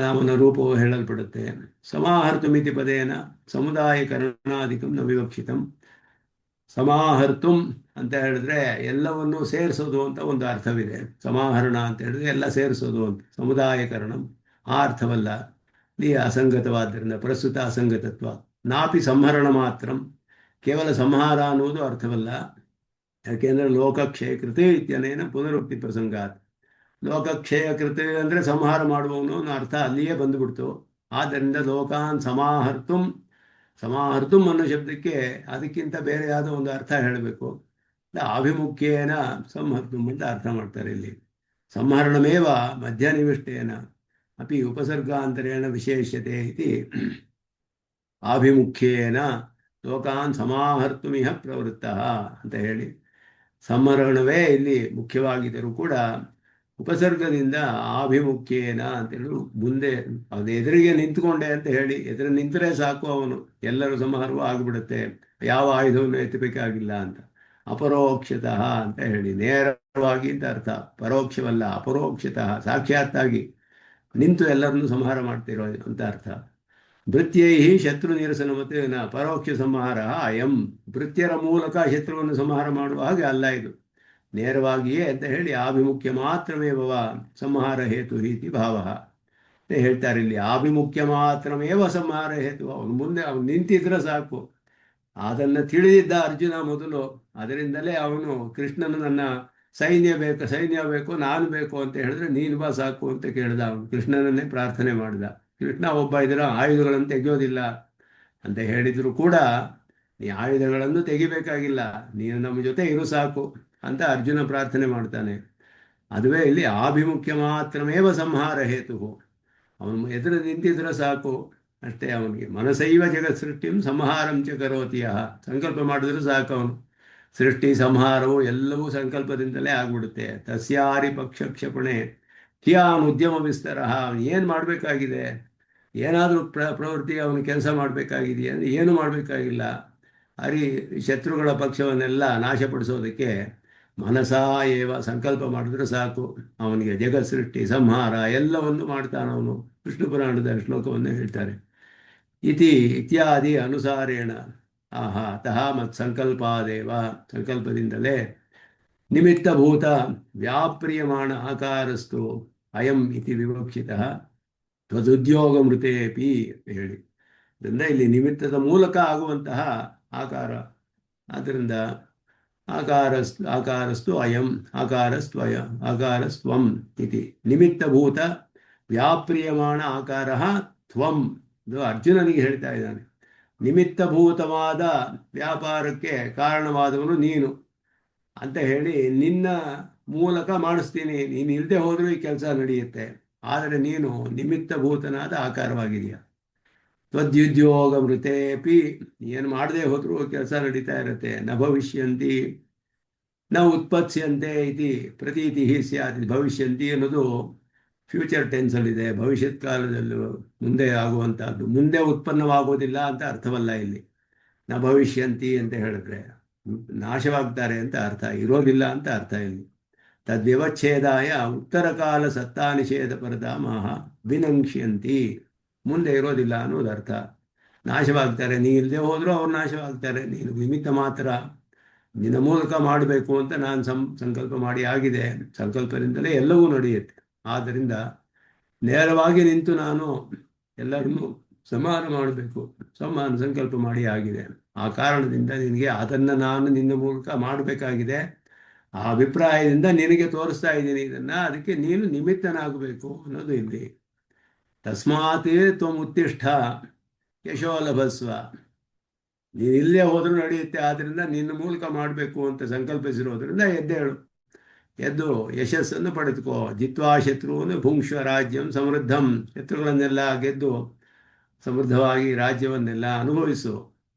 ಅವನ ರೂಪವು ಹೇಳಲ್ಪಡುತ್ತೆ. ಸಮಾಹರ್ತುಮಿತಿ ಪದೇನ ಸಮುದಾಯಕರಣಾಧಿಕಂ ನ ವಿವಕ್ಷಿತಂ. ಸಮಾಹರ್ತುಂ ಅಂತ ಹೇಳಿದ್ರೆ ಎಲ್ಲವನ್ನೂ ಸೇರಿಸೋದು ಅಂತ ಒಂದು ಅರ್ಥವಿದೆ. ಸಮಾಹರಣ ಅಂತ ಹೇಳಿದ್ರೆ ಎಲ್ಲ ಸೇರಿಸೋದು ಅಂತ. ಸಮುದಾಯಕರಣಂ ಆ ಅರ್ಥವಲ್ಲ, ಈ ಅಸಂಗತವಾದ್ದರಿಂದ ಪ್ರಸ್ತುತ ಅಸಂಗತತ್ವ. ನಾಪಿ ಸಂಹರಣ ಮಾತ್ರ, ಕೇವಲ ಸಂಹಾರ ಅನ್ನುವುದು ಅರ್ಥವಲ್ಲ. ಯಾಕೆಂದರೆ ಲೋಕಕ್ಷಯಕೃತಿ ಇತ್ಯನೇನ ಪುನರುಕ್ತಿ ಪ್ರಸಂಗಾತ್. ಲೋಕಕ್ಷಯಕೃತಿ ಅಂದರೆ ಸಂಹಾರ ಮಾಡುವವನು ಅನ್ನೋ ಅರ್ಥ ಅಲ್ಲಿಯೇ ಬಂದುಬಿಡ್ತು. ಆದ್ದರಿಂದ ಲೋಕಾನ್ ಸಮಾಹರ್ತುಂ ಅನ್ನೋ ಶಬ್ದಕ್ಕೆ ಅದಕ್ಕಿಂತ ಬೇರೆಯಾದ ಒಂದು ಅರ್ಥ ಹೇಳಬೇಕು. ಆಭಿಮುಖ್ಯೇನ ಸಂಹರ್ತುಂ ಅಂತ ಅರ್ಥ ಮಾಡ್ತಾರೆ. ಇಲ್ಲಿ ಸಂಹರಣಮೇವ ಮಧ್ಯನಿವಿಷ್ಟೇನ ಅಪಿ ಉಪಸರ್ಗಾಂತರೇಣ ವಿಶೇಷ್ಯತೆ ಇತಿ ಆಭಿಮುಖ್ಯೇನ ಲೋಕಾನ್ ಸಮಾಹರ್ತುಮಿಹ ಪ್ರವೃತ್ತ ಅಂತ ಹೇಳಿ, ಸಂಹರಣವೇ ಇಲ್ಲಿ ಮುಖ್ಯವಾಗಿದ್ದರೂ ಕೂಡ ಉಪಸರ್ಗದಿಂದ ಆಭಿಮುಖ್ಯೇನ ಅಂತೇಳಿ ಮುಂದೆ ಅದು ಎದುರಿಗೆ ನಿಂತ್ಕೊಂಡೆ ಅಂತ ಹೇಳಿ, ಎದುರು ನಿಂತರೆ ಸಾಕು ಅವನು ಎಲ್ಲರೂ ಸಂಹಾರವೂ ಆಗಿಬಿಡುತ್ತೆ, ಯಾವ ಆಯುಧವನ್ನು ಎತ್ತಬೇಕಾಗಿಲ್ಲ ಅಂತ. ಅಪರೋಕ್ಷತಃ ಅಂತ ಹೇಳಿ ನೇರವಾಗಿ ಅಂತ ಅರ್ಥ. ಪರೋಕ್ಷವಲ್ಲ, ಅಪರೋಕ್ಷತಃ ಸಾಕ್ಷಾತ್ತಾಗಿ ನಿಂತು ಎಲ್ಲರನ್ನೂ ಸಂಹಾರ ಮಾಡ್ತಿರೋ ಅಂತ ಅರ್ಥ. ಭೃತ್ಯೈ ಶತ್ರು ನಿರಸನಮತೆ ನ ಪರೋಕ್ಷ ಸಂಹಾರ ಅಯಂ. ಭೃತ್ಯರ ಮೂಲಕ ಶತ್ರುವನ್ನು ಸಂಹಾರ ಮಾಡುವ ಹಾಗೆ ಅಲ್ಲ ಇದು, ನೇರವಾಗಿಯೇ ಅಂತ ಹೇಳಿ ಆಭಿಮುಖ್ಯ ಮಾತ್ರಮೇವ ಸಂಹಾರ ಹೇತು ರೀತಿ ಭಾವ ಹೇಳ್ತಾರೆ. ಇಲ್ಲಿ ಆಭಿಮುಖ್ಯ ಮಾತ್ರಮೇವ ಸಂಹಾರ ಹೇತು. ಅವನು ಮುಂದೆ ಅವನು ನಿಂತಿದ್ರೆ ಸಾಕು. ಅದನ್ನು ತಿಳಿದಿದ್ದ ಅರ್ಜುನ ಮೊದಲು, ಅದರಿಂದಲೇ ಅವನು ಕೃಷ್ಣನು ನನ್ನ ಸೈನ್ಯ ಬೇಕು ನಾನು ಬೇಕು ಅಂತ ಹೇಳಿದ್ರೆ ನೀನು ಬಾ ಸಾಕು ಅಂತ ಕೇಳ್ದ. ಅವನು ಕೃಷ್ಣನನ್ನೇ ಪ್ರಾರ್ಥನೆ ಮಾಡಿದ. ಕೃಷ್ಣ ಒಬ್ಬ ಇದರ ಆಯುಧಗಳನ್ನು ತೆಗೆಯೋದಿಲ್ಲ ಅಂತ ಹೇಳಿದ್ರು ಕೂಡ ನೀ ಆಯುಧಗಳನ್ನು ತೆಗಿಬೇಕಾಗಿಲ್ಲ, ನೀನು ನಮ್ಮ ಜೊತೆ ಇರು ಸಾಕು ಅಂತ ಅರ್ಜುನ ಪ್ರಾರ್ಥನೆ ಮಾಡ್ತಾನೆ. ಅದುವೇ ಇಲ್ಲಿ ಆಭಿಮುಖ್ಯ ಮಾತ್ರಮೇವ ಸಂಹಾರ ಹೇತು. ಅವನು ಎದುರು ನಿಂತಿದ್ರೆ ಸಾಕು ಅಷ್ಟೇ. ಅವನಿಗೆ ಮನಸೈವ ಜಗತ್ ಸೃಷ್ಟಿಂ ಸಂಹಾರಂ ಚ ಕರೋತಿಯ, ಸಂಕಲ್ಪ ಮಾಡಿದ್ರೆ ಸಾಕು. ಅವನು ಸೃಷ್ಟಿ ಸಂಹಾರವು ಎಲ್ಲವೂ ಸಂಕಲ್ಪದಿಂದಲೇ ಆಗ್ಬಿಡುತ್ತೆ. ತಸ್ಯಾರಿ ಪಕ್ಷ ಕ್ಷಪಣೆ ಕಿಯಾನ್ ಉದ್ಯಮ ವಿಸ್ತಾರ. ಏನು ಮಾಡಬೇಕಾಗಿದೆ, ಏನಾದರೂ ಪ್ರವೃತ್ತಿ ಅವನು ಕೆಲಸ ಮಾಡಬೇಕಾಗಿದೆಯಾ ಅಂದರೆ ಏನು ಮಾಡಬೇಕಾಗಿಲ್ಲ. ಶತ್ರುಗಳ ಪಕ್ಷವನ್ನೆಲ್ಲ ನಾಶಪಡಿಸೋದಕ್ಕೆ ಮನಸಾ ಏವ ಸಂಕಲ್ಪ ಮಾಡಿದ್ರೆ ಸಾಕು. ಅವನಿಗೆ ಜಗತ್ ಸೃಷ್ಟಿ ಸಂಹಾರ ಎಲ್ಲವನ್ನು ಮಾಡ್ತಾನವನು. ವಿಷ್ಣು ಪುರಾಣದ ಶ್ಲೋಕವನ್ನು ಹೇಳ್ತಾರೆ. ಇತ್ಯಾದಿ ಅನುಸಾರೇಣ ಅತಃ ಸಂಕಲ್ಪಾದೇವ, ಸಂಕಲ್ಪದಿಂದಲೇ ನಿಮಿತ್ತಭೂತ ವ್ಯಾಪ್ರಿಯಮಾಣ ಆಕಾರಸ್ತು ಅಯಂ ಇತಿ ವಿವಕ್ಷಿತಃ ತ್ವದುದ್ಯೋಗ ಮೃತೇಪಿ ಅಂತ ಹೇಳಿ. ಅದರಿಂದ ಇಲ್ಲಿ ನಿಮಿತ್ತದ ಮೂಲಕ ಆಗುವಂತಹ ಆಕಾರ. ಆದ್ದರಿಂದ ಆಕಾರಸ್ತು ಅಯಂ ಆಕಾರಸ್ತ್ವಂ ಇತಿ ನಿಮಿತ್ತಭೂತ ವ್ಯಾಪ್ರಿಯಮಾಣ ಆಕಾರ ತ್ವಂ. ಇದು ಅರ್ಜುನನಿಗೆ ಹೇಳ್ತಾ ಇದ್ದಾನೆ. ನಿಮಿತ್ತಭೂತವಾದ ವ್ಯಾಪಾರಕ್ಕೆ ಕಾರಣವಾದವನು ನೀನು. ಅಂತ ಹೇಳಿ ನಿನ್ನ ಮೂಲಕ ಮಾಡಿಸ್ತೀನಿ, ನೀನು ಇಲ್ಲದೆ ಹೋದರೂ ಈ ಕೆಲಸ ನಡೆಯುತ್ತೆ. ಆದರೆ ನೀನು ನಿಮಿತ್ತಭೂತನಾದ ಆಕಾರವಾಗಿದೆಯಾ. ತ್ವದ್ಯುದ್ಯೋಗ ಮೃತೇಪಿ, ಏನು ಮಾಡದೆ ಹೋದರೂ ಕೆಲಸ ನಡೀತಾ ಇರುತ್ತೆ. ನ ಭವಿಷ್ಯಂತಿ ನ ಉತ್ಪತ್ಸ್ಯಂತೆ ಇತಿ ಪ್ರತೀತಿ ಸ್ಯಾತ್. ಭವಿಷ್ಯಂತಿ ಅನ್ನೋದು ಫ್ಯೂಚರ್ ಟೆನ್ಸಲ್ಲಿದೆ, ಭವಿಷ್ಯತ್ ಕಾಲದಲ್ಲೂ ಮುಂದೆ ಆಗುವಂತಹದ್ದು. ಮುಂದೆ ಉತ್ಪನ್ನವಾಗೋದಿಲ್ಲ ಅಂತ ಅರ್ಥವಲ್ಲ ಇಲ್ಲಿ. ನ ಭವಿಷ್ಯಂತಿ ಅಂತ ಹೇಳಿದ್ರೆ ನಾಶವಾಗ್ತಾರೆ ಅಂತ ಅರ್ಥ, ಇರೋದಿಲ್ಲ ಅಂತ ಅರ್ಥ ಇಲ್ಲಿ. ತದ್ವ್ಯವಚ್ಛೇದಾಯ ಉತ್ತರ ಕಾಲ ಸತ್ತಾ ನಿಷೇಧ ಪರಧಾಮಃ ವಿನಂಕ್ಷ್ಯಂತಿ. ಮುಂದೆ ಇರೋದಿಲ್ಲ ಅನ್ನೋದು ಅರ್ಥ. ನಾಶವಾಗ್ತಾರೆ, ನೀ ಇಲ್ಲದೆ ಹೋದರೂ ಅವ್ರು ನಾಶವಾಗ್ತಾರೆ. ನೀನು ನಿಮಿತ್ತ ಮಾತ್ರ. ನಿನ್ನ ಮೂಲಕ ಮಾಡಬೇಕು ಅಂತ ನಾನು ಸಂಕಲ್ಪ ಮಾಡಿ ಆಗಿದೆ. ಸಂಕಲ್ಪದಿಂದಲೇ ಎಲ್ಲವೂ ನಡೆಯುತ್ತೆ. ಆದ್ದರಿಂದ ನೇರವಾಗಿ ನಿಂತು ನಾನು ಎಲ್ಲರನ್ನೂ ಸಮಾನ ಮಾಡಬೇಕು, ಸಮಾನ ಸಂಕಲ್ಪ ಮಾಡಿ ಆಗಿದೆ. ಆ ಕಾರಣದಿಂದ ನಿನಗೆ ಅದನ್ನು ನಾನು ನಿನ್ನ ಮೂಲಕ ಮಾಡಬೇಕಾಗಿದೆ. ಆ ಅಭಿಪ್ರಾಯದಿಂದ ನಿನಗೆ ತೋರಿಸ್ತಾ ಇದ್ದೀನಿ ಇದನ್ನು. ಅದಕ್ಕೆ ನೀನು ನಿಮಿತ್ತನಾಗಬೇಕು ಅನ್ನೋದು ಇಲ್ಲಿ. ತಸ್ಮಾತ್ ತ್ವಮುತ್ತಿಷ್ಠ ಯಶೋ ಲಭಸ್ವ. ನೀನು ಇಲ್ಲೇ ಹೋದರೂ ನಡೆಯುತ್ತೆ, ಆದ್ದರಿಂದ ನಿನ್ನ ಮೂಲಕ ಮಾಡಬೇಕು ಅಂತ ಸಂಕಲ್ಪಿಸಿರೋದ್ರಿಂದ ಎದ್ದೇಳು, ಎದ್ದು ಯಶಸ್ಸನ್ನು ಪಡೆದುಕೋ. ಜಿತ್ವಾ ಶತ್ರುವನ್ನು ಭುಂಕ್ಷ್ವ ರಾಜ್ಯಂ ಸಮೃದ್ಧಂ. ಶತ್ರುಗಳನ್ನೆಲ್ಲ ಗೆದ್ದು ಸಮೃದ್ಧವಾಗಿ ರಾಜ್ಯವನ್ನೆಲ್ಲ ಅನುಭವಿಸು.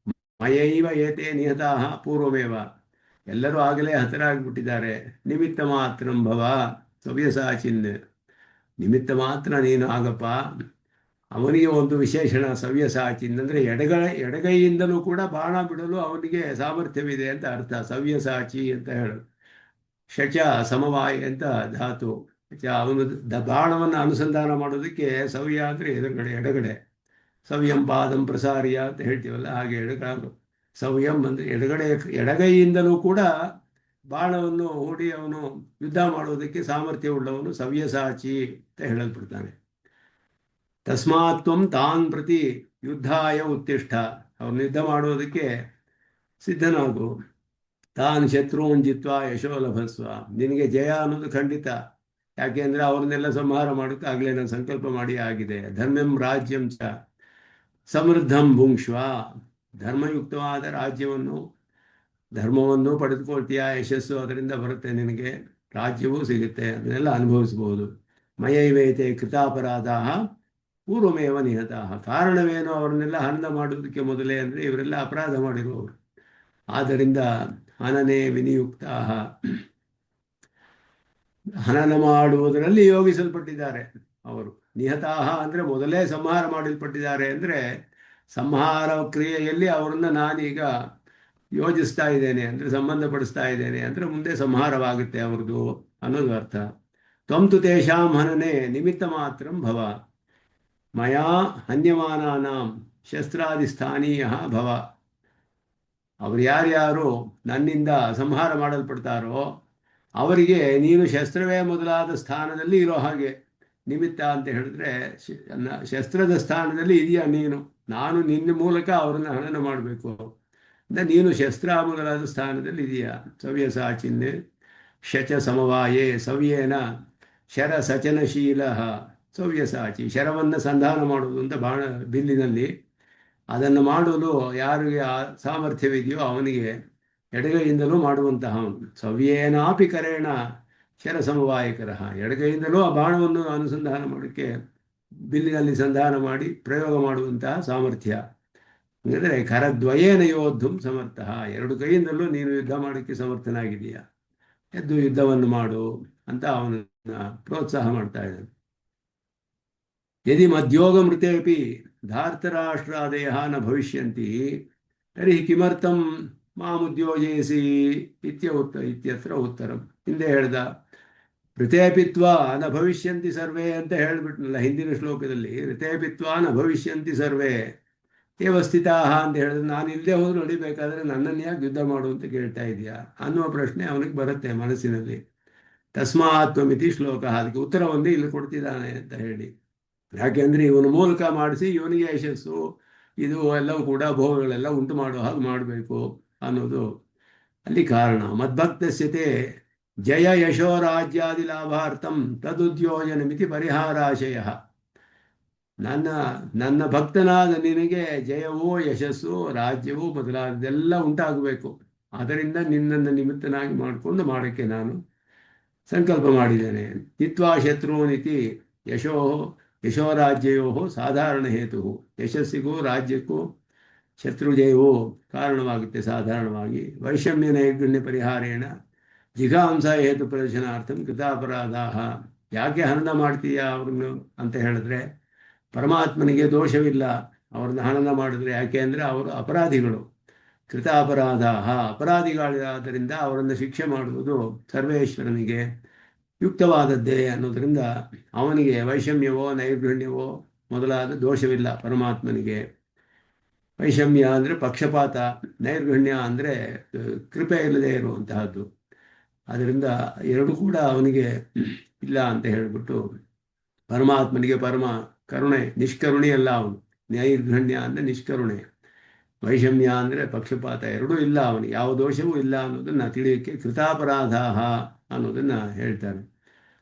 ಮಯೈವ ಏತೆ ನಿಹತಾಃ ಪೂರ್ವಮೇವ. ಎಲ್ಲರೂ ಆಗಲೇ ಹತರಾಗಿಬಿಟ್ಟಿದ್ದಾರೆ. ನಿಮಿತ್ತ ಮಾತ್ರಂ ಭವ ಸವ್ಯಸಾಚಿನ್. ನಿಮಿತ್ತ ಮಾತ್ರ ನೀನು ಆಗಪ್ಪ. ಅವನಿಗೆ ಒಂದು ವಿಶೇಷಣ ಸವ್ಯಸಾಚಿನ್ ಅಂದರೆ ಎಡಗೈಯಿಂದಲೂ ಕೂಡ ಬಾಣ ಬಿಡಲು ಅವನಿಗೆ ಸಾಮರ್ಥ್ಯವಿದೆ ಅಂತ ಅರ್ಥ. ಸವ್ಯಸಾಚಿ ಅಂತ ಹೇಳು. ಶಚ ಸಮವಾಯ ಅಂತ ಧಾತು. ಅವನು ಬಾಣವನ್ನು ಅನುಸಂಧಾನ ಮಾಡೋದಕ್ಕೆ ಸವ್ಯ ಅಂದರೆ ಎಡಗಡೆ. ಸವ್ಯಂ ಪಾದಂ ಪ್ರಸಾರ್ಯ ಅಂತ ಹೇಳ್ತೀವಲ್ಲ, ಹಾಗೆ ಎಡಗಾಲು. ಸವ್ಯಂ ಅಂದರೆ ಎಡಗೈಯಿಂದಲೂ ಕೂಡ ಬಾಣವನ್ನು ಹೂಡಿ ಅವನು ಯುದ್ಧ ಮಾಡೋದಕ್ಕೆ ಸಾಮರ್ಥ್ಯವುಳ್ಳವನು ಸವ್ಯಸಾಚಿ ಅಂತ ಹೇಳಲ್ಪಡ್ತಾನೆ. ತಸ್ಮಾತ್ವಂ ತಾನ್ ಪ್ರತಿ ಯುದ್ಧಾಯ ಉತ್ತಿಷ್ಠ. ಅವನು ಯುದ್ಧ ಮಾಡೋದಕ್ಕೆ ಸಿದ್ಧನಾಗು. ತಾನ್ ಶತ್ರುನ್ ಜಿತ್ವಾ ಯಶೋ ಲಭಸ್ವ. ನಿನಗೆ ಜಯ ಅನ್ನೋದು ಖಂಡಿತ. ಯಾಕೆಂದರೆ ಅವ್ರನ್ನೆಲ್ಲ ಸಂಹಾರ ಮಾಡೋಕ್ಕೆ ಆಗಲೇ ನಾನು ಸಂಕಲ್ಪ ಮಾಡಿ ಆಗಿದೆ. ಧರ್ಮಂ ರಾಜ್ಯಂ ಚ ಸಮೃದ್ಧಂ ಭುಂಕ್ಷ್ವ. ಧರ್ಮಯುಕ್ತವಾದ ರಾಜ್ಯವನ್ನು, ಧರ್ಮವನ್ನು ಪಡೆದುಕೊಳ್ತೀಯ. ಯಶಸ್ಸು ಅದರಿಂದ ಬರುತ್ತೆ, ನಿನಗೆ ರಾಜ್ಯವೂ ಸಿಗುತ್ತೆ, ಅದನ್ನೆಲ್ಲ ಅನುಭವಿಸ್ಬೋದು. ಮಯೈವೇತೆ ಕೃತಾಪರಾಧ ಪೂರ್ವಮೇವ ನಿಹತಃ. ಕಾರಣವೇನು? ಅವರನ್ನೆಲ್ಲ ಹನನ ಮಾಡುವುದಕ್ಕೆ ಮೊದಲೇ ಅಂದರೆ ಇವರೆಲ್ಲ ಅಪರಾಧ ಮಾಡಿರುವವರು. ಆದ್ದರಿಂದ ಹನನೆ ವಿನಿಯುಕ್ತ, ಹನನ ಮಾಡುವುದರಲ್ಲಿ ಯೋಗಿಸಲ್ಪಟ್ಟಿದ್ದಾರೆ ಅವರು. ನಿಹತಾಹ ಅಂದರೆ ಮೊದಲೇ ಸಂಹಾರ ಮಾಡಲ್ಪಟ್ಟಿದ್ದಾರೆ. ಅಂದರೆ ಸಂಹಾರ ಕ್ರಿಯೆಯಲ್ಲಿ ಅವರನ್ನು ನಾನೀಗ ಯೋಜಿಸ್ತಾ ಇದ್ದೇನೆ, ಅಂದರೆ ಸಂಬಂಧಪಡಿಸ್ತಾ ಇದ್ದೇನೆ, ಅಂದರೆ ಮುಂದೆ ಸಂಹಾರವಾಗುತ್ತೆ ಅವ್ರದ್ದು ಅನ್ನೋದು ಅರ್ಥ. ತ್ವಂತು ತೇಷಾಂ ಹನನೆ ನಿಮಿತ್ತ ಮಾತ್ರಂ ಭವ. ಮಯಾ ಹನ್ಯಮಾನಾನಾಂ ಶಸ್ತ್ರಾದಿಸ್ಥಾನೀಯ ಭವ. ಅವರು ಯಾರ್ಯಾರು ನನ್ನಿಂದ ಸಂಹಾರ ಮಾಡಲ್ಪಡ್ತಾರೋ ಅವರಿಗೆ ನೀನು ಶಸ್ತ್ರವೇ ಮೊದಲಾದ ಸ್ಥಾನದಲ್ಲಿ ಇರೋ ಹಾಗೆ. ನಿಮಿತ್ತ ಅಂತ ಹೇಳಿದ್ರೆ ಶಸ್ತ್ರದ ಸ್ಥಾನದಲ್ಲಿ ಇದೆಯಾ ನೀನು. ನಾನು ನಿನ್ನ ಮೂಲಕ ಅವರನ್ನು ಹನನ ಮಾಡಬೇಕು ಅಂತ ನೀನು ಶಸ್ತ್ರ ಮೊದಲಾದ ಸ್ಥಾನದಲ್ಲಿ ಇದೆಯಾ. ಸವ್ಯಸಾಚಿನ್ ಶಚ ಸಮವಾಯೇ ಸವ್ಯೇನ ಶರ ಸಚನಶೀಲ. ಸವ್ಯಸಾಚಿ ಶರವನ್ನು ಸಂಧಾನ ಮಾಡುವುದು ಅಂತ ಬಾಣ ಬಿಲ್ಲಿನಲ್ಲಿ. ಅದನ್ನು ಮಾಡಲು ಯಾರಿಗೆ ಸಾಮರ್ಥ್ಯವಿದೆಯೋ ಅವನಿಗೆ ಎಡಗೈಯಿಂದಲೂ ಮಾಡುವಂತಹವನು. ಸವ್ಯೇನಾಪಿ ಕರೇಣ ಶರ ಸಮವಾಯಕರ. ಎಡಗೈಯಿಂದಲೂ ಆ ಬಾಣವನ್ನು ಅನುಸಂಧಾನ ಮಾಡೋಕ್ಕೆ ಬಿಲ್ಲಿನಲ್ಲಿ ಸಂಧಾನ ಮಾಡಿ ಪ್ರಯೋಗ ಮಾಡುವಂತಹ ಸಾಮರ್ಥ್ಯ. ಅಂದರೆ ಕರದ್ವಯೇನ ಯೋದ್ಧುಂ ಸಮರ್ಥ. ಎರಡು ಕೈಯಿಂದಲೂ ನೀನು ಯುದ್ಧ ಮಾಡೋಕ್ಕೆ ಸಮರ್ಥನಾಗಿದೆಯಾ, ಎದ್ದು ಯುದ್ಧವನ್ನು ಮಾಡು ಅಂತ ಅವನನ್ನು ಪ್ರೋತ್ಸಾಹ ಮಾಡ್ತಾ ಇದ್ದಾನೆ. ಯದಿ ಮಧ್ಯೋಗ ಮೃತೇಪಿ ಧಾರ್ತರಾಷ್ಟ್ರಾದಯ ನ ಭವಿಷ್ಯಂತಿ ತರ್ಹಿ ಕಿಮರ್ಥಂ ಮಾಮುದ್ಯೋಜಯಸಿ ಇತ್ಯತ್ರ ಉತ್ತರಂ. ಹಿಂದೆ ಹೇಳ್ದ ಋತೇಪಿತ್ವ ನ ಭವಿಷ್ಯಂತಿ ಸರ್ವೇ ಅಂತ ಹೇಳಿಬಿಟ್ನಲ್ಲ ಹಿಂದಿನ ಶ್ಲೋಕದಲ್ಲಿ. ಋತೇಪಿತ್ವ ನ ಭವಿಷ್ಯಂತಿ ಸರ್ವೇ ಏವ ಸ್ಥಿತಾಹ ಅಂತ ಹೇಳಿದ್ರೆ, ನಾನು ಇಲ್ಲದೆ ಹೋದ್ರು ನಡಿಬೇಕಾದ್ರೆ ನನ್ನನ್ನು ಯಾಕೆ ಯುದ್ಧ ಮಾಡು ಅಂತ ಕೇಳ್ತಾ ಇದೆಯಾ ಅನ್ನುವ ಪ್ರಶ್ನೆ ಅವನಿಗೆ ಬರುತ್ತೆ ಮನಸ್ಸಿನಲ್ಲಿ. ತಸ್ಮಾತ್ವಮಿತಿ ಶ್ಲೋಕ. ಅದಕ್ಕೆ ಉತ್ತರವನ್ನು ಇಲ್ಲಿ ಕೊಡ್ತಿದ್ದಾನೆ ಅಂತ ಹೇಳಿ. ಯಾಕೆಂದರೆ ಇವನ ಮೂಲಕ ಮಾಡಿಸಿ ಇವನಿಗೆ ಯಶಸ್ಸು ಇದು ಎಲ್ಲವೂ ಕೂಡ ಭೋಗಗಳೆಲ್ಲ ಉಂಟು ಮಾಡೋ ಹಾಗೆ ಮಾಡಬೇಕು ಅನ್ನೋದು ಅಲ್ಲಿ ಕಾರಣ. ಮದ್ಭಕ್ತಸ್ಯತೆ ಜಯ ಯಶೋ ರಾಜ್ಯಾದಿ ಲಾಭಾರ್ಥಂ ತದುದ್ಯೋಜನಮಿತಿ ಪರಿಹಾರಾಶಯ. ನನ್ನ ಭಕ್ತನಾದ ನಿನಗೆ ಜಯವೋ ಯಶಸ್ಸು ರಾಜ್ಯವೂ ಮೊದಲಾದದೆಲ್ಲ ಉಂಟಾಗಬೇಕು. ಅದರಿಂದ ನಿನ್ನನ್ನು ನಿಮಿತ್ತನಾಗಿ ಮಾಡಿಕೊಂಡು ಮಾಡೋಕ್ಕೆ ನಾನು ಸಂಕಲ್ಪ ಮಾಡಿದ್ದೇನೆ. ಹಿತ್ವಾ ಶತ್ರುನಿತಿ ಯಶೋ ಯಶೋರಾಜ್ಯಯೋ ಸಾಧಾರಣ ಹೇತು. ಯಶಸ್ಸಿಗೂ ರಾಜ್ಯಕ್ಕೂ ಶತ್ರುಜಯವೋ ಕಾರಣವಾಗುತ್ತೆ ಸಾಧಾರಣವಾಗಿ. ವೈಷಮ್ಯ ನೈರ್ಗುಣ್ಯ ಪರಿಹಾರೇಣ ಜಿಘಾಂಸ ಹೇತು ಪ್ರದರ್ಶನಾರ್ಥಂ ಕೃತಾಪರಾಧ. ಯಾಕೆ ಹನನ ಮಾಡ್ತೀಯಾ ಅವ್ರನ್ನು ಅಂತ ಹೇಳಿದ್ರೆ, ಪರಮಾತ್ಮನಿಗೆ ದೋಷವಿಲ್ಲ ಅವ್ರನ್ನ ಹನನ ಮಾಡಿದ್ರೆ. ಯಾಕೆ ಅಂದರೆ ಅವರು ಅಪರಾಧಿಗಳು. ಕೃತ ಅಪರಾಧ, ಅಪರಾಧಿಗಳಾದ್ದರಿಂದ ಅವರನ್ನು ಶಿಕ್ಷೆ ಮಾಡುವುದು ಸರ್ವೇಶ್ವರನಿಗೆ ಯುಕ್ತವಾದದ್ದೇ ಅನ್ನೋದರಿಂದ ಅವನಿಗೆ ವೈಷಮ್ಯವೋ ನೈರ್ಗುಣ್ಯವೋ ಮೊದಲಾದ ದೋಷವಿಲ್ಲ ಪರಮಾತ್ಮನಿಗೆ. ವೈಷಮ್ಯ ಅಂದರೆ ಪಕ್ಷಪಾತ, ನೈರ್ಗುಣ್ಯ ಅಂದರೆ ಕೃಪೆ ಇಲ್ಲದೆ ಇರುವಂತಹದ್ದು. ಅದರಿಂದ ಎರಡು ಕೂಡ ಅವನಿಗೆ ಇಲ್ಲ ಅಂತ ಹೇಳಿಬಿಟ್ಟು ಪರಮಾತ್ಮನಿಗೆ ಪರಮ ಕರುಣೆ, ನಿಷ್ಕರುಣೆ ಅಲ್ಲ ಅವನು. ನೈರ್ಗುಣ್ಯ ಅಂದರೆ ನಿಷ್ಕರುಣೆ, ವೈಷಮ್ಯ ಅಂದರೆ ಪಕ್ಷಪಾತ, ಎರಡೂ ಇಲ್ಲ ಅವನಿಗೆ, ಯಾವ ದೋಷವೂ ಇಲ್ಲ ಅನ್ನೋದನ್ನು ತಿಳಿಯೋಕ್ಕೆ ಕೃತಾಪರಾಧ ಅನ್ನೋದನ್ನು ಹೇಳ್ತಾರೆ.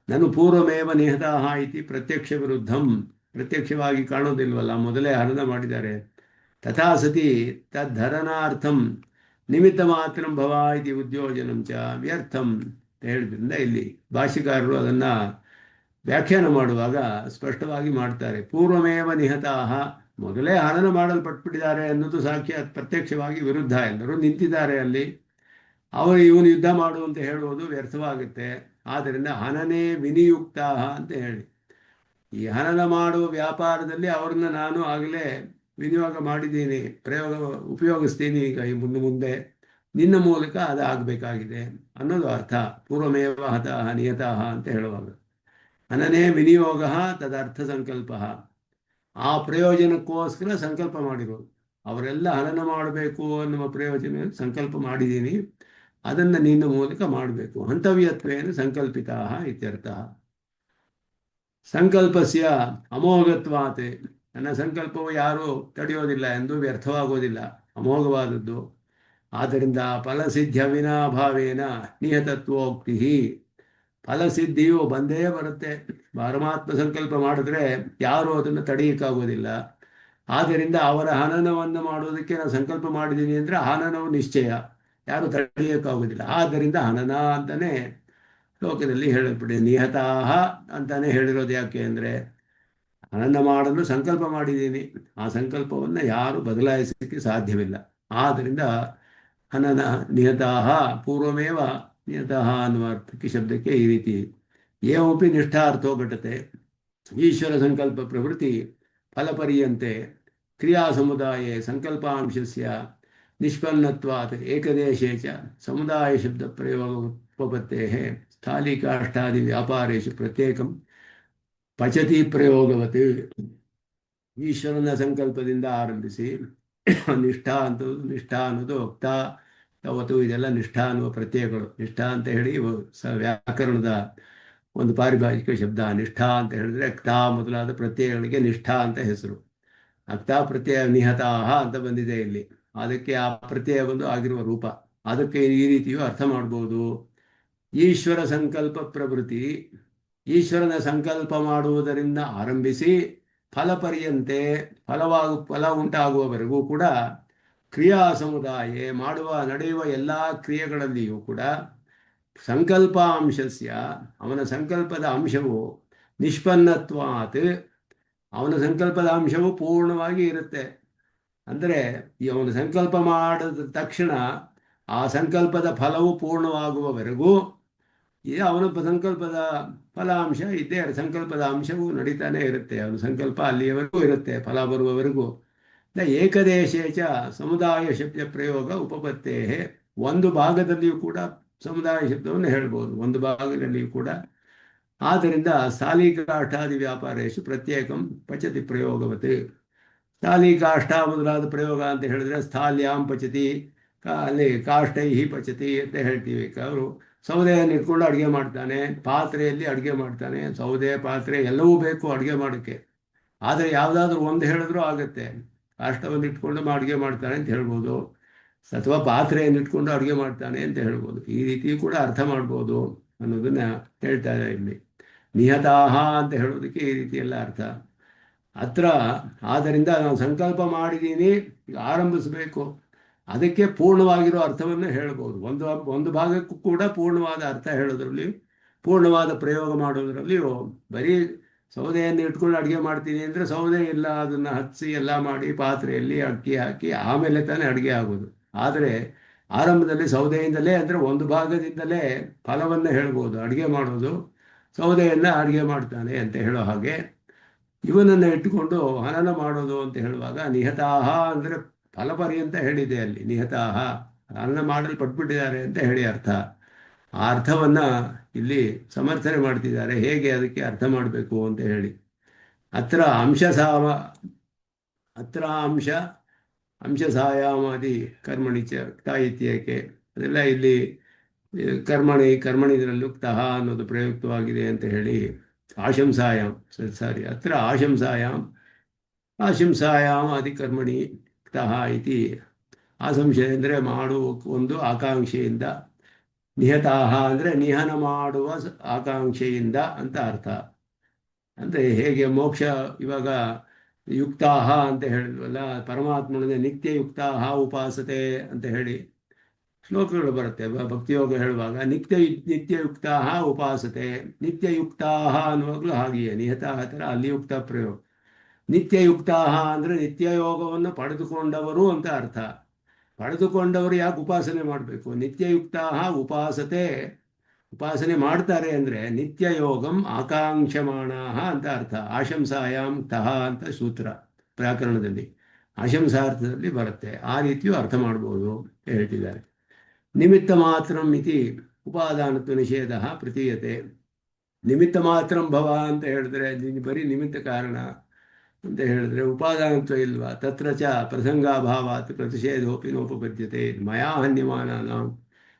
ನಾನು ಪೂರ್ವಮೇವ ನಿಹತಾಹ ಇತಿ ಪ್ರತ್ಯಕ್ಷ ವಿರುದ್ಧಂ. ಪ್ರತ್ಯಕ್ಷವಾಗಿ ಕಾಣೋದಿಲ್ವಲ್ಲ, ಮೊದಲೇ ಹನನ ಮಾಡಿದ್ದಾರೆ. ತಥಾ ಸತಿ ತದ್ಧರಣಾರ್ಥಂ ನಿಮಿತ್ತ ಮಾತ್ರ ಭವ ಇತಿ ಉದ್ಯೋಜನಂ ಚ ವ್ಯರ್ಥಂ ಅಂತ ಹೇಳಿದ್ರಿಂದ ಇಲ್ಲಿ ಭಾಷಿಕಾರರು ಅದನ್ನು ವ್ಯಾಖ್ಯಾನ ಮಾಡುವಾಗ ಸ್ಪಷ್ಟವಾಗಿ ಮಾಡ್ತಾರೆ. ಪೂರ್ವಮೇವ ನಿಹತಾಹ, ಮೊದಲೇ ಹನನ ಮಾಡಲ್ಪಟ್ಬಿಟ್ಟಿದ್ದಾರೆ ಅನ್ನೋದು ಸಾಕ್ಷಾತ್ ಪ್ರತ್ಯಕ್ಷವಾಗಿ ವಿರುದ್ಧ. ಎಲ್ಲರೂ ನಿಂತಿದ್ದಾರೆ ಅಲ್ಲಿ, ಇವನು ಯುದ್ಧ ಮಾಡು ಅಂತ ಹೇಳುವುದು ವ್ಯರ್ಥವಾಗುತ್ತೆ. ಆದ್ದರಿಂದ ಹನನೇ ವಿನಿಯುಕ್ತ ಅಂತ ಹೇಳಿ, ಈ ಹನನ ಮಾಡುವ ವ್ಯಾಪಾರದಲ್ಲಿ ಅವ್ರನ್ನ ನಾನು ಆಗಲೇ ವಿನಿಯೋಗ ಮಾಡಿದ್ದೀನಿ, ಉಪಯೋಗಿಸ್ತೀನಿ. ಈಗ ಈ ಮುಂದೆ ನಿನ್ನ ಮೂಲಕ ಅದಾಗಬೇಕಾಗಿದೆ ಅನ್ನೋದು ಅರ್ಥ. ಪೂರ್ವಮೇವ ಹತಃ ನಿಯತಃ ಅಂತ ಹೇಳುವಾಗ ಹನನೇ ವಿನಿಯೋಗ ತದರ್ಥ ಸಂಕಲ್ಪ. ಆ ಪ್ರಯೋಜನಕ್ಕೋಸ್ಕರ ಸಂಕಲ್ಪ ಮಾಡಿರೋದು. ಅವರೆಲ್ಲ ಹನನ ಮಾಡಬೇಕು ಅನ್ನುವ ಪ್ರಯೋಜನ ಸಂಕಲ್ಪ ಮಾಡಿದ್ದೀನಿ, ಅದನ್ನು ನಿನ್ನ ಮೂಲಕ ಮಾಡಬೇಕು. ಹಂತವ್ಯತ್ವೇನ ಸಂಕಲ್ಪಿತ ಇತ್ಯರ್ಥ. ಸಂಕಲ್ಪಸ್ಯ ಅಮೋಘತ್ವಾತ್, ನನ್ನ ಸಂಕಲ್ಪವು ಯಾರೂ ತಡೆಯೋದಿಲ್ಲ ಎಂದು ವ್ಯರ್ಥವಾಗೋದಿಲ್ಲ, ಅಮೋಘವಾದದ್ದು. ಆದ್ದರಿಂದ ಫಲಸಿದ್ಧ ವಿನಾಭಾವೇನ ನಿಯತತ್ವೋಕ್ತಿ. ಫಲಸಿದ್ಧಿಯು ಬಂದೇ ಬರುತ್ತೆ. ಪರಮಾತ್ಮ ಸಂಕಲ್ಪ ಮಾಡಿದ್ರೆ ಯಾರೂ ಅದನ್ನು ತಡೆಯೋಕ್ಕಾಗೋದಿಲ್ಲ. ಆದ್ದರಿಂದ ಅವರ ಹನನವನ್ನು ಮಾಡೋದಕ್ಕೆ ನಾನು ಸಂಕಲ್ಪ ಮಾಡಿದ್ದೀನಿ ಅಂದರೆ ಹನನವು ನಿಶ್ಚಯ, ಯಾರು ತಡೆಯೋಕ್ಕಾಗೋದಿಲ್ಲ. ಆದ್ದರಿಂದ ಹನನ ಅಂತಲೇ ಲೋಕದಲ್ಲಿ ಹೇಳಲ್ಪಟ್ಟಿದೆ. ನಿಹತಾಹ ಅಂತಾನೆ ಹೇಳಿರೋದು. ಯಾಕೆ ಅಂದರೆ ಹನನ ಮಾಡಲು ಸಂಕಲ್ಪ ಮಾಡಿದ್ದೀನಿ, ಆ ಸಂಕಲ್ಪವನ್ನು ಯಾರು ಬದಲಾಯಿಸಲಿಕ್ಕೆ ಸಾಧ್ಯವಿಲ್ಲ. ಆದ್ದರಿಂದ ಹನನ ನಿಹತಾಹ ಪೂರ್ವಮೇವ ನಿಹತಃ ಅನ್ನುವ ಅರ್ಥಕ್ಕೆ ಶಬ್ದಕ್ಕೆ ಈ ರೀತಿ ಏಮಪಿ ನಿಷ್ಠಾರ್ಥೋ ಘಟತೆ. ಈಶ್ವರ ಸಂಕಲ್ಪ ಪ್ರವೃತ್ತಿ ಫಲಪರ್ಯಂತೆ ಕ್ರಿಯಾ ಸಮುದಾಯೇ ಸಂಕಲ್ಪಾಂಶಸ್ಯ ನಿಷ್ಪನ್ನತ್ವಾತ್ ಏಕದೇಶೇ ಚ ಸಮುದಾಯ ಶಬ್ದ ಪ್ರಯೋಗ ಉಪಪತ್ತೇಃ ಸ್ಥಾಲಿಕಾಷ್ಟಾದಿ ವ್ಯಾಪಾರೇಷು ಪ್ರತ್ಯೇಕಂ ಪಚತಿ ಪ್ರಯೋಗವತ್. ಈಶ್ವರನ ಸಂಕಲ್ಪದಿಂದ ಆರಂಭಿಸಿ ನಿಷ್ಠಾ ಅನ್ನೋದು ಭಕ್ತ ಅವತ್ತು ಇದೆಲ್ಲ ನಿಷ್ಠಾ ಅನ್ನುವ ಪ್ರತ್ಯಯಗಳು. ನಿಷ್ಠಾ ಅಂತ ಹೇಳಿ ವ್ಯಾಕರಣದ ಒಂದು ಪಾರಿಭಾಷಿಕ ಶಬ್ದ. ನಿಷ್ಠಾ ಅಂತ ಹೇಳಿದ್ರೆ ಕ್ತಾ ಮೊದಲಾದ ಪ್ರತ್ಯಯಗಳಿಗೆ ನಿಷ್ಠಾ ಅಂತ ಹೆಸರು. ಅಕ್ತಾ ಪ್ರತ್ಯಯ ನಿಹತಾಹ ಅಂತ ಬಂದಿದೆ ಇಲ್ಲಿ, ಅದಕ್ಕೆ ಆ ಪ್ರತ್ಯಯ ಬಂದು ಆಗಿರುವ ರೂಪ. ಅದಕ್ಕೆ ಈ ರೀತಿಯೂ ಅರ್ಥ ಮಾಡ್ಬೋದು. ಈಶ್ವರ ಸಂಕಲ್ಪ ಪ್ರವೃತ್ತಿ, ಈಶ್ವರನ ಸಂಕಲ್ಪ ಮಾಡುವುದರಿಂದ ಆರಂಭಿಸಿ ಫಲಪರ್ಯಂತೆ ಫಲ ಉಂಟಾಗುವವರೆಗೂ ಕೂಡ ಕ್ರಿಯಾ ಸಮುದಾಯ ನಡೆಯುವ ಎಲ್ಲ ಕ್ರಿಯೆಗಳಲ್ಲಿಯೂ ಕೂಡ ಸಂಕಲ್ಪಾಂಶಸ್ಯ ಅವನ ಸಂಕಲ್ಪದ ಅಂಶವು ನಿಷ್ಪನ್ನತ್ವಾತ್, ಅವನ ಸಂಕಲ್ಪದ ಅಂಶವು ಪೂರ್ಣವಾಗಿ ಇರುತ್ತೆ. ಅಂದರೆ ಅವನು ಸಂಕಲ್ಪ ಮಾಡಿದ ತಕ್ಷಣ ಆ ಸಂಕಲ್ಪದ ಫಲವು ಪೂರ್ಣವಾಗುವವರೆಗೂ ಅವನ ಸಂಕಲ್ಪದ ಫಲಾಂಶ ಇದ್ದೇ, ಸಂಕಲ್ಪದ ಅಂಶವು ನಡೀತಾನೆ ಇರುತ್ತೆ. ಅವನ ಸಂಕಲ್ಪ ಅಲ್ಲಿಯವರೆಗೂ ಇರುತ್ತೆ, ಫಲ ಬರುವವರೆಗೂ. ಏಕದೇಶೇ ಚ ಸಮುದಾಯ ಶಬ್ದ ಪ್ರಯೋಗ ಉಪಪತ್ತೇ. ಒಂದು ಭಾಗದಲ್ಲಿಯೂ ಕೂಡ ಸಮುದಾಯ ಶಬ್ದವನ್ನು ಹೇಳ್ಬೋದು, ಒಂದು ಭಾಗದಲ್ಲಿಯೂ ಕೂಡ. ಆದ್ದರಿಂದ ಸ್ಥಾಲಿಕಾಷ್ಟಾದಿ ವ್ಯಾಪಾರೇಶು ಪ್ರತ್ಯೇಕಂ ಪಚತಿ ಪ್ರಯೋಗವತ್. ಸ್ಥಾಲಿಕಾಷ್ಠ ಮೊದಲಾದ ಪ್ರಯೋಗ ಅಂತ ಹೇಳಿದ್ರೆ ಸ್ಥಾಲ್ಯಾಂ ಪಚತಿ, ಅಲ್ಲಿ ಕಾಷ್ಟೈಹಿ ಪಚತಿ ಅಂತ ಹೇಳ್ತೀವಿ. ಅವರು ಸೌದೆಯನ್ನು ಇಟ್ಕೊಂಡು ಅಡುಗೆ ಮಾಡ್ತಾನೆ, ಪಾತ್ರೆಯಲ್ಲಿ ಅಡುಗೆ ಮಾಡ್ತಾನೆ. ಸೌದೆ ಪಾತ್ರೆ ಎಲ್ಲವೂ ಬೇಕು ಅಡುಗೆ ಮಾಡೋಕ್ಕೆ, ಆದರೆ ಯಾವುದಾದ್ರೂ ಒಂದು ಹೇಳಿದ್ರೂ ಆಗುತ್ತೆ. ಕಾಷ್ಟವನ್ನು ಇಟ್ಕೊಂಡು ಅಡುಗೆ ಮಾಡ್ತಾನೆ ಅಂತ ಹೇಳ್ಬೋದು, ಅಥವಾ ಪಾತ್ರೆಯನ್ನು ಇಟ್ಕೊಂಡು ಅಡುಗೆ ಮಾಡ್ತಾನೆ ಅಂತ ಹೇಳ್ಬೋದು. ಈ ರೀತಿ ಕೂಡ ಅರ್ಥ ಮಾಡ್ಬೋದು ಅನ್ನೋದನ್ನು ಹೇಳ್ತಾರೆ ಇಲ್ಲಿ. ನಿಹತಾಹ ಅಂತ ಹೇಳೋದಕ್ಕೆ ಈ ರೀತಿ ಎಲ್ಲ ಅರ್ಥ ಹತ್ರ. ಆದ್ದರಿಂದ ನಾನು ಸಂಕಲ್ಪ ಮಾಡಿದ್ದೀನಿ, ಈಗ ಆರಂಭಿಸಬೇಕು. ಅದಕ್ಕೆ ಪೂರ್ಣವಾಗಿರೋ ಅರ್ಥವನ್ನು ಹೇಳ್ಬೋದು. ಒಂದು ಒಂದು ಭಾಗಕ್ಕೂ ಕೂಡ ಪೂರ್ಣವಾದ ಅರ್ಥ ಹೇಳೋದ್ರಲ್ಲಿ, ಪೂರ್ಣವಾದ ಪ್ರಯೋಗ ಮಾಡೋದ್ರಲ್ಲಿ ಬರೀ ಸೌದೆಯನ್ನು ಇಟ್ಕೊಂಡು ಅಡುಗೆ ಮಾಡ್ತೀನಿ ಅಂದರೆ ಸೌದೆ ಇಲ್ಲ, ಅದನ್ನು ಹಚ್ಚಿ ಎಲ್ಲ ಮಾಡಿ ಪಾತ್ರೆಯಲ್ಲಿ ಅಕ್ಕಿ ಹಾಕಿ ಆಮೇಲೆ ತಾನೇ ಅಡುಗೆ ಆಗೋದು. ಆದರೆ ಆರಂಭದಲ್ಲಿ ಸೌದೆಯಿಂದಲೇ ಅಂದರೆ ಒಂದು ಭಾಗದಿಂದಲೇ ಫಲವನ್ನು ಹೇಳ್ಬೋದು. ಅಡುಗೆ ಮಾಡೋದು ಸೌದೆಯನ್ನು ಅಡುಗೆ ಮಾಡ್ತಾನೆ ಅಂತ ಹೇಳೋ ಹಾಗೆ ಇವನನ್ನು ಇಟ್ಟುಕೊಂಡು ಹನನ ಮಾಡೋದು ಅಂತ ಹೇಳುವಾಗ ನಿಹತಾಹ ಅಂದರೆ ಫಲಪರ್ಯಂತ ಹೇಳಿದೆ ಅಲ್ಲಿ. ನಿಹತಾಹ ಹನನ ಮಾಡಲ್ಪಟ್ಬಿಟ್ಟಿದ್ದಾರೆ ಅಂತ ಹೇಳಿ ಅರ್ಥ. ಆ ಅರ್ಥವನ್ನು ಇಲ್ಲಿ ಸಮರ್ಥನೆ ಮಾಡ್ತಿದ್ದಾರೆ, ಹೇಗೆ ಅದಕ್ಕೆ ಅರ್ಥ ಮಾಡಬೇಕು ಅಂತ ಹೇಳಿ. ಅತ್ರ ಅಂಶಸಾವ ಅತ್ರ ಅಂಶಸಾಯಾಮಾದಿ ಕರ್ಮಣಿ ಚ ಕ್ತ ಇತ್ಯೇಕೆ, ಅದೆಲ್ಲ ಇಲ್ಲಿ ಕರ್ಮಣಿದ್ರಲ್ಲಿ ಉಕ್ತಃ ಅನ್ನೋದು ಪ್ರಯುಕ್ತವಾಗಿದೆ ಅಂತ ಹೇಳಿ ಆಶಂಸಾಯಾಮ್ ಸಾರಿ ಅತ್ರ ಆಶಂಸಾಯಾಮ್ ಅಧಿಕರ್ಮಣಿ ಕ್ತಃ ಇತಿ. ಆಶಂಸೆ ಅಂದರೆ ಮಾಡುವ ಒಂದು ಆಕಾಂಕ್ಷೆಯಿಂದ, ನಿಹತಾಹ ಅಂದರೆ ನಿಹನ ಮಾಡುವ ಆಕಾಂಕ್ಷೆಯಿಂದ ಅಂತ ಅರ್ಥ. ಅಂದರೆ ಹೇಗೆ ಮೋಕ್ಷ ಇವಾಗ ಯುಕ್ತಾಹ ಅಂತ ಹೇಳಿದ್ವಲ್ಲ, ಪರಮಾತ್ಮನ ನಿತ್ಯಯುಕ್ತಾಹ ಉಪಾಸತೆ ಅಂತ ಹೇಳಿ ಶ್ಲೋಕಗಳು ಬರುತ್ತೆ ಭಕ್ತಿಯೋಗ ಹೇಳುವಾಗ. ನಿತ್ಯಯುಕ್ತಾಹ ಉಪಾಸತೆ, ನಿತ್ಯಯುಕ್ತಾಹ ಅನ್ನುವಾಗಲೂ ಹಾಗೆಯೇ ನಿಹತಾಹ ಥರ ಅಲ್ಲಿ ಯುಕ್ತ ಪ್ರಯೋಗ. ನಿತ್ಯಯುಕ್ತಾಹ ಅಂದರೆ ನಿತ್ಯಯೋಗವನ್ನು ಪಡೆದುಕೊಂಡವರು ಅಂತ ಅರ್ಥ. ಪಡೆದುಕೊಂಡವರು ಯಾಕೆ ಉಪಾಸನೆ ಮಾಡಬೇಕು? ನಿತ್ಯಯುಕ್ತಾಹ ಉಪಾಸತೆ, ಉಪಾಸನೆ ಮಾಡ್ತಾರೆ ಅಂದರೆ ನಿತ್ಯಯೋಗಂ ಆಕಾಂಕ್ಷಮಾಣಾಹ ಅಂತ ಅರ್ಥ. ಆಶಂಸಾಯಾಮ್ ತಹ ಅಂತ ಸೂತ್ರ ವ್ಯಾಕರಣದಲ್ಲಿ ಆಶಂಸಾರ್ಥದಲ್ಲಿ ಬರುತ್ತೆ. ಆ ರೀತಿಯೂ ಅರ್ಥ ಮಾಡ್ಬೋದು ಹೇಳ್ತಿದ್ದಾರೆ. ನಿಮಿತ್ತ ಮಾತ್ರಂ ಇತಿ ಉಪಾದಾನತ್ವ ನಿಷೇಧ ಪ್ರತೀಯತೆ. ನಿಮಿತ್ತ ಮಾತ್ರಂ ಭವ ಅಂತ ಹೇಳಿದ್ರೆ ಬರೀ ನಿಮಿತ್ತ ಕಾರಣ ಅಂತ ಹೇಳಿದ್ರೆ ಉಪಾದಾನತ್ವ ಇಲ್ವಾ? ತತ್ರ ಚ ಪ್ರಸಂಗಾಭಾವಾತ್ ಪ್ರತಿಷೇಧೋಪಿ ನೋಪಪದ್ಯತೆ ಮಯಾ ಹನ್ಯಮಾನ ನಾವು.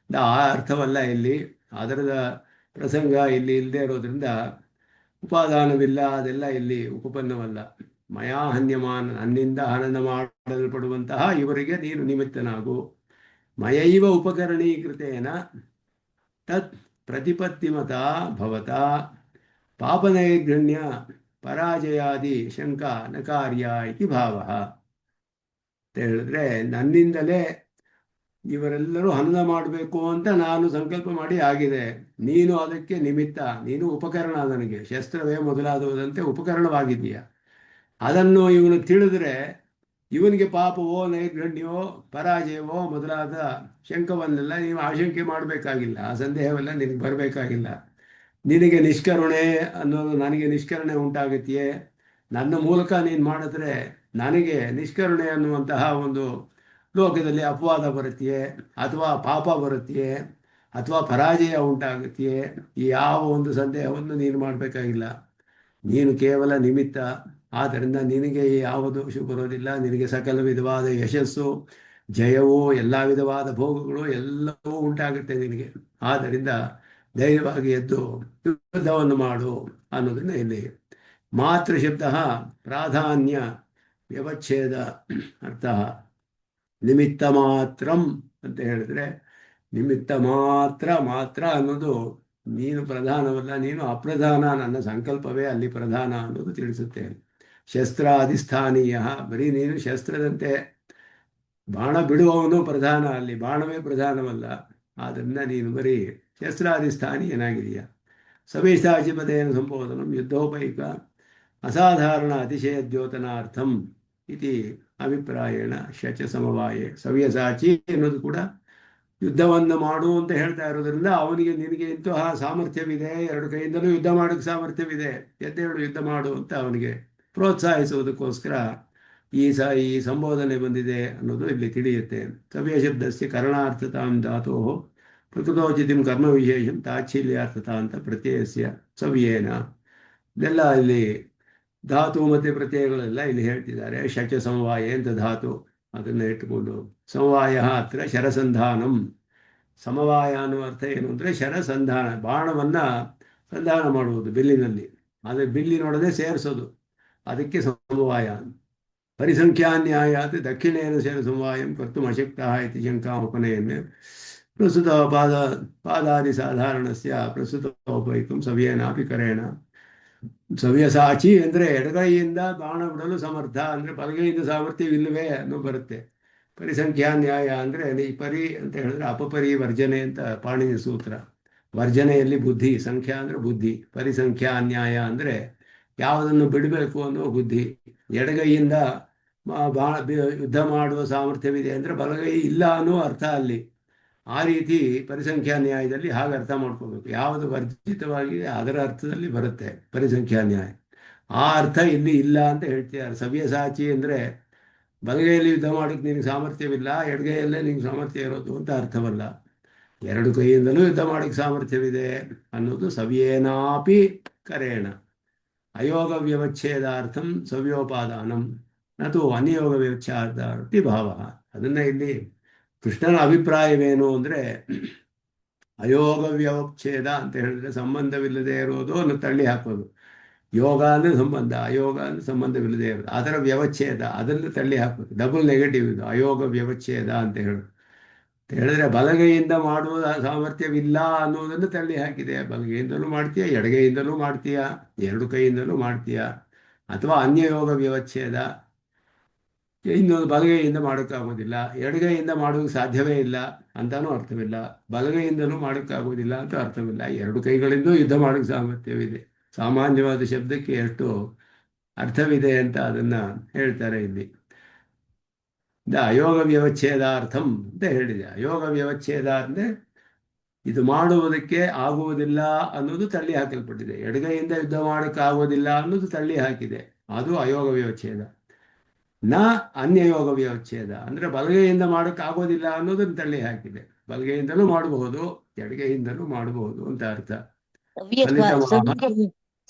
ಆ ಅರ್ಥವಲ್ಲ ಇಲ್ಲಿ. ಅದರದ ಪ್ರಸಂಗ ಇಲ್ಲಿ ಇಲ್ಲದೆ ಇರೋದ್ರಿಂದ ಉಪಾದಾನವಿಲ್ಲ, ಅದೆಲ್ಲ ಇಲ್ಲಿ ಉಪಪನ್ನವಲ್ಲ. ಮಯಾ ಹನ್ಯಮಾನ, ನನ್ನಿಂದ ಹನನ ಮಾಡಲ್ಪಡುವಂತಹ ಇವರಿಗೆ ನೀನು ನಿಮಿತ್ತನಾಗು. ಮಯೈವ ಉಪಕರಣೀಕೃತೇನ ತತ್ ಪ್ರತಿಪತ್ತಿಮತಾ ಭವತಾ ಪಾಪನೈರ್ಘಣ್ಯ ಪರಾಜಯಾದಿ ಶಂಕಾ ನ ಕಾರ್ಯ ಇತಿ ಭಾವ ಅಂತ ಹೇಳಿದ್ರೆ, ನನ್ನಿಂದಲೇ ಇವರೆಲ್ಲರೂ ಹನನ ಮಾಡಬೇಕು ಅಂತ ನಾನು ಸಂಕಲ್ಪ ಮಾಡಿ ಆಗಿದೆ. ನೀನು ಅದಕ್ಕೆ ನಿಮಿತ್ತ, ನೀನು ಉಪಕರಣ, ನನಗೆ ಶಸ್ತ್ರವೇ ಮೊದಲಾದವುದಂತೆ ಉಪಕರಣವಾಗಿದೆಯಾ. ಅದನ್ನು ಇವನು ತಿಳಿದ್ರೆ ಇವನಿಗೆ ಪಾಪವೋ ನೈರ್ಘಣ್ಯವೋ ಪರಾಜಯವೋ ಮೊದಲಾದ ಶಂಕವನ್ನೆಲ್ಲ ನೀವು ಆಶಂಕೆ ಮಾಡಬೇಕಾಗಿಲ್ಲ. ಆ ಸಂದೇಹವೆಲ್ಲ ನಿನಗೆ ಬರಬೇಕಾಗಿಲ್ಲ. ನಿನಗೆ ನಿಷ್ಕರುಣೆ ಅನ್ನೋದು, ನನಗೆ ನಿಷ್ಕರುಣೆ ಉಂಟಾಗುತ್ತೆಯೇ, ನನ್ನ ಮೂಲಕ ನೀನು ಮಾಡಿದ್ರೆ ನನಗೆ ನಿಷ್ಕರುಣೆ ಅನ್ನುವಂತಹ ಒಂದು ಲೋಕದಲ್ಲಿ ಅಪವಾದ ಬರುತ್ತೆಯೇ, ಅಥವಾ ಪಾಪ ಬರುತ್ತೆಯೇ, ಅಥವಾ ಪರಾಜಯ ಉಂಟಾಗುತ್ತೆಯೇ, ಈ ಯಾವ ಒಂದು ಸಂದೇಹವನ್ನು ನೀನು ಮಾಡಬೇಕಾಗಿಲ್ಲ. ನೀನು ಕೇವಲ ನಿಮಿತ್ತ. ಆದ್ದರಿಂದ ನಿನಗೆ ಯಾವ ದೋಷ ಬರೋದಿಲ್ಲ. ನಿನಗೆ ಸಕಲ ವಿಧವಾದ ಯಶಸ್ಸು, ಜಯವೂ, ಎಲ್ಲ ವಿಧವಾದ ಭೋಗಗಳು ಎಲ್ಲವೂ ಉಂಟಾಗುತ್ತೆ ನಿನಗೆ. ಆದ್ದರಿಂದ ಧೈರ್ಯವಾಗಿ ಎದ್ದು ಯುದ್ಧವನ್ನು ಮಾಡು ಅನ್ನೋದನ್ನು ಇಲ್ಲಿ ಮಾತೃಶಬ್ದ ಪ್ರಾಧಾನ್ಯ ವ್ಯವಚ್ಛೇದ ಅರ್ಥ. ನಿಮಿತ್ತ ಮಾತ್ರಂ ಅಂತ ಹೇಳಿದ್ರೆ ನಿಮಿತ್ತ ಮಾತ್ರ ಅನ್ನೋದು ನೀನು ಪ್ರಧಾನವಲ್ಲ, ನೀನು ಅಪ್ರಧಾನ, ನನ್ನ ಸಂಕಲ್ಪವೇ ಅಲ್ಲಿ ಪ್ರಧಾನ ಅನ್ನೋದು ತಿಳಿಸುತ್ತೆ. ಶಸ್ತ್ರಾಧಿಷ್ಠಾನೀಯ, ಬರೀ ನೀನು ಶಸ್ತ್ರದಂತೆ ಬಾಣ ಬಿಡುವವನು ಪ್ರಧಾನ, ಅಲ್ಲಿ ಬಾಣವೇ ಪ್ರಧಾನವಲ್ಲ. ಆದ್ದರಿಂದ ನೀನು ಬರೀ ಶಸ್ತ್ರಾಧಿಷ್ಠಾನೀಯನಾಗಿದೆಯಾ. ಸವೇಶಾಚಿಪದೇನ ಸಂಬೋಧನಂ ಯುದ್ಧೋಪೈಕ ಅಸಾಧಾರಣ ಅತಿಶಯ ದ್ಯೋತನಾರ್ಥಂ ಇತಿ ಅಭಿಪ್ರಾಯೇಣ ಶಚ ಸಮವಾಯೆ. ಸವ್ಯಸಾಚಿ ಎನ್ನುವುದು ಕೂಡ ಯುದ್ಧವನ್ನು ಮಾಡು ಅಂತ ಹೇಳ್ತಾ ಇರೋದ್ರಿಂದ ಅವನಿಗೆ ನಿನಗೆ ಇಂತಹ ಸಾಮರ್ಥ್ಯವಿದೆ, ಎರಡು ಕೈಯಿಂದಲೂ ಯುದ್ಧ ಮಾಡೋಕ್ಕೆ ಸಾಮರ್ಥ್ಯವಿದೆ, ಎದ್ದೇಳು ಯುದ್ಧ ಮಾಡು ಅಂತ ಅವನಿಗೆ ಪ್ರೋತ್ಸಾಹಿಸುವುದಕ್ಕೋಸ್ಕರ ಈ ಸಂಬೋಧನೆ ಬಂದಿದೆ ಅನ್ನೋದು ಇಲ್ಲಿ ತಿಳಿಯುತ್ತೆ. ಸವ್ಯ ಶಬ್ದಸ್ಯ ಕರಣಾರ್ಥತಾಂ ಧಾತೋ ಪ್ರಕೃತೋಚಿತಿಂ ಕರ್ಮ ವಿಶೇಷಂ ತಾಚ್ಛಿಲ್ಯಾರ್ಥತ ಅಂತ ಪ್ರತ್ಯಯಸ್ಯ ಸವ್ಯೇನ. ಇದೆಲ್ಲ ಇಲ್ಲಿ ಧಾತು ಮತ್ತು ಪ್ರತ್ಯಯಗಳೆಲ್ಲ ಇಲ್ಲಿ ಹೇಳ್ತಿದ್ದಾರೆ. ಶಚ ಸಮವಾಯ ಅಂತ ಧಾತು, ಅದನ್ನು ಇಟ್ಟುಕೊಂಡು ಸಮವಾಯ ಹತ್ರ ಶರಸಂಧಾನಂ. ಸಮವಾಯ ಅನ್ನುವ ಅರ್ಥ ಏನು ಅಂದರೆ ಶರಸಂಧಾನ, ಬಾಣವನ್ನು ಸಂಧಾನ ಮಾಡುವುದು ಬಿಲ್ಲಿನಲ್ಲಿ, ಆದರೆ ಬಿಲ್ಲಿನೊಡನೆ ಸೇರಿಸೋದು, ಅದಕ್ಕೆ ಸಮವಾಯ. ಪರಿಸಂಖ್ಯಾನ್ಯಾಯಾತ್ ದಕ್ಷಿಣೇನ ಶರಸಮವಾಯಂ ಕರ್ತುಂ ಅಶಕ್ತಃ ಇತಿ ಶಂಕಾಮುಪನಯನ್ ಪ್ರಸ್ತುತ ಪಾದಾದಿ ಸಾಧಾರಣಸ್ಯ ಪ್ರಸ್ತುತೋಪೈಕಂ ಸವ್ಯೇನಾಪಿ ಕರೇಣ. ಸವ್ಯಸಾಚಿ ಅಂದರೆ ಎಡಗೈಯಿಂದ ಬಾಣ ಬಿಡಲು ಸಮರ್ಥ, ಅಂದರೆ ಬಲಗೈಯಿಂದ ಸಾಮರ್ಥ್ಯವಿಲ್ಲವೇ ಅನ್ನೋ ಬರುತ್ತೆ. ಪರಿಸಂಖ್ಯಾ ನ್ಯಾಯ ಅಂದರೆ ಈ ಪರಿ ಅಂತ ಹೇಳಿದ್ರೆ ಅಪಪರಿ ವರ್ಜನೆ ಅಂತ ಪಾಣಿನಿ ಸೂತ್ರ. ವರ್ಜನೆಯಲ್ಲಿ ಬುದ್ಧಿ, ಸಂಖ್ಯಾ ಅಂದರೆ ಬುದ್ಧಿ. ಪರಿಸಂಖ್ಯಾ ನ್ಯಾಯ ಅಂದರೆ ಯಾವುದನ್ನು ಬಿಡಬೇಕು ಅನ್ನೋ ಬುದ್ಧಿ. ಎಡಗೈಯಿಂದ ಯುದ್ಧ ಮಾಡುವ ಸಾಮರ್ಥ್ಯವಿದೆ ಅಂದರೆ ಬಲಗೈ ಇಲ್ಲ ಅನ್ನೋ ಅರ್ಥ ಅಲ್ಲಿ. ಆ ರೀತಿ ಪರಿಸಂಖ್ಯಾ ನ್ಯಾಯದಲ್ಲಿ ಹಾಗೆ ಅರ್ಥ ಮಾಡ್ಕೋಬೇಕು. ಯಾವುದು ವರ್ಜಿತವಾಗಿದೆ ಅದರ ಅರ್ಥದಲ್ಲಿ ಬರುತ್ತೆ ಪರಿಸಂಖ್ಯಾ ನ್ಯಾಯ. ಆ ಅರ್ಥ ಇಲ್ಲಿ ಇಲ್ಲ ಅಂತ ಹೇಳ್ತಿದ್ದಾರೆ. ಸವ್ಯಸಾಚಿ ಅಂದರೆ ಬಲಗೈಯಲ್ಲಿ ಯುದ್ಧ ಮಾಡೋಕ್ಕೆ ನಿನಗೆ ಸಾಮರ್ಥ್ಯವಿಲ್ಲ, ಎಡಗೈಯಲ್ಲೇ ನಿನಗೆ ಸಾಮರ್ಥ್ಯ ಇರೋದು ಅಂತ ಅರ್ಥವಲ್ಲ. ಎರಡು ಕೈಯಿಂದಲೂ ಯುದ್ಧ ಮಾಡೋಕ್ಕೆ ಸಾಮರ್ಥ್ಯವಿದೆ ಅನ್ನೋದು ಸವ್ಯೇನಾಪಿ ಕರೇಣ. ಅಯೋಗ ವ್ಯವಚ್ಛೇದಾರ್ಥಂ ಸವ್ಯೋಪಾದಾನಂ ನತು ಅನಿಯೋಗ ವ್ಯವಚ್ಛೇದಾರ್ಥಿ ಭಾವ. ಅದನ್ನ ಇಲ್ಲಿ ಕೃಷ್ಣನ ಅಭಿಪ್ರಾಯವೇನು ಅಂದರೆ ಅಯೋಗ ವ್ಯವಚ್ಛೇದ ಅಂತ ಹೇಳಿದ್ರೆ ಸಂಬಂಧವಿಲ್ಲದೆ ಇರೋದು ಅನ್ನು ತಳ್ಳಿ ಹಾಕೋದು. ಯೋಗ ಅಂದರೆ ಸಂಬಂಧ, ಅಯೋಗ ಅಂದರೆ ಸಂಬಂಧವಿಲ್ಲದೆ ಇರೋದು. ಅದರ ವ್ಯವಚ್ಛೇದ ಅದನ್ನು ತಳ್ಳಿ ಹಾಕೋದು. ಡಬಲ್ ನೆಗೆಟಿವ್ ಇದು ಅಯೋಗ ವ್ಯವಚ್ಛೇದ ಅಂತ ಹೇಳೋದು. ಹೇಳಿದ್ರೆ ಬಲಗೈಯಿಂದ ಮಾಡುವ ಸಾಮರ್ಥ್ಯವಿಲ್ಲ ಅನ್ನೋದನ್ನು ತಳ್ಳಿ ಹಾಕಿದೆ. ಬಲಗೈಯಿಂದಲೂ ಮಾಡ್ತೀಯ, ಎಡಗೈಯಿಂದಲೂ ಮಾಡ್ತೀಯ, ಎರಡು ಕೈಯಿಂದಲೂ ಮಾಡ್ತೀಯ. ಅಥವಾ ಅನ್ಯಯೋಗ ವ್ಯವಚ್ಛೇದ, ಇನ್ನೊಂದು ಬಲಗೈಯಿಂದ ಮಾಡೋಕ್ಕಾಗೋದಿಲ್ಲ, ಎಡಗೈಯಿಂದ ಮಾಡೋಕ್ಕೆ ಸಾಧ್ಯವೇ ಇಲ್ಲ ಅಂತಾನೂ ಅರ್ಥವಿಲ್ಲ, ಬಲಗೈಯಿಂದಲೂ ಮಾಡೋಕ್ಕಾಗೋದಿಲ್ಲ ಅಂತ ಅರ್ಥವಿಲ್ಲ. ಎರಡು ಕೈಗಳಿಂದೂ ಯುದ್ಧ ಮಾಡೋಕ್ಕೆ ಸಾಮರ್ಥ್ಯವಿದೆ. ಸಾಮಾನ್ಯವಾದ ಶಬ್ದಕ್ಕೆ ಎಷ್ಟು ಅರ್ಥವಿದೆ ಅಂತ ಅದನ್ನು ಹೇಳ್ತಾರೆ ಇಲ್ಲಿ. ಅಯೋಗ ವ್ಯವಚ್ಛೇದಾರ್ಥಂ ಅಂತ ಹೇಳಿದೆ. ಅಯೋಗ ವ್ಯವಚ್ಛೇದ ಅಂದರೆ ಇದು ಮಾಡುವುದಕ್ಕೆ ಆಗುವುದಿಲ್ಲ ಅನ್ನೋದು ತಳ್ಳಿ ಹಾಕಲ್ಪಟ್ಟಿದೆ. ಎಡಗೈಯಿಂದ ಯುದ್ಧ ಮಾಡೋಕ್ಕಾಗೋದಿಲ್ಲ ಅನ್ನೋದು ತಳ್ಳಿ ಹಾಕಿದೆ, ಅದು ಅಯೋಗ ವ್ಯವಚ್ಛೇದ. ನ ಅನ್ಯಯೋಗ ವ್ಯವಚ್ಛೇದ ಅಂದರೆ ಬಲಗೈಯಿಂದ ಮಾಡೋಕ್ಕಾಗೋದಿಲ್ಲ ಅನ್ನೋದನ್ನು ತಳ್ಳಿ ಹಾಕಿದೆ. ಬಲಗೈಯಿಂದಲೂ ಮಾಡಬಹುದು, ಎಡಗೈಯಿಂದಲೂ ಮಾಡಬಹುದು ಅಂತ ಅರ್ಥ.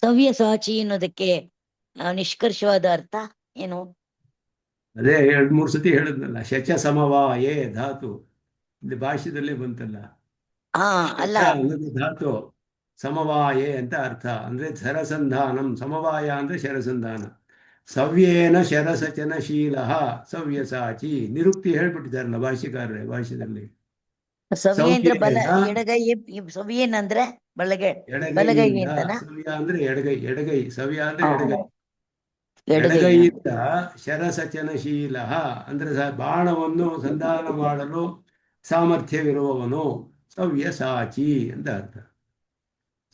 ಸವ್ಯಸಾಚಿ ಅನ್ನೋದಕ್ಕೆ ನಿಷ್ಕರ್ಷವಾದ ಅರ್ಥ ಏನು? ಅದೇ 2-3 ಸತಿ ಹೇಳಿದ್ನಲ್ಲ, ಶಚ ಸಮವಾಯೇ ಧಾತು ಇಲ್ಲಿ ಭಾಷ್ಯದಲ್ಲಿ ಬಂತಲ್ಲ. ಅಲ್ಲ, ಧಾತು ಸಮವಾಯೇ ಅಂತ ಅರ್ಥ ಅಂದ್ರೆ ಶರಸಂಧಾನಂ. ಸಮವಾಯ ಅಂದ್ರೆ ಶರಸಂಧಾನ. ಸವ್ಯೇನ ಶರಸಚನಶೀಲ ಸವ್ಯಸಾಚಿ ನಿರುಕ್ತಿ ಹೇಳ್ಬಿಟ್ಟಿದ್ದಾರಲ್ಲ ಭಾಷ್ಯಕಾರರೇ ಭಾಷ್ಯದಲ್ಲಿ. ಸವ್ಯೇನಂದ್ರೆ ಬಲಗೈ, ಸವ್ಯ ಅಂದ್ರೆ ಎಡಗೈ, ಎಡಗೈ ಸವ್ಯ ಅಂದ್ರೆ ಎಡಗೈ. ಎಡಗೈಯಿಂದ ಶರಸಚನಶೀಲ ಅಂದ್ರೆ ಬಾಣವನ್ನು ಸಂಧಾನ ಮಾಡಲು ಸಾಮರ್ಥ್ಯವಿರುವವನು ಸವ್ಯಸಾಚಿ ಅಂತ ಅರ್ಥ.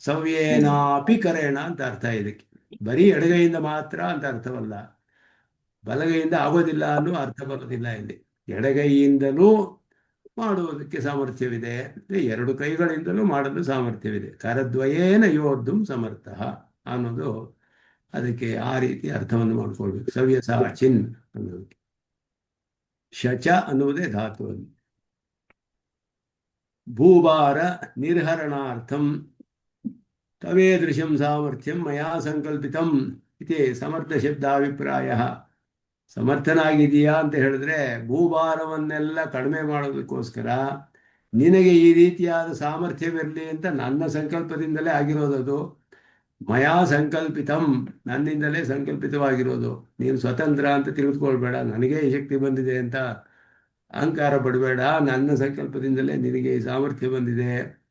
ಸವ್ಯೇನಾಪಿ ಕರೇಣ ಅಂತ ಅರ್ಥ. ಇದಕ್ಕೆ ಬರೀ ಎಡಗೈಯಿಂದ ಮಾತ್ರ ಅಂತ ಅರ್ಥವಲ್ಲ, ಬಲಗೈಯಿಂದ ಆಗೋದಿಲ್ಲ ಅನ್ನೋ ಅರ್ಥ ಬರೋದಿಲ್ಲ ಇಲ್ಲಿ. ಎಡಗೈಯಿಂದಲೂ ಮಾಡುವುದಕ್ಕೆ ಸಾಮರ್ಥ್ಯವಿದೆ, ಎರಡು ಕೈಗಳಿಂದಲೂ ಮಾಡಲು ಸಾಮರ್ಥ್ಯವಿದೆ. ಕರದ್ವಯೇನ ಯೋದ್ಧುಂ ಸಮರ್ಥ ಅನ್ನೋದು ಅದಕ್ಕೆ ಆ ರೀತಿ ಅರ್ಥವನ್ನು ಮಾಡ್ಕೊಳ್ಬೇಕು. ಸವ್ಯಸಾಚಿನ್ ಅನ್ನೋದಕ್ಕೆ ಶಚ ಅನ್ನುವುದೇ ಧಾತು. ಅಲ್ಲಿ ಭೂಭಾರ ನಿರ್ಹರಣಾರ್ಥಂ ತವೇದೃಶಂ ಸಾಮರ್ಥ್ಯಂ ಮಯಾ ಸಂಕಲ್ಪಿತಂ ಇತಿ ಸಮರ್ಥ ಶಬ್ದಾಭಿಪ್ರಾಯ. ಸಮರ್ಥನಾಗಿದೆಯಾ ಅಂತ ಹೇಳಿದ್ರೆ ಭೂಭಾರವನ್ನೆಲ್ಲ ಕಡಿಮೆ ಮಾಡೋದಕ್ಕೋಸ್ಕರ ನಿನಗೆ ಈ ರೀತಿಯಾದ ಸಾಮರ್ಥ್ಯವಿರಲಿ ಅಂತ ನನ್ನ ಸಂಕಲ್ಪದಿಂದಲೇ ಆಗಿರೋದದು. ಮಯಾ ಸಂಕಲ್ಪಿತಂ, ನನ್ನಿಂದಲೇ ಸಂಕಲ್ಪಿತವಾಗಿರೋದು. ನೀನು ಸ್ವತಂತ್ರ ಅಂತ ತಿಳಿದುಕೊಳ್ಬೇಡ, ನನಗೆ ಈ ಶಕ್ತಿ ಬಂದಿದೆ ಅಂತ ಅಹಂಕಾರ ಪಡಬೇಡ. ನನ್ನ ಸಂಕಲ್ಪದಿಂದಲೇ ನಿನಗೆ ಈ ಸಾಮರ್ಥ್ಯ ಬಂದಿದೆ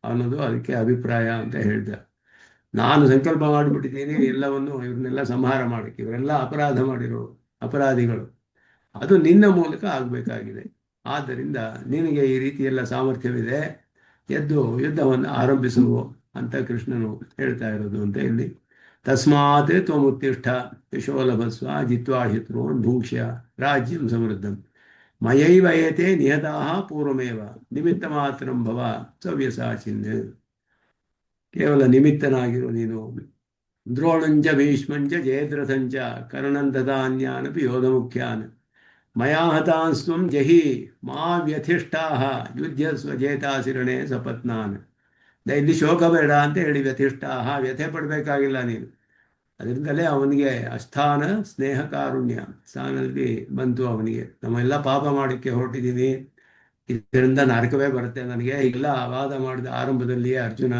ಅನ್ನೋದು ಅದಕ್ಕೆ ಅಭಿಪ್ರಾಯ ಅಂತ ಹೇಳ್ದ. ನಾನು ಸಂಕಲ್ಪ ಮಾಡಿಬಿಟ್ಟಿದ್ದೀನಿ ಎಲ್ಲವನ್ನು, ಇವ್ರನ್ನೆಲ್ಲ ಸಂಹಾರ ಮಾಡಕ್ಕೆ, ಇವರೆಲ್ಲ ಅಪರಾಧ ಮಾಡಿರೋ ಅಪರಾಧಿಗಳು, ಅದು ನಿನ್ನ ಮೂಲಕ ಆಗಬೇಕಾಗಿದೆ. ಆದ್ದರಿಂದ ನಿನಗೆ ಈ ರೀತಿಯೆಲ್ಲ ಸಾಮರ್ಥ್ಯವಿದೆ, ಎದ್ದು ಯುದ್ಧವನ್ನು ಆರಂಭಿಸುವ ಅಂತ ಕೃಷ್ಣನು ಹೇಳ್ತಾ ಇರೋದು ಅಂತ ಇಲ್ಲಿ. ತಸ್ಮಾತ್ ತ್ವಮುತ್ತಿಷ್ಠ ಯಶೋಲಭಸ್ವ ಜಿತ್ವಾ ಶತ್ರುನ್ ಭೂಕ್ಷ್ಯ ರಾಜ್ಯಂ ಸಮೃದ್ಧಂ ಮಯೈವ ಏತೆ ನಿಹತಾಃ ಪೂರ್ವಮೇವ ನಿಮಿತ್ತ ಮಾತ್ರಂ ಭವ ಸವ್ಯಸಾಚಿನ್. ಕೇವಲ ನಿಮಿತ್ತನಾಗಿರು ನೀನು. ದ್ರೋಣಂಚ ಭೀಷ್ಮಂಚ ಜಯದ್ರಥಂಚ ಕರ್ಣಂ ತಥಾನ್ಯಾನಪಿ ಯೋಧಮುಖ್ಯಾನ್ ಮಯಾ ಹತಾಂಸ್ತ್ವಂ ಜಹಿ ಮಾ ವ್ಯಥಿಷ್ಠಾಃ ಯುದ್ಧಸ್ವ ಜೇತಾಸಿರಣೆ ಸಪತ್ನಾನ್. ಇಲ್ಲಿ ಶೋಕ ಬೇಡ ಅಂತ ಹೇಳಿ ವ್ಯಥಿಷ್ಠಾಃ, ವ್ಯಥೆ ಪಡಬೇಕಾಗಿಲ್ಲ ನೀನು. ಅದರಿಂದಲೇ ಅವನಿಗೆ ಅಸ್ಥಾನ ಸ್ನೇಹ ಕಾರುಣ್ಯ ಸ್ಥಾನದಲ್ಲಿ ಬಂತು ಅವನಿಗೆ. ನಮ್ಮೆಲ್ಲ ಪಾಪ ಮಾಡಕ್ಕೆ ಹೊರಟಿದ್ದೀನಿ, ಇದರಿಂದ ನರಕವೇ ಬರುತ್ತೆ ನನಗೆ, ಇಲ್ಲ ವಾದ ಮಾಡಿದ ಆರಂಭದಲ್ಲಿಯೇ ಅರ್ಜುನ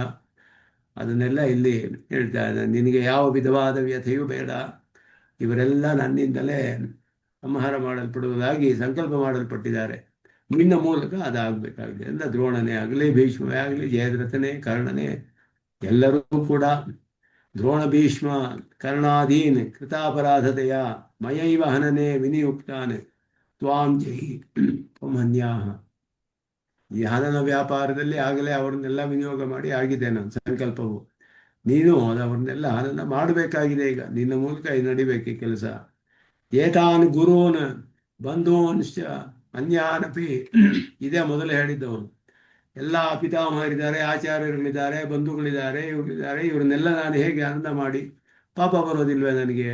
ಅದನ್ನೆಲ್ಲ ಇಲ್ಲಿ ಹೇಳ್ತಾ ಇದ್ದಾನೆ. ನಿನಗೆ ಯಾವ ವಿಧವಾದ ವ್ಯಥೆಯೂ ಬೇಡ, ಇವರೆಲ್ಲ ನನ್ನಿಂದಲೇ ಸಂಹಾರ ಮಾಡಲ್ಪಡುವುದಾಗಿ ಸಂಕಲ್ಪ ಮಾಡಲ್ಪಟ್ಟಿದ್ದಾರೆ, ನಿನ್ನ ಮೂಲಕ ಅದಾಗಬೇಕಾಗಿದೆ. ಎಲ್ಲ ದ್ರೋಣನೇ ಆಗಲಿ, ಭೀಷ್ಮವೇ ಆಗಲಿ, ಜಯದ್ರಥನೇ, ಕರ್ಣನೇ, ಎಲ್ಲರೂ ಕೂಡ ದ್ರೋಣ ಭೀಷ್ಮ ಕರ್ಣಾದೀನ್ ಕೃತಾಪರಾಧತೆಯ ಮಯೈವ ಹನನೆ ವಿನಿಯುಕ್ತಾನ್ ತ್ವಾಂ ಜಹಿ ತ್ವಮನ್ಯಾಹ. ಈ ಹಣನ ವ್ಯಾಪಾರದಲ್ಲಿ ಆಗಲೇ ಅವ್ರನ್ನೆಲ್ಲ ವಿನಿಯೋಗ ಮಾಡಿ ಆಗಿದೆ ನನ್ನ ಸಂಕಲ್ಪವು. ನೀನು ಅವ್ರನ್ನೆಲ್ಲ ಹನನ ಮಾಡಬೇಕಾಗಿದೆ. ಈಗ ನಿನ್ನ ಮೂಲಕ ಇದು ನಡಿಬೇಕು ಈ ಕೆಲಸ. ಏತಾನ್ ಗುರೂನ್ ಬಂಧೂನ್ಶ್ಚ ಅನ್ಯಾನಪಿ. ಇದೇ ಮೊದಲು ಹೇಳಿದ್ದವನು. ಎಲ್ಲ ಪಿತಾಮಹರಿದ್ದಾರೆ, ಆಚಾರ್ಯರುಗಳಿದ್ದಾರೆ, ಬಂಧುಗಳಿದ್ದಾರೆ, ಇವರಿದ್ದಾರೆ, ಇವ್ರನ್ನೆಲ್ಲ ನಾನು ಹೇಗೆ ಆನಂದ ಮಾಡಿ, ಪಾಪ ಬರೋದಿಲ್ವೇ ನನಗೆ,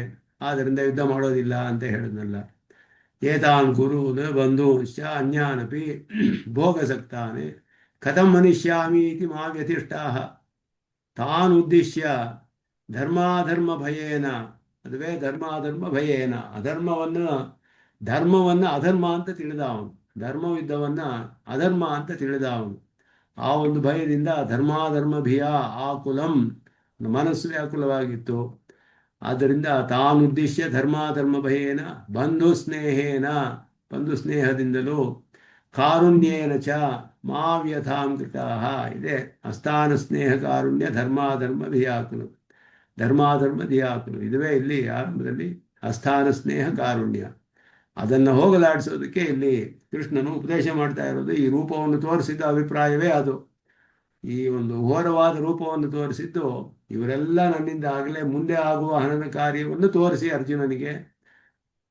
ಆದ್ದರಿಂದ ಯುದ್ಧ ಮಾಡೋದಿಲ್ಲ ಅಂತ ಹೇಳಿದ್ನಲ್ಲ. ಏತಾನ್ ಗುರೂನ್ ಬಂಧೂಂಶ್ಚ ಅನ್ಯಾನಪಿ ಭೋಗಸಕ್ತಾನೆ ಕಥಂ ಮನಿಷ್ಯಾಮಿ ಇತಿ ಮಾ ವ್ಯತಿಷ್ಠಾಃ ತಾನ್ ಉದ್ದೇಶ್ಯ ಧರ್ಮಾಧರ್ಮ ಭಯೇನ. ಅದುವೇ ಧರ್ಮಾಧರ್ಮ ಭಯೇನ. ಧರ್ಮವನ್ನು ಅಧರ್ಮ ಅಂತ ತಿಳಿದ ಅವನು, ಧರ್ಮವಿದ್ದವನ್ನ ಅಧರ್ಮ ಅಂತ ತಿಳಿದ ಅವನು. ಆ ಒಂದು ಭಯದಿಂದ ಧರ್ಮಾಧರ್ಮ ಭಿಯ ಆಕುಲಂ, ಮನಸ್ಸು ವ್ಯಾಕುಲವಾಗಿತ್ತು. ಆದ್ದರಿಂದ ತಾನುದ್ದೇಶ್ಯ ಧರ್ಮಾಧರ್ಮ ಭಯೇನ ಬಂಧು ಸ್ನೇಹೇನ, ಬಂಧು ಸ್ನೇಹದಿಂದಲೂ ಕಾರುಣ್ಯೇನ ಚ ಮಾ ವ್ಯಥಾಂ ಕೃತಾಃ. ಇದೆ ಅಸ್ಥಾನ ಸ್ನೇಹ ಕಾರುಣ್ಯ ಧರ್ಮಾಧರ್ಮ ಧಿಯಾಕುಲು, ಧರ್ಮಾಧರ್ಮ ಧಿಯಾಕುಲು. ಇದುವೇ ಇಲ್ಲಿ ಆರಂಭದಲ್ಲಿ ಅಸ್ಥಾನ ಸ್ನೇಹ ಕಾರುಣ್ಯ. ಅದನ್ನು ಹೋಗಲಾಡಿಸೋದಕ್ಕೆ ಇಲ್ಲಿ ಕೃಷ್ಣನು ಉಪದೇಶ ಮಾಡ್ತಾ ಇರೋದು. ಈ ರೂಪವನ್ನು ತೋರಿಸಿದ ಅಭಿಪ್ರಾಯವೇ ಅದು. ಈ ಒಂದು ಘೋರವಾದ ರೂಪವನ್ನು ತೋರಿಸಿದ್ದು ಇವರೆಲ್ಲ ನನ್ನಿಂದ ಆಗಲೇ ಮುಂದೆ ಆಗುವ ಹನನ ಕಾರ್ಯವನ್ನು ತೋರಿಸಿ ಅರ್ಜುನನಿಗೆ,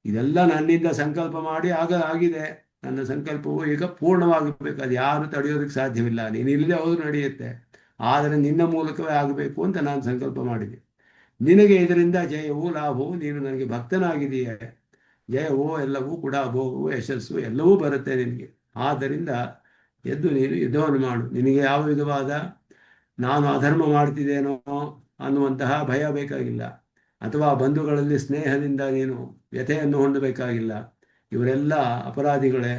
ಇದೆಲ್ಲ ನನ್ನಿಂದ ಸಂಕಲ್ಪ ಮಾಡಿ ಆಗಿದೆ. ನನ್ನ ಸಂಕಲ್ಪವು ಈಗ ಪೂರ್ಣವಾಗಬೇಕು. ಅದು ಯಾರು ತಡೆಯೋದಕ್ಕೆ ಸಾಧ್ಯವಿಲ್ಲ. ನೀನು ಇಲ್ಲದೆ ಹೋದ್ರೂ ನಡೆಯುತ್ತೆ, ಆದರೆ ನಿನ್ನ ಮೂಲಕವೇ ಆಗಬೇಕು ಅಂತ ನಾನು ಸಂಕಲ್ಪ ಮಾಡಿದೆ. ನಿನಗೆ ಇದರಿಂದ ಜಯವೂ ಲಾಭವು, ನೀನು ನನಗೆ ಭಕ್ತನಾಗಿದೆಯೇ, ಜಯವೋ ಎಲ್ಲವೂ ಕೂಡ ಭೋಗವು ಯಶಸ್ಸು ಎಲ್ಲವೂ ಬರುತ್ತೆ ನಿನಗೆ. ಆದ್ದರಿಂದ ಎದ್ದು ನೀನು ಯುದ್ಧವನ್ನು ಮಾಡು. ನಿನಗೆ ಯಾವ ವಿಧವಾದ ನಾನು ಅಧರ್ಮ ಮಾಡ್ತಿದ್ದೇನೋ ಅನ್ನುವಂತಹ ಭಯ ಬೇಕಾಗಿಲ್ಲ, ಅಥವಾ ಬಂಧುಗಳಲ್ಲಿ ಸ್ನೇಹದಿಂದ ನೀನು ವ್ಯಥೆಯನ್ನು ಹೊಂದಬೇಕಾಗಿಲ್ಲ. ಇವರೆಲ್ಲ ಅಪರಾಧಿಗಳೇ,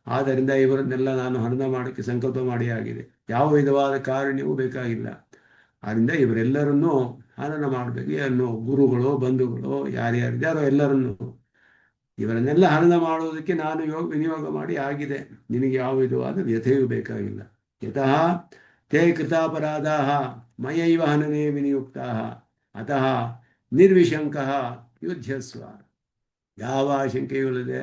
ಆದ್ದರಿಂದ ಇವರನ್ನೆಲ್ಲ ನಾನು ಹನನ ಮಾಡೋಕ್ಕೆ ಸಂಕಲ್ಪ ಮಾಡಿ ಆಗಿದೆ. ಯಾವ ವಿಧವಾದ ಕಾರಣವೂ ಬೇಕಾಗಿಲ್ಲ. ಆದ್ದರಿಂದ ಇವರೆಲ್ಲರನ್ನೂ ಹನನ ಮಾಡಬೇಕು. ಅನ್ನೋ ಗುರುಗಳು, ಬಂಧುಗಳು, ಯಾರ್ಯಾರಿದ್ದಾರೋ ಎಲ್ಲರನ್ನೂ, ಇವರನ್ನೆಲ್ಲ ಹನನ ಮಾಡುವುದಕ್ಕೆ ನಾನು ವಿನಿಯೋಗ ಮಾಡಿ ಆಗಿದೆ. ನಿನಗೆ ಯಾವ ವಿಧವಾದ ವ್ಯಥೆಯೂ ಬೇಕಾಗಿಲ್ಲ. ಯತಃ ತೇ ಕೃತಾಪರಾಧಾಃ ಮಯೈವ ಹನನೇ ವಿನಿಯುಕ್ತಾಃ ಅತಃ ನಿರ್ವಿಶಂಕಃ ಯುದ್ಧಸ್ವ. ಯಾವ ಶಂಕೆಯಿಲ್ಲದೆ,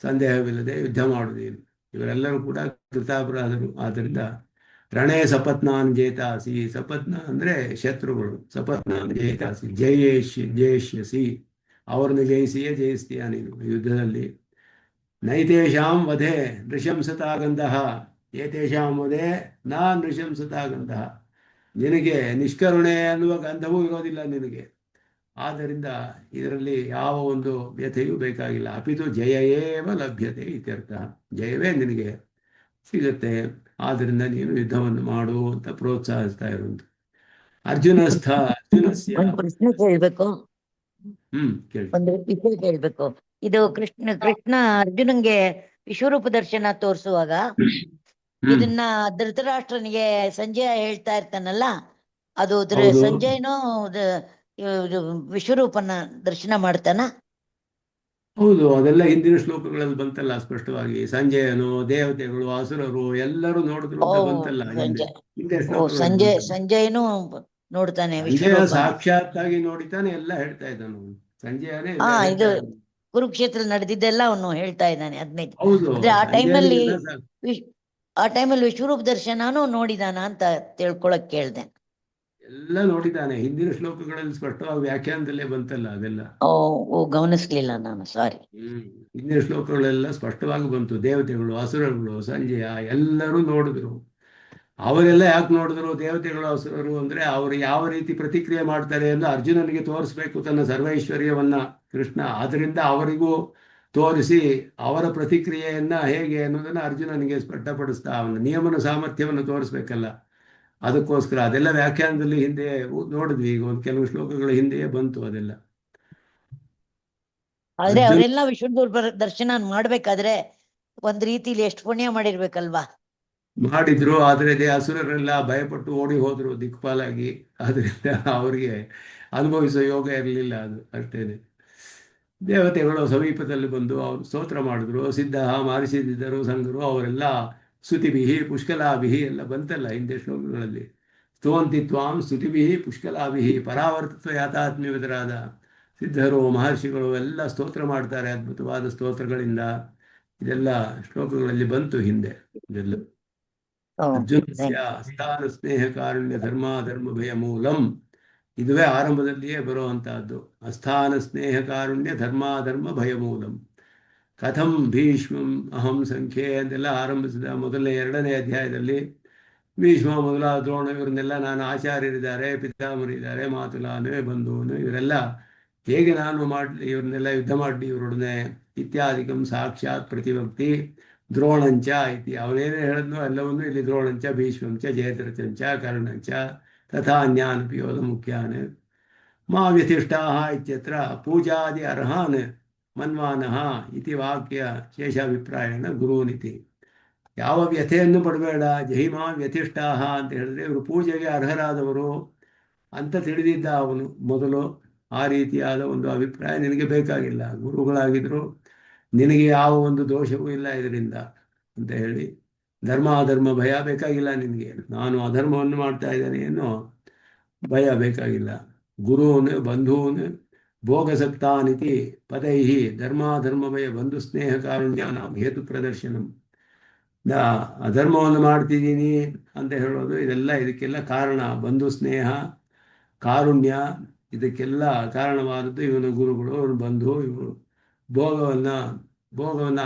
ಸಂದೇಹವಿಲ್ಲದೆ ಯುದ್ಧ ಮಾಡುವುದೇನು. ಇವರೆಲ್ಲರೂ ಕೂಡ ಕೃತಾಪರಾಧರು. ಆದ್ದರಿಂದ ರಣೇ ಸಪತ್ನಾನ್ ಜೇತಾಸಿ. ಸಪತ್ನ ಅಂದರೆ ಶತ್ರುಗಳು. ಸಪತ್ನಾನ್ ಜೇತಾಸಿ, ಜಯಿಷ್ಯಸಿ. ಅವರನ್ನು ಜಯಿಸ್ತೀಯ ನೀನು ಯುದ್ಧದಲ್ಲಿ. ನೈತೇಷಾಂ ವಧೆ ನೃಶಂಸತಾಗಂಧಃ, ಏತೇಷಾಂ ವಧೆ ನಾ ನೃಶಂಸತಾಗಂಧಃ. ನಿನಗೆ ನಿಷ್ಕರುಣೆ ಅನ್ನುವ ಗಂಧವೂ ಇರೋದಿಲ್ಲ ನಿನಗೆ. ಆದ್ದರಿಂದ ಇದರಲ್ಲಿ ಯಾವ ಒಂದು ವ್ಯಥೆಯೂ ಬೇಕಾಗಿಲ್ಲ. ಅಪಿತು ಜಯಏವ ಲಭ್ಯತೆ ಇತ್ಯರ್ಥ. ಜಯವೇ ನಿನಗೆ ಸಿಗುತ್ತೆ. ಆದ್ದರಿಂದ ನೀನು ಯುದ್ಧವನ್ನು ಮಾಡು ಅಂತ ಪ್ರೋತ್ಸಾಹಿಸ್ತಾ ಇರುವಂತ. ಅರ್ಜುನಸ್ಯ ಒಂದು ಪ್ರಶ್ನೆ ಕೇಳ್ಬೇಕು, ಕೇಳಿ. ಒಂದು ವಿಷಯ ಕೇಳ್ಬೇಕು. ಇದು ಕೃಷ್ಣ ಅರ್ಜುನಂಗೆ ವಿಶ್ವರೂಪ ದರ್ಶನ ತೋರಿಸುವಾಗ ಇದನ್ನ ಧೃತರಾಷ್ಟ್ರನಿಗೆ ಸಂಜಯ ಹೇಳ್ತಾ ಇರ್ತಾನಲ್ಲ, ಅದು ಹೌದು. ಸಂಜಯನೋ ವಿಶ್ವರೂಪನ ದರ್ಶನ ಮಾಡ್ತಾನ? ಹೌದು, ಅದೆಲ್ಲ ಹಿಂದಿನ ಶ್ಲೋಕಗಳಲ್ಲಿ ಬಂತಲ್ಲ ಸ್ಪಷ್ಟವಾಗಿ. ಸಂಜಯನು, ದೇವತೆಗಳು, ಅಸುರರು ಎಲ್ಲರೂ ನೋಡಿದ್ರು ಅಂತ ಬಂತಲ್ಲ ಹಿಂದೆ ಸಂಜಯನು ನೋಡ್ತಾನೆ ಸಂಜಯ ವಿಶ್ವರೂಪ. ಸಾಕ್ಷಾತ್ತಾಗಿ ನೋಡಿತಾನೆ ಎಲ್ಲ ಹೇಳ್ತಾ ಇದ್ದಾನು ಸಂಜಯನೇ. ಇದು ಕುರುಕ್ಷೇತ್ರ ನಡೆದಿದ್ದೆಲ್ಲ ಅವನು ಹೇಳ್ತಾ ಇದ್ದಾನೆ 15. ಹೌದು, ಅಂದ್ರೆ ಆ ಟೈಮಲ್ಲಿ ವಿಶ್ವರೂಪ ದರ್ಶನಾನು ನೋಡಿದಾನ ಅಂತ ತಿಳ್ಕೊಳಕ್ ಕೇಳ್ದೆ. ಎಲ್ಲ ನೋಡಿದ್ದಾನೆ. ಹಿಂದಿನ ಶ್ಲೋಕಗಳಲ್ಲಿ ಸ್ಪಷ್ಟವಾಗಿ ವ್ಯಾಖ್ಯಾನದಲ್ಲೇ ಬಂತಲ್ಲ ಅದೆಲ್ಲ. ಗಮನಿಸ್ಲಿಲ್ಲ ನಾನು, ಸಾರಿ. ಹಿಂದಿನ ಶ್ಲೋಕಗಳೆಲ್ಲ ಸ್ಪಷ್ಟವಾಗಿ ಬಂತು. ದೇವತೆಗಳು, ಅಸುರಗಳು, ಸಂಜಯ ಎಲ್ಲರೂ ನೋಡಿದ್ರು. ಅವರೆಲ್ಲ ಯಾಕೆ ನೋಡಿದ್ರು? ದೇವತೆಗಳು, ಅಸುರರು ಅಂದ್ರೆ ಅವರು ಯಾವ ರೀತಿ ಪ್ರತಿಕ್ರಿಯೆ ಮಾಡ್ತಾರೆ ಎಂದು ಅರ್ಜುನನಿಗೆ ತೋರಿಸ್ಬೇಕು ತನ್ನ ಸರ್ವೈಶ್ವರ್ಯವನ್ನ ಕೃಷ್ಣ. ಆದ್ರಿಂದ ಅವರಿಗೂ ತೋರಿಸಿ ಅವರ ಪ್ರತಿಕ್ರಿಯೆಯನ್ನ ಹೇಗೆ ಅನ್ನೋದನ್ನ ಅರ್ಜುನನಿಗೆ ಸ್ಪಷ್ಟಪಡಿಸ್ತಾ ಅವನ ನಿಯಮನ ಸಾಮರ್ಥ್ಯವನ್ನು ತೋರಿಸ್ಬೇಕಲ್ಲ. ಅದಕ್ಕೋಸ್ಕರ ಅದೆಲ್ಲ ವ್ಯಾಖ್ಯಾನದಲ್ಲಿ ಹಿಂದೆ ನೋಡಿದ್ವಿ. ಈಗ ಒಂದು ಕೆಲವು ಶ್ಲೋಕಗಳ ಹಿಂದೆಯೇ ಬಂತು ಅದೆಲ್ಲ. ಆದ್ರೆ ಅವರೆಲ್ಲ ವಿಶ್ವರೂಪ ದರ್ಶನ ಮಾಡ್ಬೇಕಾದ್ರೆ ಒಂದ್ ರೀತಿಲಿ ಎಷ್ಟು ಪುಣ್ಯ ಮಾಡಿರ್ಬೇಕಲ್ವಾ? ಮಾಡಿದ್ರು. ಆದ್ರೆ ಅಸುರರೆಲ್ಲ ಭಯಪಟ್ಟು ಓಡಿ ಹೋದ್ರು ದಿಕ್ಪಾಲಾಗಿ. ಆದ್ರಿಂದ ಅವರಿಗೆ ಅನುಭವಿಸೋ ಯೋಗ ಇರಲಿಲ್ಲ. ಅದು ಅಷ್ಟೇನೆ. ದೇವತೆಗಳು ಸಮೀಪದಲ್ಲಿ ಬಂದು ಅವರು ಸ್ತೋತ್ರ ಮಾಡಿದ್ರು. ಸಿದ್ಧ ಮಾರಿಸಿದ್ದರು ಸಂಘರು, ಅವರೆಲ್ಲ ಸ್ತುತಿಭಿಹಿ ಪುಷ್ಕಲಾಭಿಹಿ ಎಲ್ಲ ಬಂತಲ್ಲ ಹಿಂದೆ ಶ್ಲೋಕಗಳಲ್ಲಿ. ಸ್ತುವಂತಿ ತ್ವಾಂ ಸ್ತುತಿಭಿಹಿ ಪುಷ್ಕಲಾಭಿಹಿ. ಪರಾವರ್ತತ್ವ ಯಾತಾತ್ಮ್ಯವಿದರಾದ ಸಿದ್ಧರು, ಮಹರ್ಷಿಗಳು ಎಲ್ಲ ಸ್ತೋತ್ರ ಮಾಡ್ತಾರೆ ಅದ್ಭುತವಾದ ಸ್ತೋತ್ರಗಳಿಂದ. ಇದೆಲ್ಲ ಶ್ಲೋಕಗಳಲ್ಲಿ ಬಂತು ಹಿಂದೆ ಇದೆಲ್ಲ. ಅರ್ಜುನಸ್ಯ ಅಸ್ಥಾನ ಸ್ನೇಹ ಕಾರುಣ್ಯ ಧರ್ಮ ಧರ್ಮ ಭಯ ಮೂಲಂ, ಇದುವೇ ಆರಂಭದಲ್ಲಿಯೇ ಬರುವಂತಹದ್ದು. ಅಸ್ಥಾನ ಸ್ನೇಹ ಕಾರುಣ್ಯ ಧರ್ಮ ಭಯ ಮೂಲಂ ಕಥಂ ಭೀಷ್ಮಂ ಅಹಂ ಸಂಖ್ಯೆ ಅಂತೆಲ್ಲ ಆರಂಭಿಸಿದ ಮೊದಲನೇ 2ನೇ ಅಧ್ಯಾಯದಲ್ಲಿ ಭೀಷ್ಮ ಮೊದಲಾದ ದ್ರೋಣ ಇವರನ್ನೆಲ್ಲ ನಾನು ಆಚಾರ್ಯರಿದ್ದಾರೆ, ಪಿತಾಮಹರಿದ್ದಾರೆ, ಮಾತುಲಾನು ಬಂಧುವನು ಇವರೆಲ್ಲ ಹೇಗೆ ನಾನು ಮಾಡಲಿ, ಇವ್ರನ್ನೆಲ್ಲ ಯುದ್ಧ ಮಾಡಲಿ ಇವರೊಡನೆ ಇತ್ಯಾದಿಕಂ ಸಾಕ್ಷಾತ್ ಪ್ರತಿಭಕ್ತಿ ದ್ರೋಣಂಚ ಇತಿ ಅವನೇನೇ ಹೇಳಿದ್ನೋ ಎಲ್ಲವನ್ನೂ ಇಲ್ಲಿ ದ್ರೋಣಂಚ ಭೀಷ್ಮಂಚ ಜಯದ್ರಥಂಚ ಕರ್ಣಂಚ ತಥಾ ಅನ್ಯಾನಪಿ ಯೋಧ ಮುಖ್ಯಾನ್ ಮಾ ವ್ಯತಿಷ್ಠಾಃ ಇತ್ಯತ್ರ ಪೂಜಾದಿ ಅರ್ಹಾನ್ ಮನ್ವಾನಃ ಇತಿ ವಾಕ್ಯ ಶೇಷಾಭಿಪ್ರಾಯಣ ಗುರುನಿತಿ. ಯಾವ ವ್ಯಥೆಯನ್ನು ಪಡಬೇಡ, ಜಹಿಮಾ ವ್ಯತಿಷ್ಠಾಹ ಅಂತ ಹೇಳಿದ್ರೆ ಇವರು ಪೂಜೆಗೆ ಅರ್ಹರಾದವರು ಅಂತ ತಿಳಿದಿದ್ದ ಅವನು ಮೊದಲು. ಆ ರೀತಿಯಾದ ಒಂದು ಅಭಿಪ್ರಾಯ ನಿನಗೆ ಬೇಕಾಗಿಲ್ಲ, ಗುರುಗಳಾಗಿದ್ರು ನಿನಗೆ ಯಾವ ಒಂದು ದೋಷವೂ ಇಲ್ಲ ಇದರಿಂದ ಅಂತ ಹೇಳಿ. ಧರ್ಮ ಅಧರ್ಮ ಭಯ ಬೇಕಾಗಿಲ್ಲ ನಿನಗೆ, ನಾನು ಅಧರ್ಮವನ್ನು ಮಾಡ್ತಾ ಇದ್ದೇನೆ ಅನ್ನೋ ಭಯ ಬೇಕಾಗಿಲ್ಲ. ಗುರುವನ್ ಬಂಧೂನ್ ಭೋಗಸಕ್ತಾನಿತಿ ಪದೈ ಧರ್ಮಾಧರ್ಮ ಭಯ ಬಂಧು ಸ್ನೇಹ ಕಾರುಣ್ಯಾನ ಹೇತು ಪ್ರದರ್ಶನಂ. ಅಧರ್ಮವನ್ನು ಮಾಡ್ತಿದ್ದೀನಿ ಅಂತ ಹೇಳೋದು ಇದಕ್ಕೆಲ್ಲ ಕಾರಣ ಬಂಧು ಸ್ನೇಹ ಕಾರುಣ್ಯ, ಇದಕ್ಕೆಲ್ಲ ಕಾರಣವಾದದ್ದು ಇವನು ಗುರುಗಳು, ಇವನು ಬಂಧು, ಇವರು ಭೋಗವನ್ನು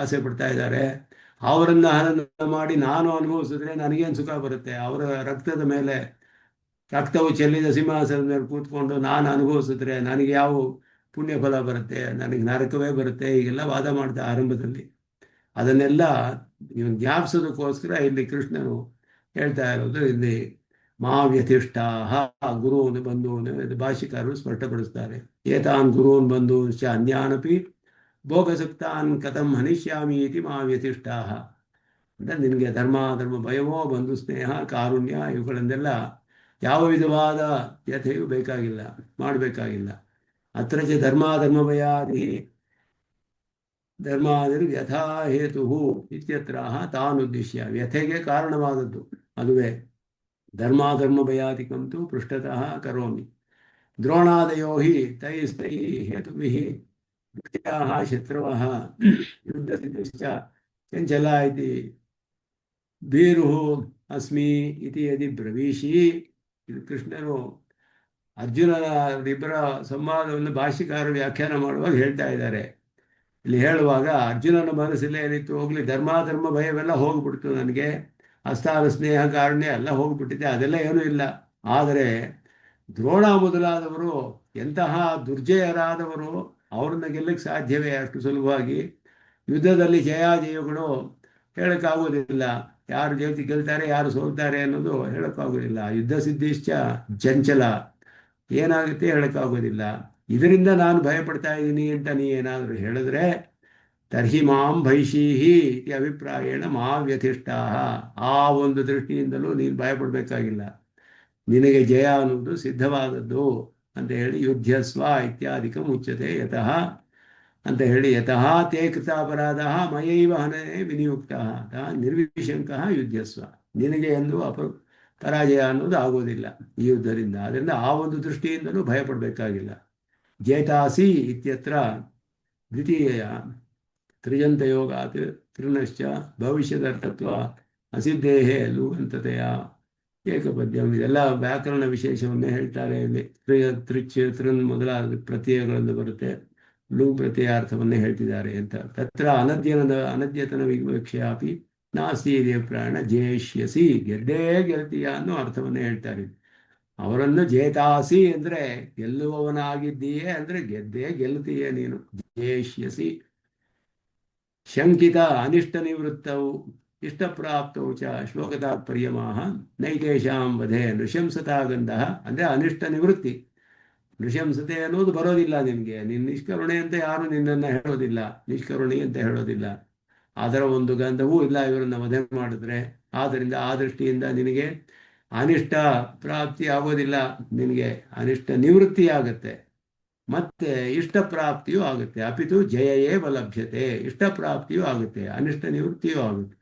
ಆಸೆ ಪಡ್ತಾ ಇದ್ದಾರೆ. ಅವರನ್ನು ಹರಣ ಮಾಡಿ ನಾನು ಅನುಭವಿಸಿದ್ರೆ ನನಗೇನು ಸುಖ ಬರುತ್ತೆ? ಅವರ ರಕ್ತದ ಮೇಲೆ ರಕ್ತವು ಚೆಲ್ಲಿದ ಸಿಂಹಾಸನದ ಮೇಲೆ ಕೂತ್ಕೊಂಡು ನಾನು ಅನುಭವಿಸಿದ್ರೆ ನನಗೆ ಯಾವ ಪುಣ್ಯ ಫಲ ಬರುತ್ತೆ? ನನಗೆ ನರಕವೇ ಬರುತ್ತೆ. ಹೀಗೆಲ್ಲ ವಾದ ಮಾಡ್ತಾ ಆರಂಭದಲ್ಲಿ. ಅದನ್ನೆಲ್ಲ ಇವನು ಜ್ಞಾಪಿಸೋದಕ್ಕೋಸ್ಕರ ಇಲ್ಲಿ ಕೃಷ್ಣನು ಹೇಳ್ತಾ ಇರೋದು. ಇಲ್ಲಿ ಮಹಾವ್ಯತಿಷ್ಠಾಹ ಗುರುವನು ಬಂಧುವನು ಇದು ಭಾಷಿಕಾರರು ಸ್ಪಷ್ಟಪಡಿಸ್ತಾರೆ. ಏತಾನ್ ಗುರುವನ್ ಬಂಧುಶ್ಚ ಅನ್ಯಾನಪಿ ಭೋಗಸಕ್ತಾನ್ ಕಥಂ ಹನಿಷ್ಯಾಮಿ ಇತಿ ಮಹಾವ್ಯತಿಷ್ಠಾಹ ಅಂದರೆ ನಿನಗೆ ಧರ್ಮ ಭಯವೋ ಬಂಧು ಸ್ನೇಹ ಕಾರುಣ್ಯ ಇವುಗಳನ್ನೆಲ್ಲ ಯಾವ ವಿಧವಾದ ವ್ಯಥೆಯೂ ಬೇಕಾಗಿಲ್ಲ, ಮಾಡಬೇಕಾಗಿಲ್ಲ. ಅತ್ರ ಚ ಧರ್ಮ ಭಯಾದಿ ಧರ್ಮಾದಿರ್ವ್ಯಥಾ ಹೇತು ಇತ್ಯತ್ರ ತಾನುದ್ದೇಶ್ಯ ವ್ಯಥೆಗೆ ಕಾರಣವಾದದ್ದು ಅದುವೇ ಧರ್ಮ ಭಯಾದಿಕಂತೂ ಪೃಷ್ಠತಃ ಕರೋಮಿ. ದ್ರೋಣಾದಯೋ ಹಿ ತೈಸ್ತೈ ಹೇತುಭಿಃ ಮುಖ್ಯಾಃ ಶತ್ರವಃ ಯುದ್ಧಸಿದ್ಧಶ್ಚ ಚಂಚಲ ಇತಿ ಭೀರುಃ ಅಸ್ಮಿ ಇತಿ ಯದಿ ಬ್ರವೀಷಿ. ಇದು ಕೃಷ್ಣನು ಅರ್ಜುನನ ಇಬ್ಬರ ಸಂವಾದವನ್ನು ಭಾಷಿಕಾರ ವ್ಯಾಖ್ಯಾನ ಮಾಡುವಾಗ ಹೇಳ್ತಾ ಇದ್ದಾರೆ. ಇಲ್ಲಿ ಹೇಳುವಾಗ ಅರ್ಜುನನ ಮನಸ್ಸಲ್ಲಿ ಏನಿತ್ತು, ಹೋಗ್ಲಿ ಧರ್ಮ ಭಯವೆಲ್ಲ ಹೋಗ್ಬಿಡ್ತು, ನನಗೆ ಅಸ್ಥಾನ ಸ್ನೇಹ ಕಾರುಣ್ಯ ಎಲ್ಲ ಹೋಗ್ಬಿಟ್ಟಿದೆ, ಅದೆಲ್ಲ ಏನೂ ಇಲ್ಲ. ಆದರೆ ದ್ರೋಣ ಮೊದಲಾದವರು ಎಂತಹ ದುರ್ಜಯರಾದವರು, ಅವ್ರನ್ನ ಗೆಲ್ಲಕ್ಕೆ ಸಾಧ್ಯವೇ ಅಷ್ಟು ಸುಲಭವಾಗಿ? ಯುದ್ಧದಲ್ಲಿ ಜಯಾಜಯಗಳು ಹೇಳೋಕ್ಕಾಗೋದಿಲ್ಲ, ಯಾರು ಗೆಲ್ತಾರೆ ಯಾರು ಸೋಲ್ತಾರೆ ಅನ್ನೋದು ಹೇಳೋಕ್ಕಾಗೋದಿಲ್ಲ. ಯುದ್ಧ ಸಿದ್ಧಿಶ್ಚ ಚಂಚಲ, ಏನಾಗುತ್ತೆ ಹೇಳೋಕ್ಕಾಗೋದಿಲ್ಲ. ಇದರಿಂದ ನಾನು ಭಯಪಡ್ತಾ ಇದ್ದೀನಿ ಅಂತ ನೀ ಏನಾದರೂ ಹೇಳಿದ್ರೆ ತರ್ಹಿ ಮಾಂ ಭೈಷೀಹಿ ಇತಿ ಅಭಿಪ್ರಾಯೇಣ ಮಾ ವ್ಯತಿಷ್ಠಾಹ. ಆ ಒಂದು ದೃಷ್ಟಿಯಿಂದಲೂ ನೀನು ಭಯಪಡಬೇಕಾಗಿಲ್ಲ, ನಿನಗೆ ಜಯ ಅನ್ನೋದು ಸಿದ್ಧವಾದದ್ದು ಅಂತ ಹೇಳಿ ಯುದ್ಧಸ್ವ ಇತ್ಯಾದಿಕ ಮುಚ್ಚತೆ ಯತಃ ಅಂತ ಹೇಳಿ ಯತಃ ತೇ ಕೃತಾಪರಾಧ ಮಯೈವ ಹನನೆ ವಿನಿಯುಕ್ತ ನಿರ್ವಿಶಂಕ ಯುದ್ಧಸ್ವ. ನಿನಗೆ ಎಂದು ಪರಾಜಯ ಅನ್ನೋದು ಆಗೋದಿಲ್ಲ ಈ ಯುದ್ಧದಿಂದ. ಅದರಿಂದ ಆ ಒಂದು ದೃಷ್ಟಿಯಿಂದಲೂ ಭಯಪಡಬೇಕಾಗಿಲ್ಲ. ಜೇತಾಸಿ ಇತ್ಯತ್ರ ದ್ವಿತೀಯ ತ್ರಿಜಂತಯೋಗಾತ್ ತೃಣಶ್ಚ ಭವಿಷ್ಯದರ್ಥತ್ವ ಅಸಿದ್ಧೇಹೇ ಲೂಗಂತತೆಯ ಏಕಪದ್ಯಂ. ಇದೆಲ್ಲ ವ್ಯಾಕರಣ ವಿಶೇಷವನ್ನೇ ಹೇಳ್ತಾರೆ. ಇಲ್ಲಿ ತ್ರಿಚ್ ತೃನ್ ಮೊದಲಾದ ಪ್ರತ್ಯಯಗಳನ್ನು ಬರುತ್ತೆ, ಲುಂಗ್ ಪ್ರತ್ಯಯಾರ್ಥವನ್ನೇ ಹೇಳ್ತಿದ್ದಾರೆ ಅಂತ. ತತ್ರ ಅನದ್ಯತನ ವಿವಕ್ಷೆಯಾಪಿ ನಾಸ್ತಿ ಇದೆ ಪ್ರಾಣ ಜೇಷ್ಯಸಿ, ಗೆದ್ದೇ ಗೆಲ್ತೀಯ ಅನ್ನೋ ಅರ್ಥವನ್ನೇ ಹೇಳ್ತಾರೆ. ಅವರನ್ನು ಜೇತಾಸಿ ಅಂದರೆ ಗೆಲ್ಲುವವನಾಗಿದ್ದೀಯೇ ಅಂದರೆ ಗೆದ್ದೇ ಗೆಲ್ತೀಯೇ ನೀನು. ಜೇಷ್ಯಸಿ ಶಂಕಿತ ಅನಿಷ್ಟ ನಿವೃತ್ತವು ಇಷ್ಟಪ್ರಾಪ್ತವು ಚ ಶ್ಲೋಕತಾತ್ಪರ್ಯಮಾಹ ನೈತೇಷಾಂ ವಧೆ ನೃಶಂಸತಾ ಗಂಧ. ಅಂದರೆ ಅನಿಷ್ಟ ನಿವೃತ್ತಿ, ನೃಶಂಸತೆ ಅನ್ನೋದು ಬರೋದಿಲ್ಲ ನಿನಗೆ. ನಿನ್ನ ನಿಷ್ಕರುಣೆ ಅಂತ ಯಾರು ನಿನ್ನನ್ನು ಹೇಳೋದಿಲ್ಲ, ನಿಷ್ಕರುಣಿ ಅಂತ ಹೇಳೋದಿಲ್ಲ. ಅದರ ಒಂದು ಗಂಧವೂ ಇಲ್ಲ ಇವರನ್ನು ವಧೆ ಮಾಡಿದ್ರೆ. ಆದ್ದರಿಂದ ಆ ದೃಷ್ಟಿಯಿಂದ ನಿನಗೆ ಅನಿಷ್ಟ ಪ್ರಾಪ್ತಿ ಆಗೋದಿಲ್ಲ, ನಿನಗೆ ಅನಿಷ್ಟ ನಿವೃತ್ತಿ ಆಗುತ್ತೆ, ಮತ್ತೆ ಇಷ್ಟ ಪ್ರಾಪ್ತಿಯೂ ಆಗುತ್ತೆ. ಅಪಿತು ಜಯಯೇವ ಲಭ್ಯತೆ, ಇಷ್ಟ ಪ್ರಾಪ್ತಿಯೂ ಆಗುತ್ತೆ, ಅನಿಷ್ಟ ನಿವೃತ್ತಿಯೂ ಆಗುತ್ತೆ.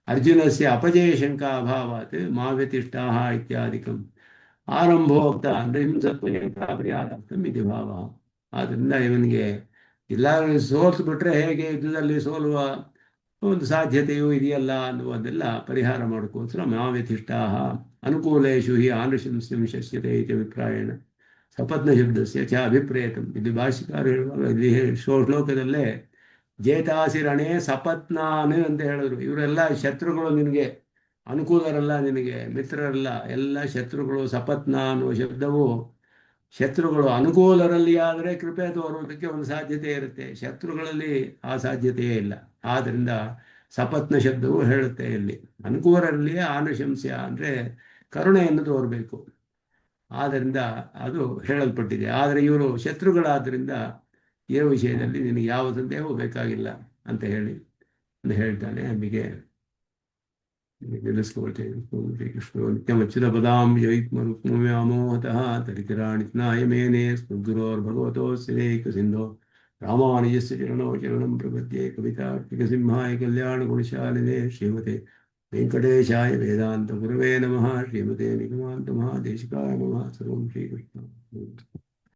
ಅರ್ಜುನಸ್ಯ ಅಪಜಯ ಶಂಕಾ ಅಭಾವಾತ್ ಮಾ ವ್ಯತಿಷ್ಠಾಃ ಇತ್ಯಾದಿಕಂ ಆರಂಭೋಕ್ತ ಹಿಂಸತ್ವಂ ಇತಿ ಭಾವ. ಆದ್ದರಿಂದ ಇವನಿಗೆ ಇಲ್ಲ ಸೋಲ್ತು ಬಿಟ್ರೆ ಹೇಗೆ ಯುದ್ಧದಲ್ಲಿ ಸೋಲುವ ಒಂದು ಸಾಧ್ಯತೆಯೂ ಇದೆಯಲ್ಲ ಅನ್ನುವುದೆಲ್ಲ ಪರಿಹಾರ ಮಾಡೋಕ್ಕೋಸ್ಕರ ಮಾವ್ಯತಿಷ್ಠಾ ಅನುಕೂಲೇಶು ಹಿ ಆನುಶಂಸ್ಯಂ ಶಸ್ಯತೆ ಇತಿ ಅಭಿಪ್ರಾಯಣ ಸಪತ್ನ ಶಬ್ದಸ್ಯ ಚ ಅಭಿಪ್ರೇತಂ. ಇಲ್ಲಿ ಭಾಷಿಕಾರ ಹೇಳುವಾಗ ಇಲ್ಲಿ ಶ್ಲೋಕದಲ್ಲೇ ಜೇತಾಸಿ ರಣೇ ಸಪತ್ನಾನ್ ಅಂತ ಹೇಳಿದ್ರು. ಇವರೆಲ್ಲ ಶತ್ರುಗಳು ನಿನಗೆ, ಅನುಕೂಲರಲ್ಲ ನಿನಗೆ, ಮಿತ್ರರಲ್ಲ, ಎಲ್ಲ ಶತ್ರುಗಳು. ಸಪತ್ನ ಅನ್ನುವ ಶಬ್ದವು ಶತ್ರುಗಳು. ಅನುಕೂಲರಲ್ಲಿ ಆದರೆ ಕೃಪೆ ತೋರುವುದಕ್ಕೆ ಒಂದು ಸಾಧ್ಯತೆ ಇರುತ್ತೆ, ಶತ್ರುಗಳಲ್ಲಿ ಆ ಸಾಧ್ಯತೆಯೇ ಇಲ್ಲ. ಆದ್ದರಿಂದ ಸಪತ್ನ ಶಬ್ದವು ಹೇಳುತ್ತೆ ಇಲ್ಲಿ ಅನುಕೂಲರಲ್ಲಿಯೇ ಆನುಶಂಸ್ಯ ಅಂದರೆ ಕರುಣೆಯನ್ನು ತೋರಬೇಕು. ಆದ್ದರಿಂದ ಅದು ಹೇಳಲ್ಪಟ್ಟಿದೆ. ಆದರೆ ಇವರು ಶತ್ರುಗಳಾದ್ದರಿಂದ ಈ ವಿಷಯದಲ್ಲಿ ನಿನಗೆ ಯಾವ ಸಂದೇಹವೂ ಬೇಕಾಗಿಲ್ಲ ಅಂತ ಹೇಳಿ ಹೇಳ್ತಾನೆ. ಅಲ್ಲಿಗೆ ನಿಲ್ಲಿಸ್ಕೊಳ್ತೇನೆ. ಶ್ರೀಕೃಷ್ಣ ನಿತ್ಯಮಚ್ಯುತ ಪದಾಂ ಯೈತ್ಮರುಕ್ಮವ್ಯಾಮೋಹತಃ ತರಿತರಾಣಿ ಸ್ನಾಯ ಮೇನೆ ಸ್ಮೃಗುರೋರ್ಭಗವತೋಸ್ಯೈಕ ಸಿಂಧೋ ರಾಮಾನುಜಸ್ಯ ಚರಣೋ ಚರಣಂ ಪ್ರಪದ್ಯೆ. ಕವಿತಾರ್ಕಿಕ ಸಿಂಹಾಯ ಕಲ್ಯಾಣ ಗುಣಶಾಲಿನೇ ಶ್ರೀಮತೆ ವೆಂಕಟೇಶಾಯ ವೇದಾಂತ ಗುರವೇ ನಮಃ. ಶ್ರೀಮತೆ ನಿಗಮಾಂತ ಮಹಾದೇಶಿಕಾಯ ನಮಃ. ಸರ್ವಂ ಶ್ರೀಕೃಷ್ಣ.